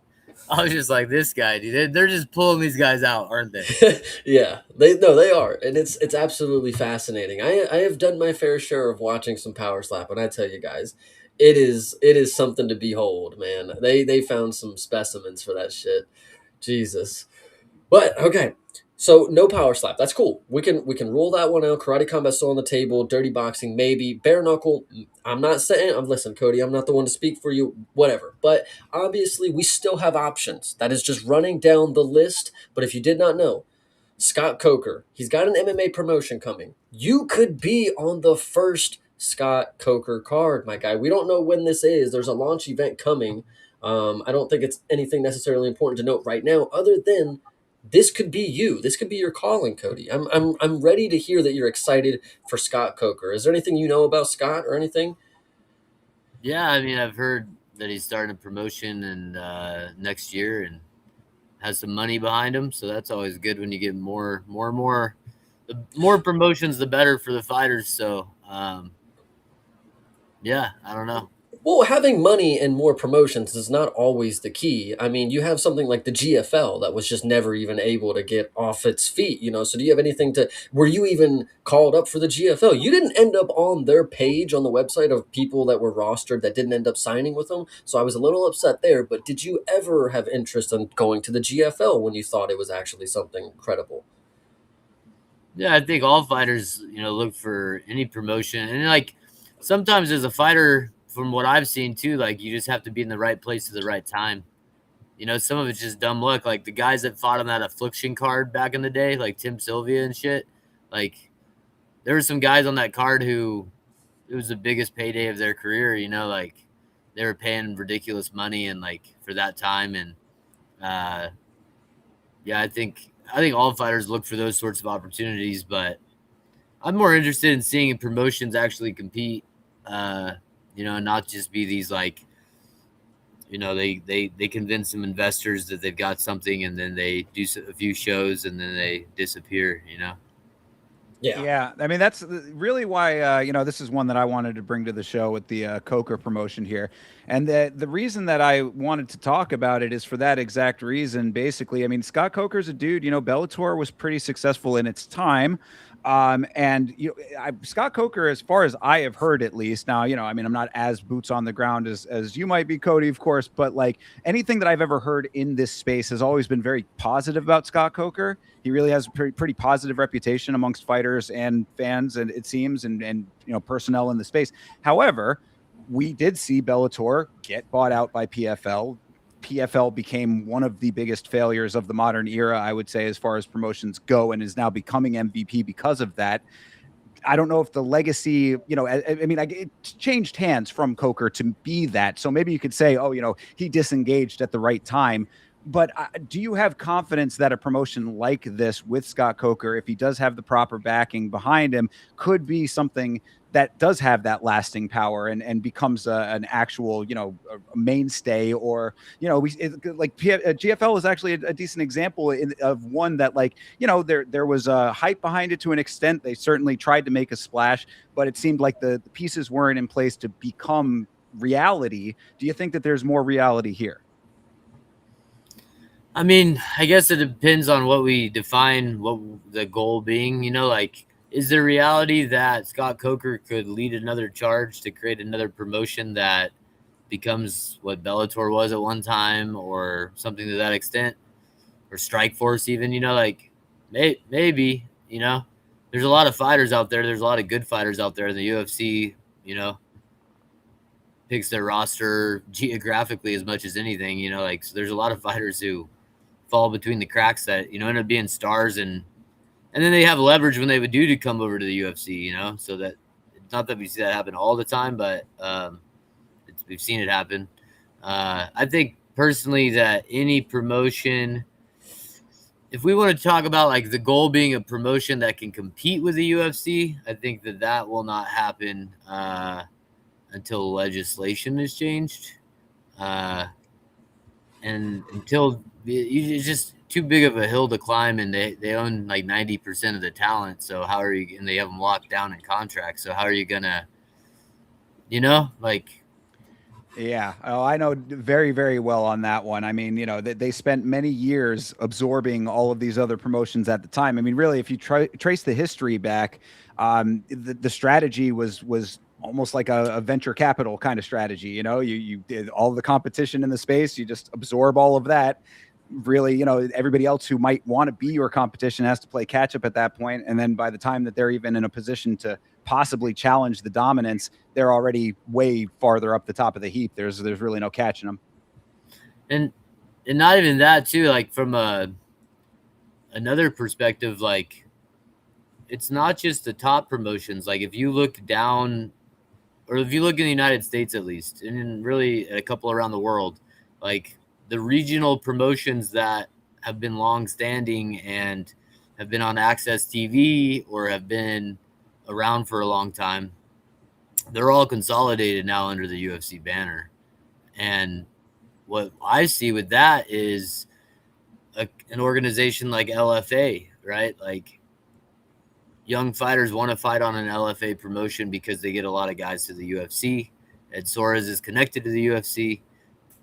I was just like, this guy, dude, they're just pulling these guys out, aren't they? Yeah, they are, and it's absolutely fascinating. I have done my fair share of watching some power slap, and I tell you guys, it is something to behold, man. They found some specimens for that shit, Jesus. But okay. So no power slap. That's cool. We can rule that one out. Karate combat still on the table. Dirty boxing, maybe. Bare knuckle. I'm not saying. Listen, Cody. I'm not the one to speak for you. Whatever. But obviously, we still have options. That is just running down the list. But if you did not know, Scott Coker, he's got an MMA promotion coming. You could be on the first Scott Coker card, my guy. We don't know when this is. There's a launch event coming. I don't think it's anything necessarily important to note right now, other than this could be you. This could be your calling, Cody. I'm ready to hear that you're excited for Scott Coker. Is there anything you know about Scott or anything? Yeah, I mean, I've heard that he's starting a promotion and next year and has some money behind him. So that's always good when you get more. The more promotions, the better for the fighters. So, yeah, I don't know. Well, having money and more promotions is not always the key. I mean, you have something like the GFL that was just never even able to get off its feet, you know? So do you have anything were you even called up for the GFL? You didn't end up on their page on the website of people that were rostered that didn't end up signing with them. So I was a little upset there, but did you ever have interest in going to the GFL when you thought it was actually something credible? Yeah, I think all fighters, you know, look for any promotion. And like sometimes as a fighter, from what I've seen too, like you just have to be in the right place at the right time. You know, some of it's just dumb luck. Like the guys that fought on that affliction card back in the day, like Tim Sylvia and shit. Like there were some guys on that card who it was the biggest payday of their career. You know, like they were paying ridiculous money and like for that time. And yeah, I think all fighters look for those sorts of opportunities. But I'm more interested in seeing promotions actually compete. You know, not just be these like, you know, they convince some investors that they've got something and then they do a few shows and then they disappear, you know? Yeah, I mean that's really why this is one that I wanted to bring to the show with the Coker promotion here, and the reason that I wanted to talk about it is for that exact reason. Basically, I mean Scott Coker's a dude. Bellator was pretty successful in its time. And Scott Coker, as far as I have heard, at least now, I mean, I'm not as boots on the ground as you might be, Cody, of course, but like anything that I've ever heard in this space has always been very positive about Scott Coker. He really has a pretty positive reputation amongst fighters and fans, and it seems, and personnel in the space. However, we did see Bellator get bought out by PFL. PFL became one of the biggest failures of the modern era, I would say, as far as promotions go, and is now becoming MVP because of that. I don't know if the legacy, I mean, it changed hands from Coker to be that. So maybe you could say, he disengaged at the right time. But do you have confidence that a promotion like this with Scott Coker, if he does have the proper backing behind him, could be something that does have that lasting power and becomes an actual, a mainstay? Or, GFL is actually a decent example of one that, there was a hype behind it to an extent. They certainly tried to make a splash, but it seemed like the pieces weren't in place to become reality. Do you think that there's more reality here? I mean, I guess it depends on what we define what the goal being, is there reality that Scott Coker could lead another charge to create another promotion that becomes what Bellator was at one time, or something to that extent, or Strikeforce even, maybe, there's a lot of fighters out there. There's a lot of good fighters out there. The UFC, picks their roster geographically as much as anything, so there's a lot of fighters who fall between the cracks that, end up being stars, and then they have leverage when they would do to come over to the UFC, so that it's not that we see that happen all the time, but we've seen it happen. I think personally that any promotion, if we want to talk about like the goal being a promotion that can compete with the UFC, I think that will not happen until legislation is changed. And until it's just too big of a hill to climb, and they own like 90% of the talent. So how are you? And they have them locked down in contracts. So how are you gonna, Yeah, I know very, very well on that one. I mean, they spent many years absorbing all of these other promotions at the time. I mean, really, if you trace the history back, the strategy was almost like a venture capital kind of strategy. You did all the competition in the space, you just absorb all of that. Really, everybody else who might want to be your competition has to play catch up at that point. And then by the time that they're even in a position to possibly challenge the dominance, they're already way farther up the top of the heap. There's really no catching them. And not even that too, like from another perspective, like it's not just the top promotions. Like if you look down, or if you look in the United States at least, and really a couple around the world, like the regional promotions that have been long-standing and have been on Access TV or have been around for a long time, they're all consolidated now under the UFC banner. And what I see with that is an organization like LFA, right? Like young fighters want to fight on an LFA promotion because they get a lot of guys to the UFC. Ed Soares is connected to the UFC.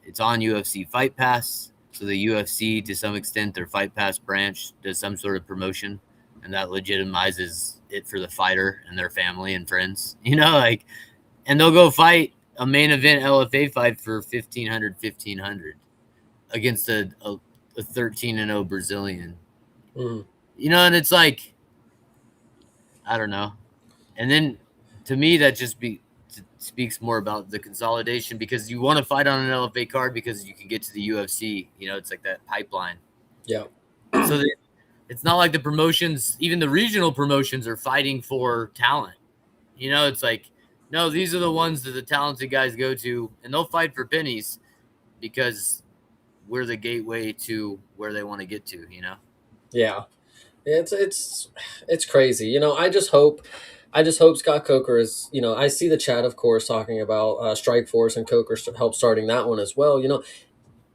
It's on UFC Fight Pass. So the UFC, to some extent, their Fight Pass branch does some sort of promotion, and that legitimizes it for the fighter and their family and friends, and they'll go fight a main event LFA fight for $1,500 against a 13-0 Brazilian, and it's like, I don't know. And then to me, that just speaks more about the consolidation, because you want to fight on an LFA card because you can get to the UFC. It's like that pipeline. Yeah. So it's not like the promotions, even the regional promotions, are fighting for talent. It's like, no, these are the ones that the talented guys go to, and they'll fight for pennies because we're the gateway to where they want to get to. Yeah. It's crazy. I just hope Scott Coker is, I see the chat, of course, talking about Strikeforce and Coker help starting that one as well.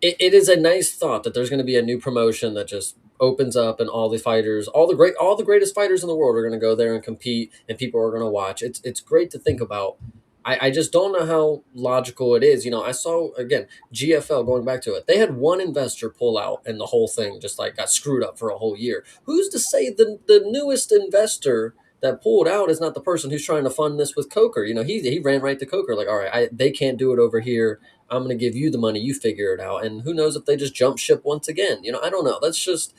It is a nice thought that there's going to be a new promotion that just opens up and all the fighters, all the greatest fighters in the world are going to go there and compete, and people are going to watch. It's great to think about. I just don't know how logical it is. I saw, again, GFL, going back to it, they had one investor pull out and the whole thing just like got screwed up for a whole year. Who's to say the newest investor that pulled out is not the person who's trying to fund this with Coker? He ran right to Coker, like, all right, they can't do it over here. I'm going to give you the money. You figure it out. And who knows if they just jump ship once again? I don't know. That's just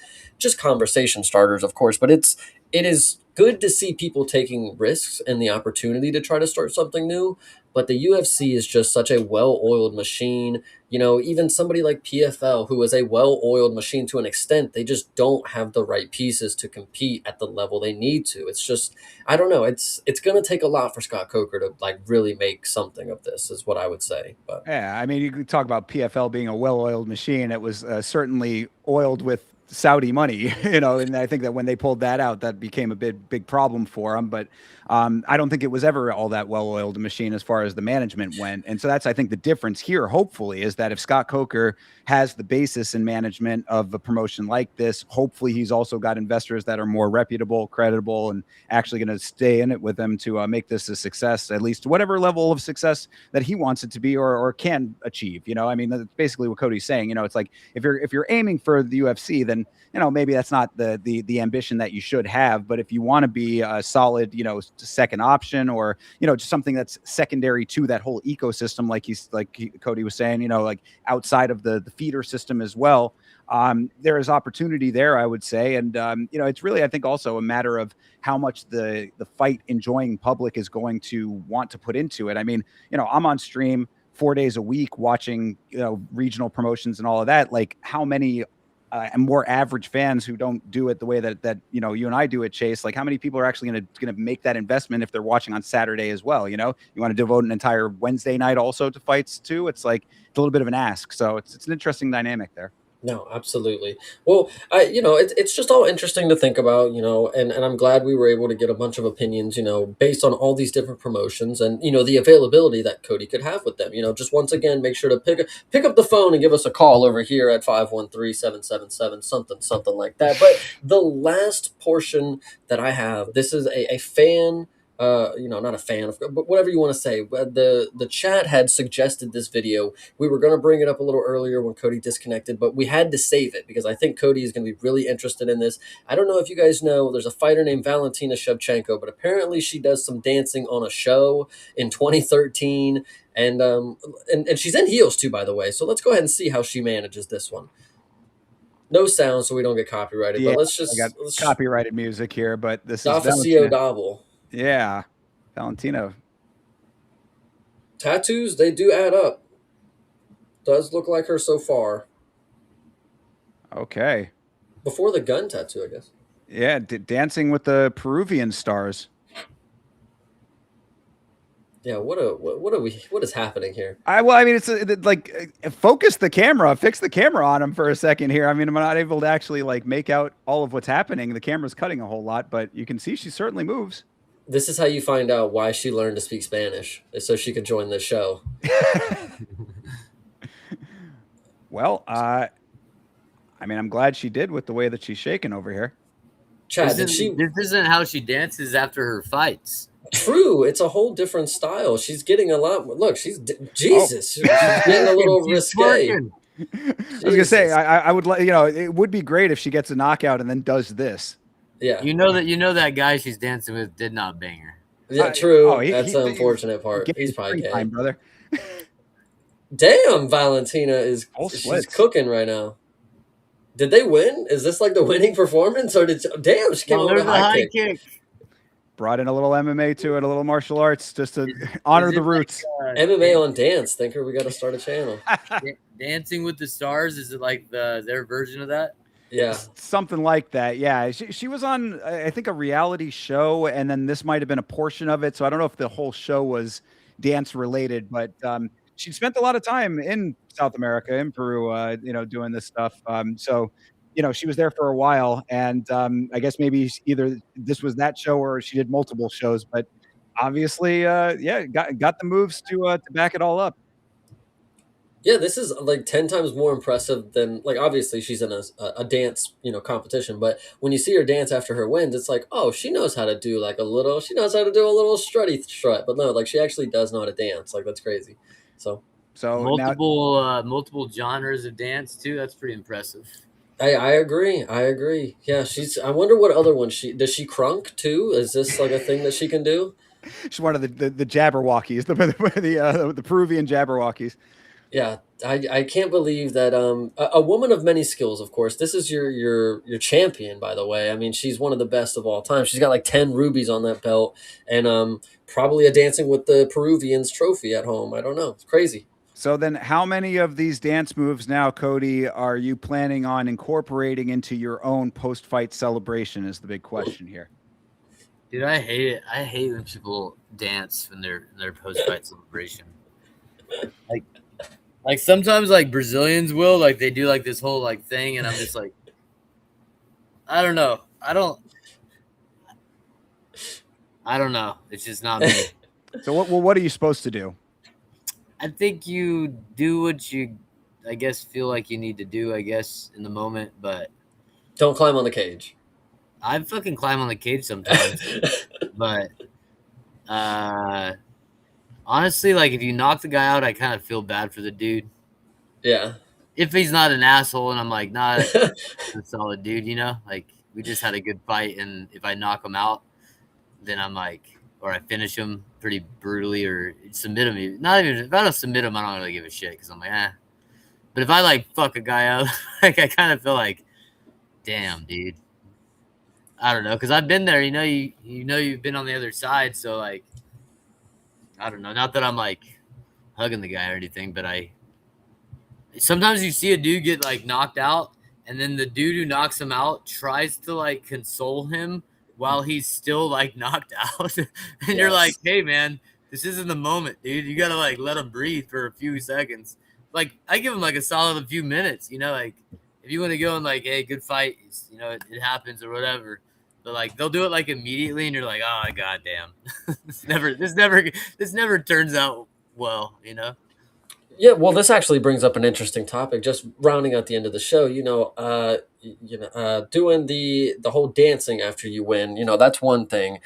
conversation starters, of course. But it is good to see people taking risks and the opportunity to try to start something new. But the UFC is just such a well-oiled machine. Even somebody like PFL, who is a well-oiled machine to an extent, they just don't have the right pieces to compete at the level they need to. It's just, I don't know. It's going to take a lot for Scott Coker to like really make something of this, is what I would say. But Yeah, I mean, you could talk about PFL being a well-oiled machine. It was certainly oiled with Saudi money, and I think that when they pulled that out, that became a big problem for them. But I don't think it was ever all that well-oiled machine as far as the management went. And so that's, I think, the difference here, hopefully, is that if Scott Coker has the basis in management of a promotion like this, hopefully he's also got investors that are more reputable, credible, and actually going to stay in it with him to make this a success, at least to whatever level of success that he wants it to be or can achieve. I mean, that's basically what Cody's saying. It's like if you're aiming for the UFC, then maybe that's not the ambition that you should have. But if you want to be a solid, second option, or just something that's secondary to that whole ecosystem, like Cody was saying, like outside of the feeder system as well, there is opportunity there, I would say. And it's really, I think, also a matter of how much the fight enjoying public is going to want to put into it. I mean, I'm on stream 4 days a week watching regional promotions and all of that. Like, how many and more average fans who don't do it the way that you and I do it, Chase, like how many people are actually going to make that investment if they're watching on Saturday as well? You want to devote an entire Wednesday night also to fights too. It's like, it's a little bit of an ask. So it's an interesting dynamic there. no, absolutely. Well, it's just all interesting to think about, and I'm glad we were able to get a bunch of opinions, based on all these different promotions and, the availability that Cody could have with them. Just once again, make sure to pick up the phone and give us a call over here at 513-777 something like that. But the last portion that I have, this is a fan. Not a fan of, but whatever you want to say. The chat had suggested this video. We were going to bring it up a little earlier when Cody disconnected, but we had to save it because I think Cody is going to be really interested in this. I don't know if you guys know, there's a fighter named Valentina Shevchenko, but apparently she does some dancing on a show in 2013, and she's in heels too, by the way. So let's go ahead and see how she manages this one. No sound, so we don't get copyrighted. Yeah, but let's I got copyrighted music here, but this is Dafacio Dabble. Yeah, Valentina. Tattoos, they do add up. Does look like her so far. Okay. Before the gun tattoo, I guess. Yeah, dancing with the Peruvian stars. Yeah, what is happening here? I mean, it's focus the camera, fix the camera on him for a second here. I mean, I'm not able to actually like make out all of what's happening. The camera's cutting a whole lot, but you can see she certainly moves. This is how you find out why she learned to speak Spanish, is so she could join this show. Well, I mean, I'm glad she did with the way that she's shaking over here. Chad, this isn't how she dances after her fights. True, it's a whole different style. She's getting a lot. Look, she's Jesus. She's getting a little risque. I was gonna say, I would like, it would be great if she gets a knockout and then does this. Yeah, you know that guy she's dancing with did not bang her. Yeah, true. That's the unfortunate part. He's probably gay. Brother. Damn, Valentina she's cooking right now. Did they win? Is this like the winning performance, or damn, she came over with a high kick. Brought in a little MMA to it, a little martial arts, just to honor the roots. MMA on dance. Thinker, we got to start a channel. Dancing with the Stars, is it like their version of that? Yeah, something like that. Yeah, she was on, I think, a reality show, and then this might have been a portion of it. So I don't know if the whole show was dance related, but she spent a lot of time in South America, in Peru, doing this stuff. So she was there for a while, and I guess maybe either this was that show or she did multiple shows. But obviously, got the moves to back it all up. Yeah, this is like 10 times more impressive than, like, obviously she's in a dance, competition, but when you see her dance after her wins, it's like, oh, she knows how to do like she knows how to do a little strutty strut, but no, like she actually does know how to dance. Like, that's crazy. So now multiple genres of dance too. That's pretty impressive. I agree. I agree. Yeah, I wonder what other one does she crunk too? Is this like a thing that she can do? she's one of the Jabberwockies, the Peruvian Jabberwockies. Yeah, I can't believe that a woman of many skills, of course. This is your champion, by the way. I mean, she's one of the best of all time. She's got like 10 rubies on that belt, and probably a Dancing with the Peruvians trophy at home. I don't know. It's crazy. So then how many of these dance moves now, Cody, are you planning on incorporating into your own post-fight celebration is the big question here. Dude, I hate it. I hate when people dance in their post-fight celebration. Like sometimes like Brazilians will, like they do like this whole like thing, and I'm just like, I don't know. I don't know. It's just not me. So what are you supposed to do? I think you do what you, I guess, feel like you need to do, I guess, in the moment, but don't climb on the cage. I fucking climb on the cage sometimes, but honestly, like if you knock the guy out, I kind of feel bad for the dude. Yeah. If he's not an asshole and I'm like, nah, that's a solid dude, like we just had a good fight, and if I knock him out, then I'm like, or I finish him pretty brutally or submit him. Not even if I don't submit him, I don't really give a shit because I'm like, But if I like fuck a guy out, like I kind of feel like, damn, dude. I don't know, because I've been there. You've been on the other side, so like, I don't know. Not that I'm like hugging the guy or anything, but sometimes you see a dude get like knocked out, and then the dude who knocks him out tries to like console him while he's still like knocked out. And you're like, hey man, this isn't the moment, dude. You gotta like let him breathe for a few seconds. Like I give him like a solid few minutes, like if you want to go and like, hey, good fight, it happens or whatever. But like they'll do it like immediately, and you're like, oh goddamn, this never turns out well, Yeah, well, this actually brings up an interesting topic. Just rounding out the end of the show, doing the whole dancing after you win, that's one thing.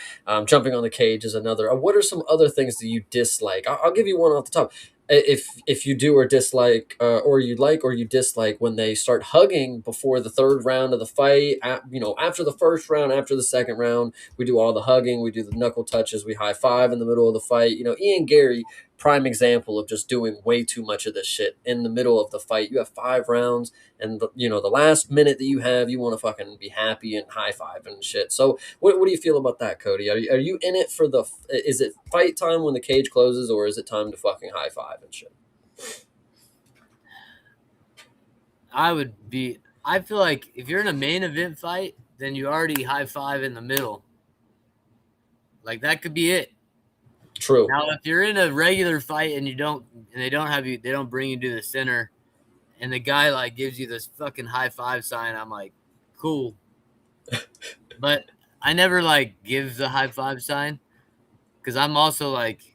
Jumping on the cage is another. What are some other things that you dislike? I'll give you one off the top. If you do or dislike, or you like or you dislike when they start hugging before the third round of the fight, after the first round, after the second round, we do all the hugging, we do the knuckle touches, we high five in the middle of the fight. Ian Gary, prime example of just doing way too much of this shit in the middle of the fight. You have 5 rounds, and the last minute that you have, you want to fucking be happy and high five and shit. So what do you feel about that, Cody? Are you in it for is it fight time when the cage closes, or is it time to fucking high five and shit? I feel like if you're in a main event fight, then you already high five in the middle. Like that could be it. True. Now, if you're in a regular fight and they don't bring you to the center, and the guy like gives you this fucking high five sign, I'm like, cool. But I never like give the high five sign because I'm also like,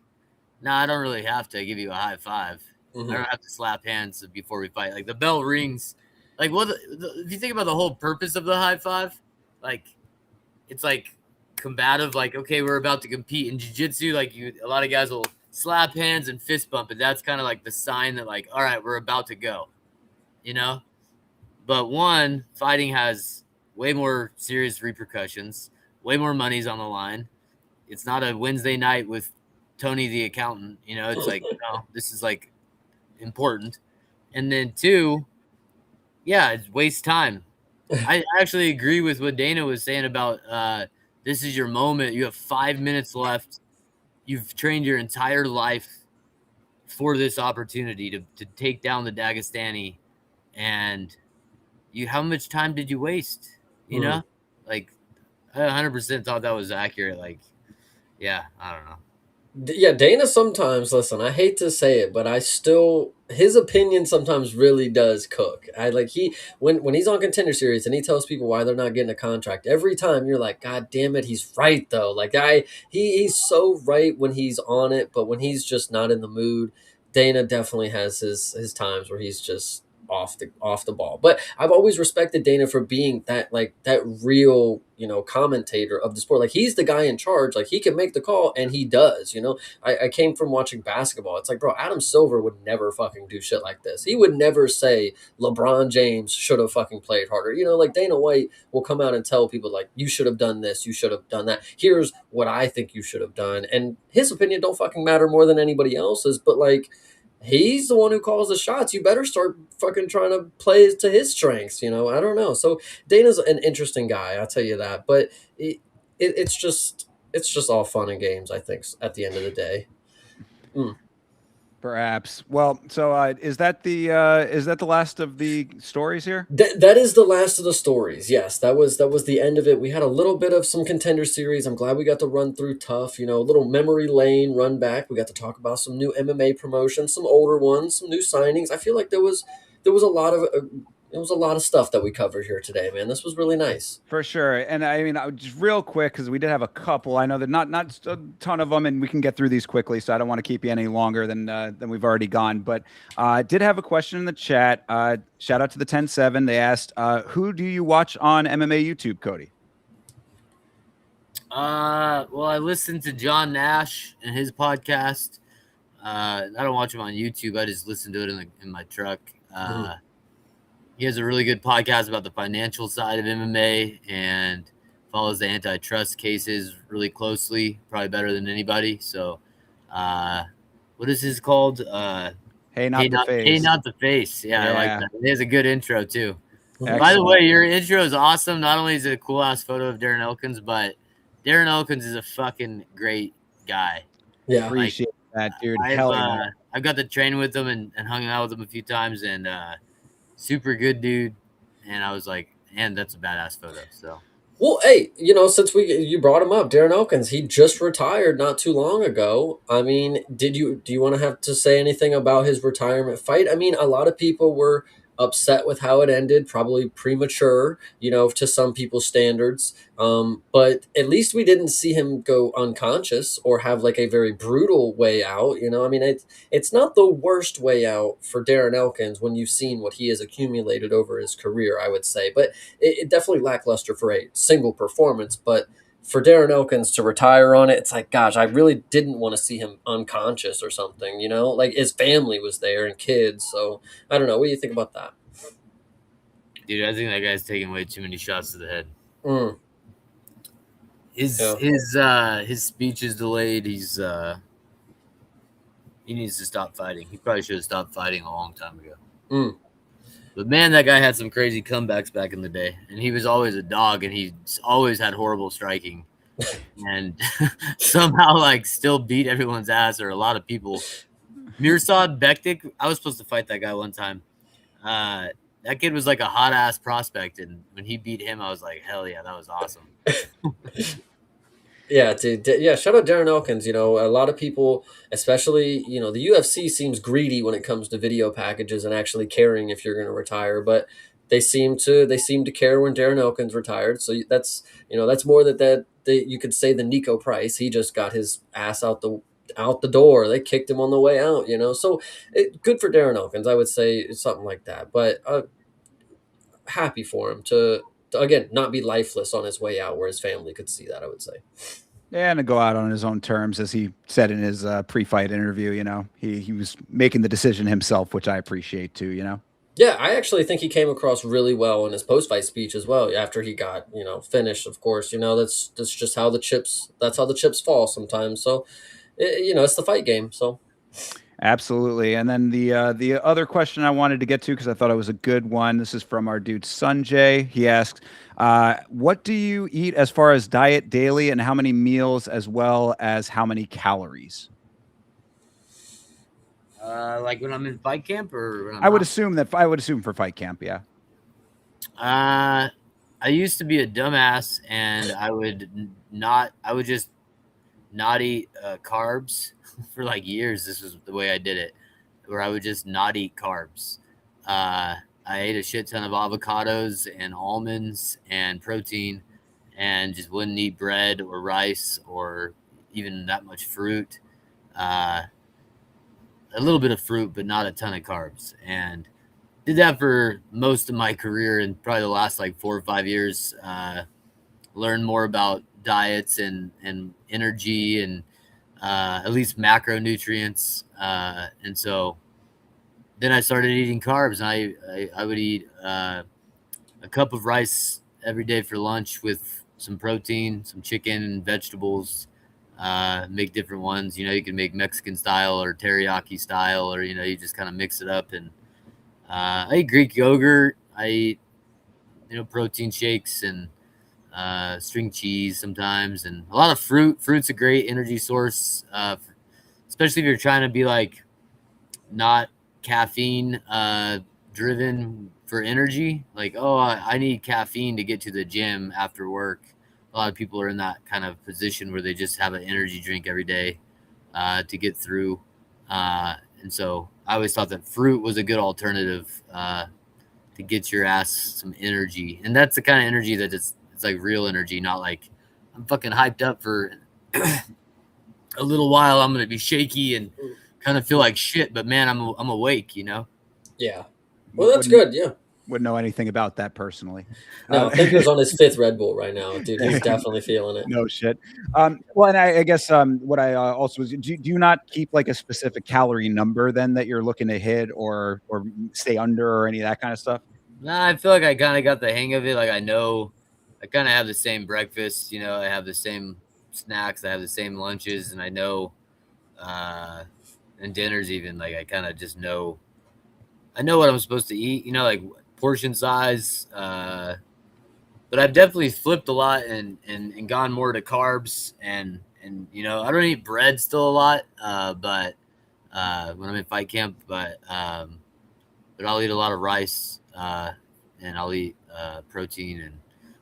nah, I don't really have to give you a high five. Mm-hmm. I don't have to slap hands before we fight. Like the bell rings. Like if you think about the whole purpose of the high five, like it's like combative, like okay, we're about to compete in jiu-jitsu. Like a lot of guys will slap hands and fist bump, and that's kind of like the sign that like, all right, we're about to go, But fighting has way more serious repercussions, way more money's on the line. It's not a Wednesday night with Tony the accountant, it's like, no, this is like important. And then 2, yeah, it wastes time. I actually agree with what Dana was saying about this is your moment. You have 5 minutes left. You've trained your entire life for this opportunity to take down the Dagestani. And how much time did you waste? Like I 100% thought that was accurate. Like, yeah, I don't know. Yeah, Dana sometimes, listen, I hate to say it, but his opinion sometimes really does cook. When he's on Contender Series and he tells people why they're not getting a contract, every time you're like, God damn it, he's right though. Like he's so right when he's on it, but when he's just not in the mood, Dana definitely has his times where he's just off the ball. But I've always respected Dana for being that real, commentator of the sport. Like, he's the guy in charge. Like, he can make the call, and he does. I came from watching basketball. It's like, bro, Adam Silver would never fucking do shit like this. He would never say LeBron James should have fucking played harder. Like, Dana White will come out and tell people, like, you should have done this, you should have done that. Here's what I think you should have done. And his opinion don't fucking matter more than anybody else's. But, like, he's the one who calls the shots. You better start fucking trying to play to his strengths. I don't know. So Dana's an interesting guy, I'll tell you that. But it's just all fun and games, I think, at the end of the day. Perhaps. Well, so is that the last of the stories here? That is the last of the stories. Yes, that was the end of it. We had a little bit of some contender series. I'm glad we got to run through Tough. A little memory lane run back. We got to talk about some new MMA promotions, some older ones, some new signings. I feel like there was a lot of stuff that we covered here today, man. This was really nice. For sure. And I mean, just real quick, because we did have a couple. I know that not a ton of them, and we can get through these quickly, so I don't want to keep you any longer than we've already gone. But I did have a question in the chat. Shout out to the 10-7. They asked, who do you watch on MMA YouTube, Cody? Well, I listened to John Nash and his podcast. I don't watch him on YouTube. I just listen to it in my truck. He has a really good podcast about the financial side of MMA and follows the antitrust cases really closely, probably better than anybody. So, what is his called? Hey, Not the Face. Hey, Not the Face. Yeah, I like that. He has a good intro, too. Excellent. By the way, your intro is awesome. Not only is it a cool-ass photo of Darren Elkins, but Darren Elkins is a fucking great guy. Yeah. Appreciate that, dude. Hell yeah. I've got to train with him and hung out with him a few times, and super good dude. And I was like, man, that's a badass photo. So, well, hey, since you brought him up, Darren Elkins, he just retired not too long ago. I mean, do you want to have to say anything about his retirement fight? I mean, a lot of people were upset with how it ended, probably premature, to some people's standards. But at least we didn't see him go unconscious or have like a very brutal way out. I mean, it's not the worst way out for Darren Elkins when you've seen what he has accumulated over his career, I would say. But it definitely lackluster for a single performance. But for Darren Elkins to retire on it, it's like, gosh, I really didn't want to see him unconscious or something, like his family was there and kids. So I don't know. What do you think about that? Dude, I think that guy's taking way too many shots to the head. His speech is delayed. He needs to stop fighting. He probably should have stopped fighting a long time ago. But man, that guy had some crazy comebacks back in the day, and he was always a dog, and he always had horrible striking, and somehow still beat everyone's ass or a lot of people. Mirsad Bektik, I was supposed to fight that guy one time. That kid was like a hot ass prospect, and when he beat him, I was like, hell yeah, that was awesome. Yeah, dude. Yeah, shout out Darren Elkins. A lot of people, especially, the UFC seems greedy when it comes to video packages and actually caring if you're going to retire, but they seem to care when Darren Elkins retired. So that's more that you could say the Nico Price. He just got his ass out the door. They kicked him on the way out, So good for Darren Elkins, I would say something like that. But happy for him to again not be lifeless on his way out where his family could see that, I would say. Yeah, and to go out on his own terms, as he said in his pre-fight interview. He was making the decision himself, which I appreciate too. Yeah, I actually think he came across really well in his post-fight speech as well. After he got finished, of course, that's just how the chips fall sometimes. So it's the fight game. So absolutely. And then the other question I wanted to get to, because I thought it was a good one. This is from our dude Sanjay. He asks, what do you eat as far as diet daily, and how many meals, as well as how many calories? Like when I'm in fight camp, or when I would assume for fight camp. Yeah. I used to be a dumbass, and I would just not eat carbs for like years. This was the way I did it, where I would just not eat carbs. I ate a shit ton of avocados and almonds and protein, and just wouldn't eat bread or rice or even that much fruit. a little bit of fruit, but not a ton of carbs. And did that for most of my career, and probably the last like 4 or 5 years. Learn more about diets and energy and at least macronutrients. And so then I started eating carbs. And I would eat a cup of rice every day for lunch with some protein, some chicken and vegetables. Make different ones. You can make Mexican style or teriyaki style, or you just kind of mix it up. And I eat Greek yogurt. I eat protein shakes and string cheese sometimes, and a lot of fruit. Fruit's a great energy source, especially if you're trying to be like not caffeine driven for energy. Like, oh, I need caffeine to get to the gym after work. A lot of people are in that kind of position where they just have an energy drink every day to get through. And so I always thought that fruit was a good alternative to get your ass some energy. And that's the kind of energy that it's like real energy, not like I'm fucking hyped up for a little while. I'm going to be shaky and kind of feel like shit, but man, I'm awake, Yeah. Well, that's good. Yeah. Wouldn't know anything about that personally. No, Pinker's on his 5th Red Bull right now, dude. He's definitely feeling it. No shit. Well, and I guess what I also was, do you not keep like a specific calorie number then that you're looking to hit or stay under or any of that kind of stuff? Nah, I feel like I kind of got the hang of it. Like I know I kind of have the same breakfast, I have the same snacks, I have the same lunches, and I know and dinners even, like I kind of just know what I'm supposed to eat, like portion size. But I've definitely flipped a lot and gone more to carbs and I don't eat bread still a lot, but when I'm in fight camp, but I'll eat a lot of rice and I'll eat protein, and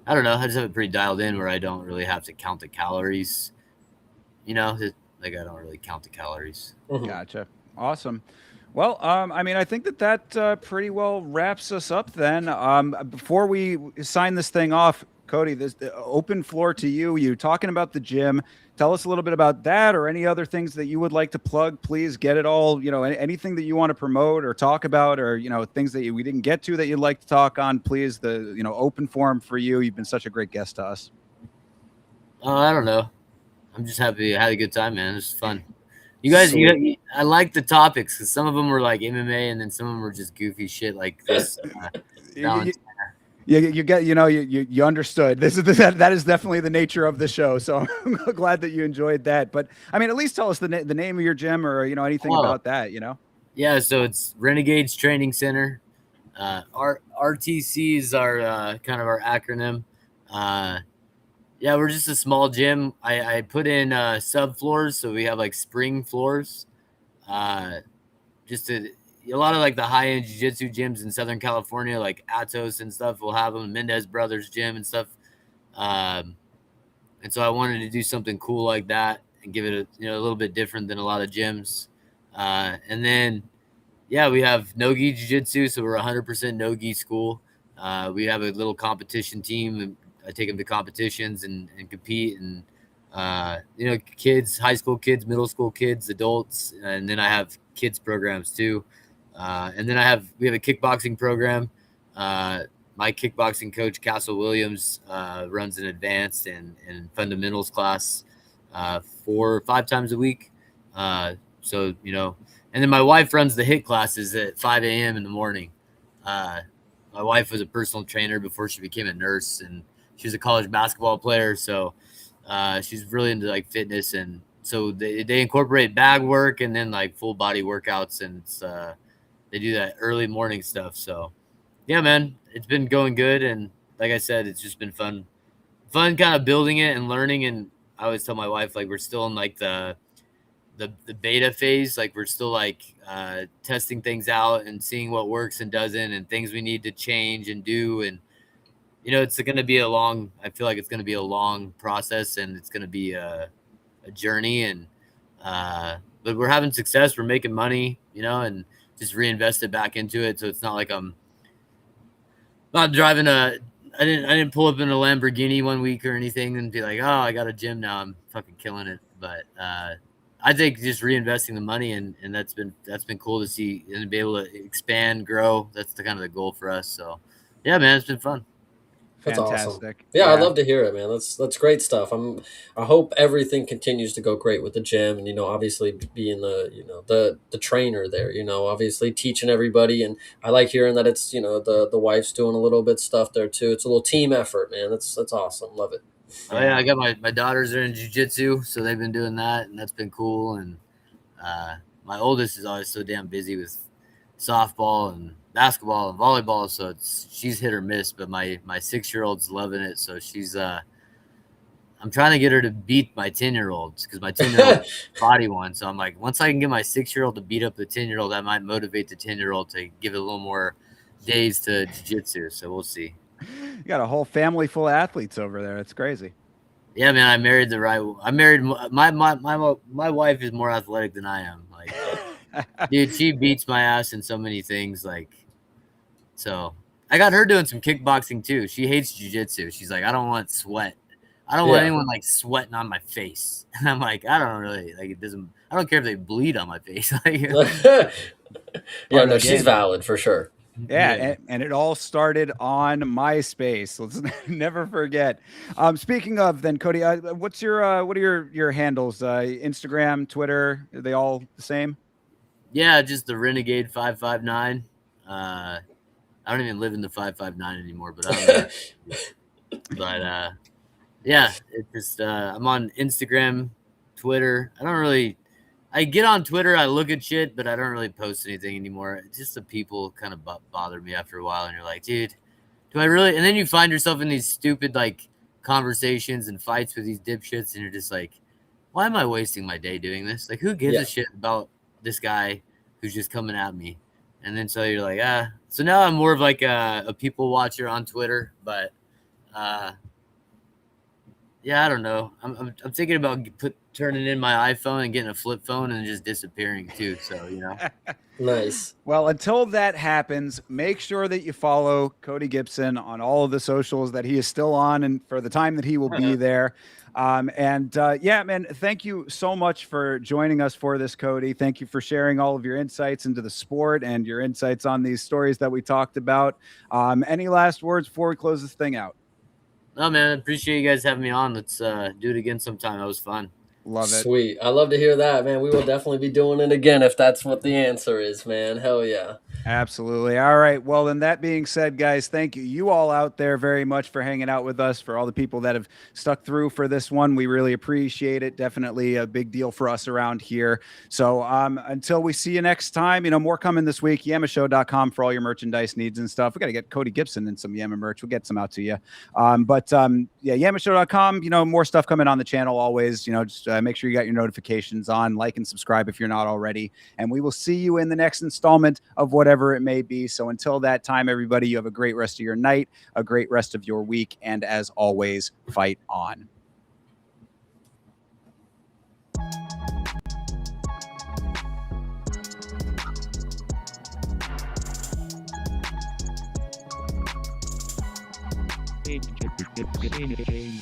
I don't know, I just have it pretty dialed in where I don't really have to count the calories, like I don't really count the calories. Gotcha. Awesome. Well, I mean, I think that pretty well wraps us up then. Before we sign this thing off, Cody, this open floor to you. You talking about the gym. Tell us a little bit about that or any other things that you would like to plug. Please get it all, anything that you want to promote or talk about or, things that we didn't get to that you'd like to talk on, please. The, open forum for you. You've been such a great guest to us. I don't know. I'm just happy I had a good time, man. It was fun. You guys, I like the topics because some of them were like MMA and then some of them were just goofy shit like this. You get, you understood. That is definitely the nature of the show. So I'm glad that you enjoyed that. But I mean, at least tell us the name of your gym or anything about that. Yeah, so it's Renegades Training Center. RTC is our kind of our acronym. Yeah, we're just a small gym. I put in subfloors, so we have like spring floors. Just a lot of like the high-end jiu-jitsu gyms in Southern California, like Atos and stuff, will have them. Mendez Brothers Gym and stuff. And so I wanted to do something cool like that and give it a little bit different than a lot of gyms. And then, yeah, we have no-gi jiu-jitsu, so we're 100% no-gi school. We have a little competition team, and I take them to competitions and compete, and kids, high school kids, middle school kids, adults, and then I have kids programs too. And then we have a kickboxing program. My kickboxing coach, Castle Williams, runs an advanced and fundamentals class 4 or 5 times a week. So, and then my wife runs the HIIT classes at 5 a.m. in the morning. My wife was a personal trainer before she became a nurse, and she was a college basketball player. So she's really into like fitness. And so they incorporate bag work and then like full body workouts, and they do that early morning stuff. So yeah, man, it's been going good. And like I said, it's just been fun kind of building it and learning. And I always tell my wife, like, we're still in like the beta phase. Like we're still like testing things out and seeing what works and doesn't, and things we need to change and do. And it's going to be I feel like it's going to be a long process, and it's going to be a journey. And but we're having success. We're making money, and just reinvest it back into it. So it's not like I'm not driving I didn't pull up in a Lamborghini one week or anything and be like, oh, I got a gym now, I'm fucking killing it. But I think just reinvesting the money and that's been cool to see and be able to expand, grow. That's the kind of the goal for us. So yeah, man, it's been fun. That's Fantastic. awesome. Yeah, I'd love to hear it, man. That's great stuff. I hope everything continues to go great with the gym, and obviously being the trainer there. Obviously teaching everybody, and I like hearing that it's the wife's doing a little bit stuff there too. It's a little team effort, man. That's awesome. Love it. Oh yeah, I got my daughters are in jiu-jitsu, so they've been doing that, and that's been cool. And my oldest is always so damn busy with softball and basketball and volleyball, so she's hit or miss. But my 6-year-old's loving it, so she's I'm trying to get her to beat my 10-year-olds because my 10-year-old body one. So I'm like, once I can get my 6-year-old to beat up the 10-year-old, that might motivate the 10-year-old to give it a little more days to jiu-jitsu. So we'll see. You got a whole family full of athletes over there. It's crazy. Yeah, man, I married my wife is more athletic than I am. Like, dude, she beats my ass in so many things. Like, so I got her doing some kickboxing too. She hates jiu-jitsu. She's like, I don't want sweat. I don't want anyone like sweating on my face. And I'm like, I don't really like it. Doesn't. I don't care if they bleed on my face. Yeah, no, she's valid for sure. Yeah, and it all started on MySpace. Let's never forget. Speaking of, then, Cody, what are your handles? Instagram, Twitter, are they all the same? Yeah, just the Renegade 559. I don't even live in the 559 anymore, but yeah, it's just I'm on Instagram, Twitter. I get on Twitter, I look at shit, but I don't really post anything anymore. It's just the people kind of bother me after a while, and you're like, dude, do I really? And then you find yourself in these stupid like conversations and fights with these dipshits, and you're just like, why am I wasting my day doing this? Like, who gives a shit about this guy who's just coming at me? And then so you're like, So now I'm more of like a people watcher on Twitter, but yeah, I don't know. I'm thinking about turning in my iPhone and getting a flip phone and just disappearing too. So, Nice. Well, until that happens, make sure that you follow Cody Gibson on all of the socials that he is still on and for the time that he will be there. Yeah, man, thank you so much for joining us for this, Cody. Thank you for sharing all of your insights into the sport and your insights on these stories that we talked about. Any last words before we close this thing out? No, man, I appreciate you guys having me on. Let's do it again sometime. That was fun. Love it. Sweet. I love to hear that, man. We will definitely be doing it again if that's what the answer is, man. Hell yeah. Absolutely. All right. Well, then that being said, guys, thank you all out there very much for hanging out with us, for all the people that have stuck through for this one. We really appreciate it. Definitely a big deal for us around here. So until we see you next time, more coming this week, yamashow.com for all your merchandise needs and stuff. We got to get Cody Gibson and some Yama merch. We'll get some out to you. Yeah, yamashow.com, more stuff coming on the channel always. Just make sure you got your notifications on, like and subscribe if you're not already. And we will see you in the next installment of whatever it may be. So until that time, everybody, you have a great rest of your night, a great rest of your week. And as always, fight on. Game.